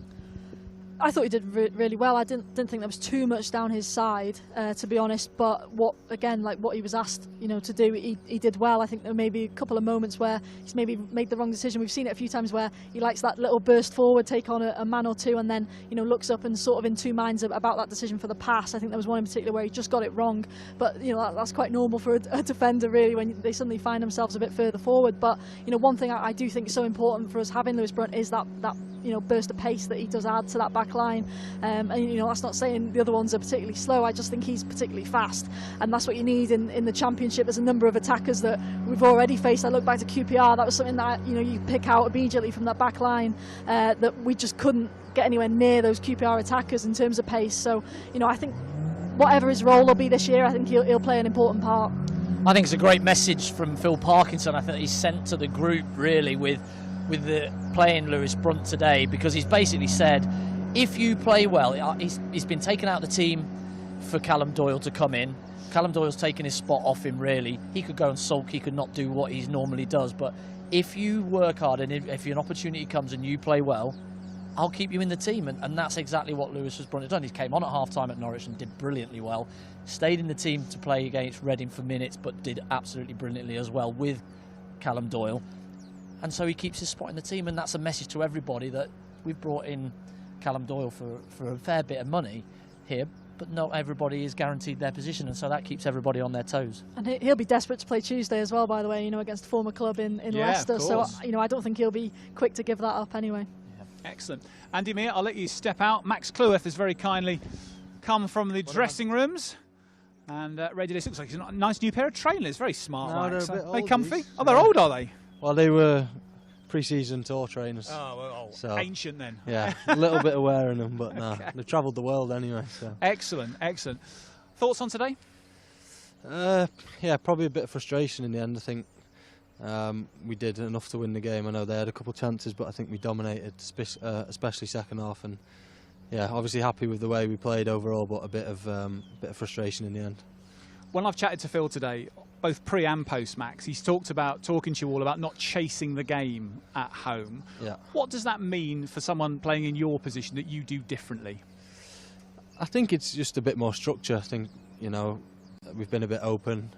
I thought he did really well. I didn't think there was too much down his side, to be honest. But what he was asked, to do, he did well. I think there may be a couple of moments where he's maybe made the wrong decision. We've seen it a few times where he likes that little burst forward, take on a man or two, and then looks up and sort of in two minds about that decision for the pass. I think there was one in particular where he just got it wrong. But that's quite normal for a defender, really, when they suddenly find themselves a bit further forward. But one thing I do think is so important for us having Lewis Brunt is that burst of pace that he does add to that back line. And that's not saying the other ones are particularly slow. I just think he's particularly fast, and that's what you need in the Championship. There's a number of attackers that we've already faced. I look back to QPR. That was something that you pick out immediately from that back line, that we just couldn't get anywhere near those QPR attackers in terms of pace. So I think whatever his role will be this year, I think he'll play an important part. I think it's a great message from Phil Parkinson. I think he's sent to the group really with the playing Lewis Brunt today, because he's basically said, if you play well, he's been taken out of the team for Callum Doyle to come in. Callum Doyle's taken his spot off him, really. He could go and sulk, he could not do what he normally does, but if you work hard and if an opportunity comes and you play well, I'll keep you in the team. And that's exactly what Lewis Brunt has done. He came on at half-time at Norwich and did brilliantly well. Stayed in the team to play against Reading for minutes, but did absolutely brilliantly as well with Callum Doyle. And so he keeps his spot in the team, and that's a message to everybody that we've brought in Callum Doyle for a fair bit of money here, but not everybody is guaranteed their position, and so that keeps everybody on their toes. And he'll be desperate to play Tuesday as well, by the way, against a former club in Leicester. So I don't think he'll be quick to give that up anyway. Yeah. Excellent. Andy, Mia, I'll let you step out. Max Cleworth has very kindly come from the dressing rooms. And ready. This looks like a nice new pair of trainers. Very smart. No, Max. they're a bit Are they old, comfy? these. Oh, they're old, are they? Well, they were pre-season tour trainers. Oh, well, so, ancient then. Yeah, a little bit of wear in them, but no, Okay. they've travelled the world anyway. So. Excellent, excellent. Thoughts on today? Yeah, probably a bit of frustration in the end. I think we did enough to win the game. I know they had a couple of chances, but I think we dominated, especially second half. And yeah, obviously happy with the way we played overall, but a bit of frustration in the end. When I've chatted to Phil today, both pre and post, Max, he's talking to you all about not chasing the game at home. Yeah. What does that mean for someone playing in your position that you do differently? I think it's just a bit more structure. I think, we've been a bit open,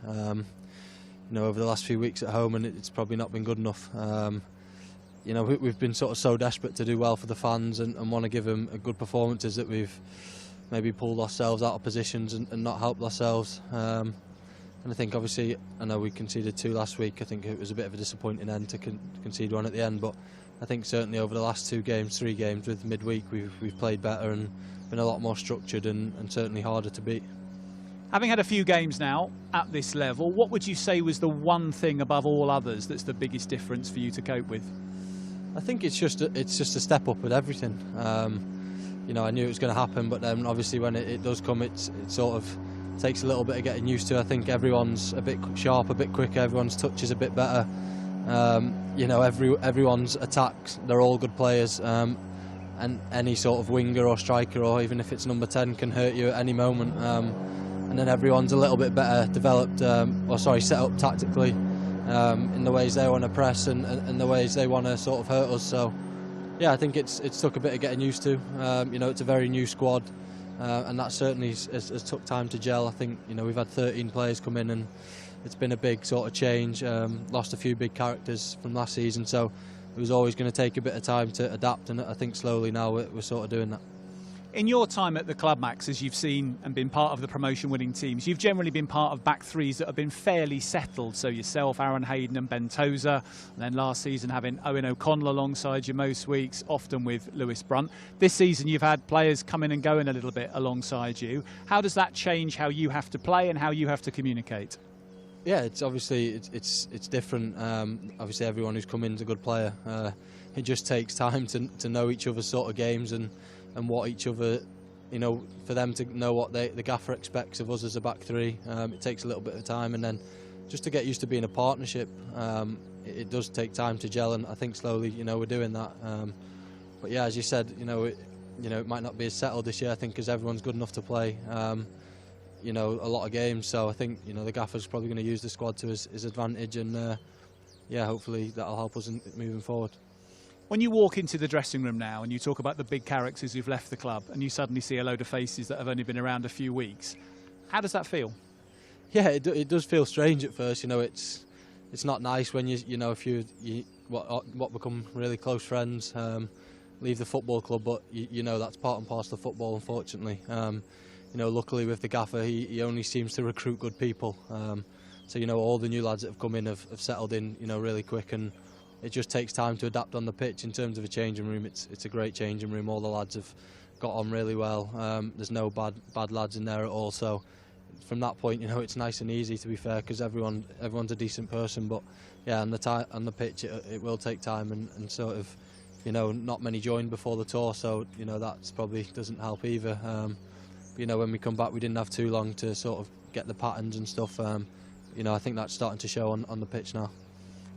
over the last few weeks at home, and it's probably not been good enough. We've been sort of so desperate to do well for the fans and want to give them a good performances that we've maybe pulled ourselves out of positions and not helped ourselves. And I think, obviously, I know we conceded 2 last week. I think it was a bit of a disappointing end to concede 1 at the end, but I think certainly over the last 3 games with Midweek, we've played better and been a lot more structured and certainly harder to beat. Having had a few games now at this level, what would you say was the one thing above all others that's the biggest difference for you to cope with? I think it's just a step up with everything. I knew it was going to happen, but then obviously when it does come, it sort of takes a little bit of getting used to. I think everyone's a bit sharp, a bit quicker, everyone's touch is a bit better. Everyone's attacks, they're all good players, and any sort of winger or striker, or even if it's number 10, can hurt you at any moment. And then everyone's a little bit better developed, set up tactically in the ways they want to press and the ways they want to sort of hurt us. So Yeah, I think it's took a bit of getting used to. You know, it's a very new squad, and that certainly has took time to gel. I think, you know, we've had 13 players come in, and it's been a big sort of change. Lost a few big characters from last season, so it was always going to take a bit of time to adapt, and I think slowly now we're sort of doing that. In your time at the club, Max, as you've seen and been part of the promotion-winning teams, you've generally been part of back threes that have been fairly settled. So yourself, Aaron Hayden and Ben Tozer, and then last season having Owen O'Connell alongside you most weeks, often with Lewis Brunt. This season you've had players come in and go in a little bit alongside you. How does that change how you have to play and how you have to communicate? Yeah, it's obviously it's different. Obviously, everyone who's come in is a good player. It just takes time to know each other's sort of games and what each other, you know, for them to know what the gaffer expects of us as a back three. It takes a little bit of time, and then just to get used to being a partnership. It does take time to gel, and I think slowly, you know, we're doing that. But yeah, as you said, you know, it might not be as settled this year. I think because everyone's good enough to play. You know, a lot of games, so I think, you know, the gaffer's probably going to use the squad to his advantage, and yeah, hopefully that'll help us moving forward. When you walk into the dressing room now and you talk about the big characters who've left the club, and you suddenly see a load of faces that have only been around a few weeks, how does that feel? Yeah, it does feel strange at first. You know, it's not nice when you know, if you what become really close friends leave the football club, but you know that's part and parcel of football, unfortunately. You know, luckily with the gaffer, he only seems to recruit good people. So, you know, all the new lads that have come in have settled in, you know, really quick, and it just takes time to adapt on the pitch. In terms of a changing room, it's a great changing room. All the lads have got on really well. There's no bad lads in there at all. So from that point, you know, it's nice and easy, to be fair, because everyone's a decent person. But yeah, on the pitch, it will take time, and sort of, you know, not many joined before the tour, so, you know, that's probably doesn't help either. You know, when we come back, we didn't have too long to sort of get the patterns and stuff. You know, I think that's starting to show on the pitch now.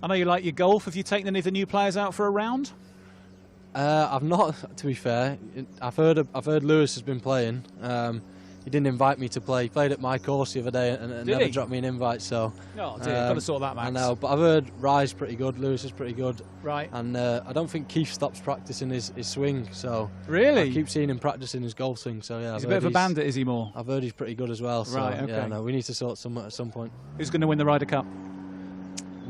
I know you like your golf. Have you taken any of the new players out for a round? I've not, to be fair. I've heard Lewis has been playing. He didn't invite me to play. He played at my course the other day and never dropped me an invite. So, oh dear, got to sort that, Max. I know, but I've heard Rye's pretty good. Lewis is pretty good. Right. And I don't think Keith stops practicing his swing. So really, I keep seeing him practicing his golf swing. So yeah, he's a bit of a bandit, is he more? I've heard he's pretty good as well. So, right. Okay. Yeah, no, we need to sort some at some point. Who's going to win the Ryder Cup?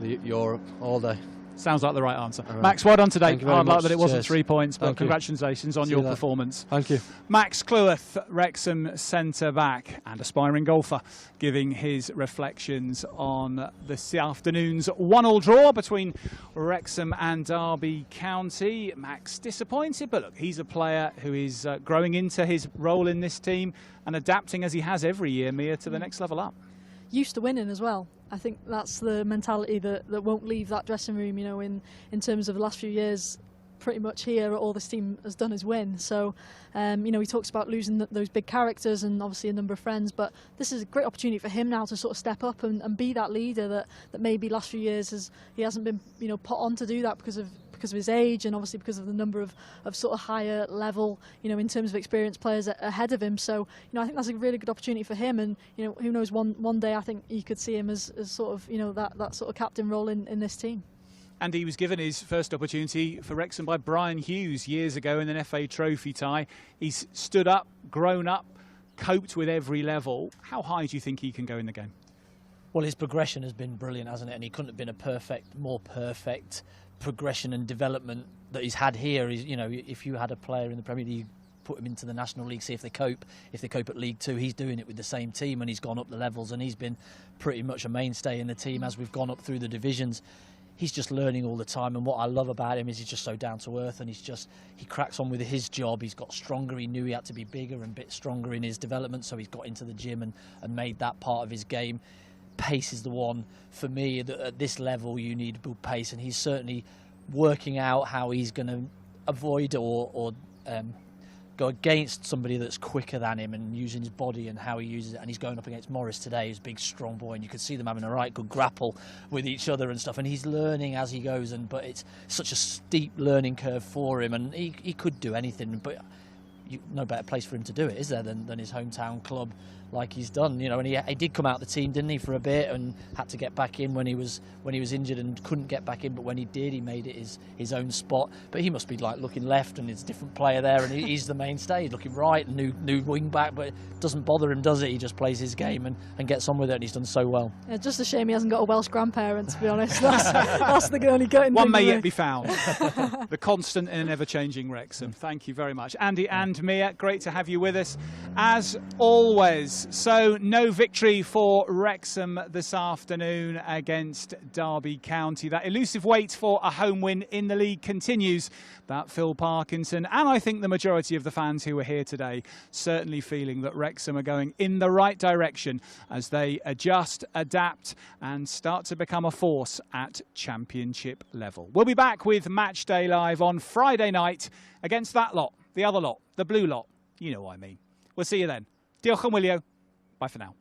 Europe all day. Sounds like the right answer. Right. Max, well done today. Hard luck that it wasn't 3 points, but congratulations on your you performance. Thank you. Max Cleworth, Wrexham centre-back and aspiring golfer, giving his reflections on this afternoon's 1-1 draw between Wrexham and Derby County. Max disappointed, but look, he's a player who is growing into his role in this team and adapting, as he has every year, Mia, to the next level up. Used to winning as well. I think that's the mentality that won't leave that dressing room, you know, in terms of the last few years. Pretty much here, all this team has done is win. So, you know, he talks about losing those big characters and obviously a number of friends, but this is a great opportunity for him now to sort of step up and be that leader that maybe last few years he hasn't been, you know, put on to do that because of his age and obviously because of the number of sort of higher level, you know, in terms of experienced players ahead of him. So, you know, I think that's a really good opportunity for him, and, you know, who knows, one day I think you could see him as sort of, you know, that sort of captain role in this team. And he was given his first opportunity for Wrexham by Brian Hughes years ago in an FA Trophy tie. He's stood up, grown up, coped with every level. How high do you think he can go in the game? Well, his progression has been brilliant, hasn't it? And he couldn't have been more perfect progression and development that he's had here. Is, you know, if you had a player in the Premier League, put him into the National League, see if they cope at League Two. He's doing it with the same team, and he's gone up the levels, and he's been pretty much a mainstay in the team as we've gone up through the divisions. He's just learning all the time, and what I love about him is he's just so down to earth, and he cracks on with his job. He's got stronger. He knew he had to be bigger and a bit stronger in his development, so he's got into the gym and made that part of his game. Pace is the one for me that at this level you need good pace, and he's certainly working out how he's going to avoid or go against somebody that's quicker than him and using his body and how he uses it. And he's going up against Morris today, who's a big, strong boy, and you can see them having a right good grapple with each other and stuff. And he's learning as he goes, but it's such a steep learning curve for him, and he could do anything, but no better place for him to do it, is there, than his hometown club. like he's done, you know, and he did come out the team, didn't he, for a bit, and had to get back in when he was injured and couldn't get back in. But when he did, he made it his own spot. But he must be like looking left, and it's a different player there, and he's the mainstay. He's looking right, new wing back, but it doesn't bother him, does it? He just plays his game and gets on with it, and he's done so well. Yeah, just a shame he hasn't got a Welsh grandparent, to be honest. That's the only gutting One thing may for yet me. be found. The constant and ever-changing Wrexham. Thank you very much, Andy and Mia. Great to have you with us as always. So no victory for Wrexham this afternoon against Derby County. That elusive wait for a home win in the league continues. But Phil Parkinson, and I think the majority of the fans who are here today, certainly feeling that Wrexham are going in the right direction as they adjust, adapt and start to become a force at Championship level. We'll be back with Match Day Live on Friday night against that lot, the other lot, the blue lot. You know what I mean. We'll see you then. Diolch yn wylio. Bye for now.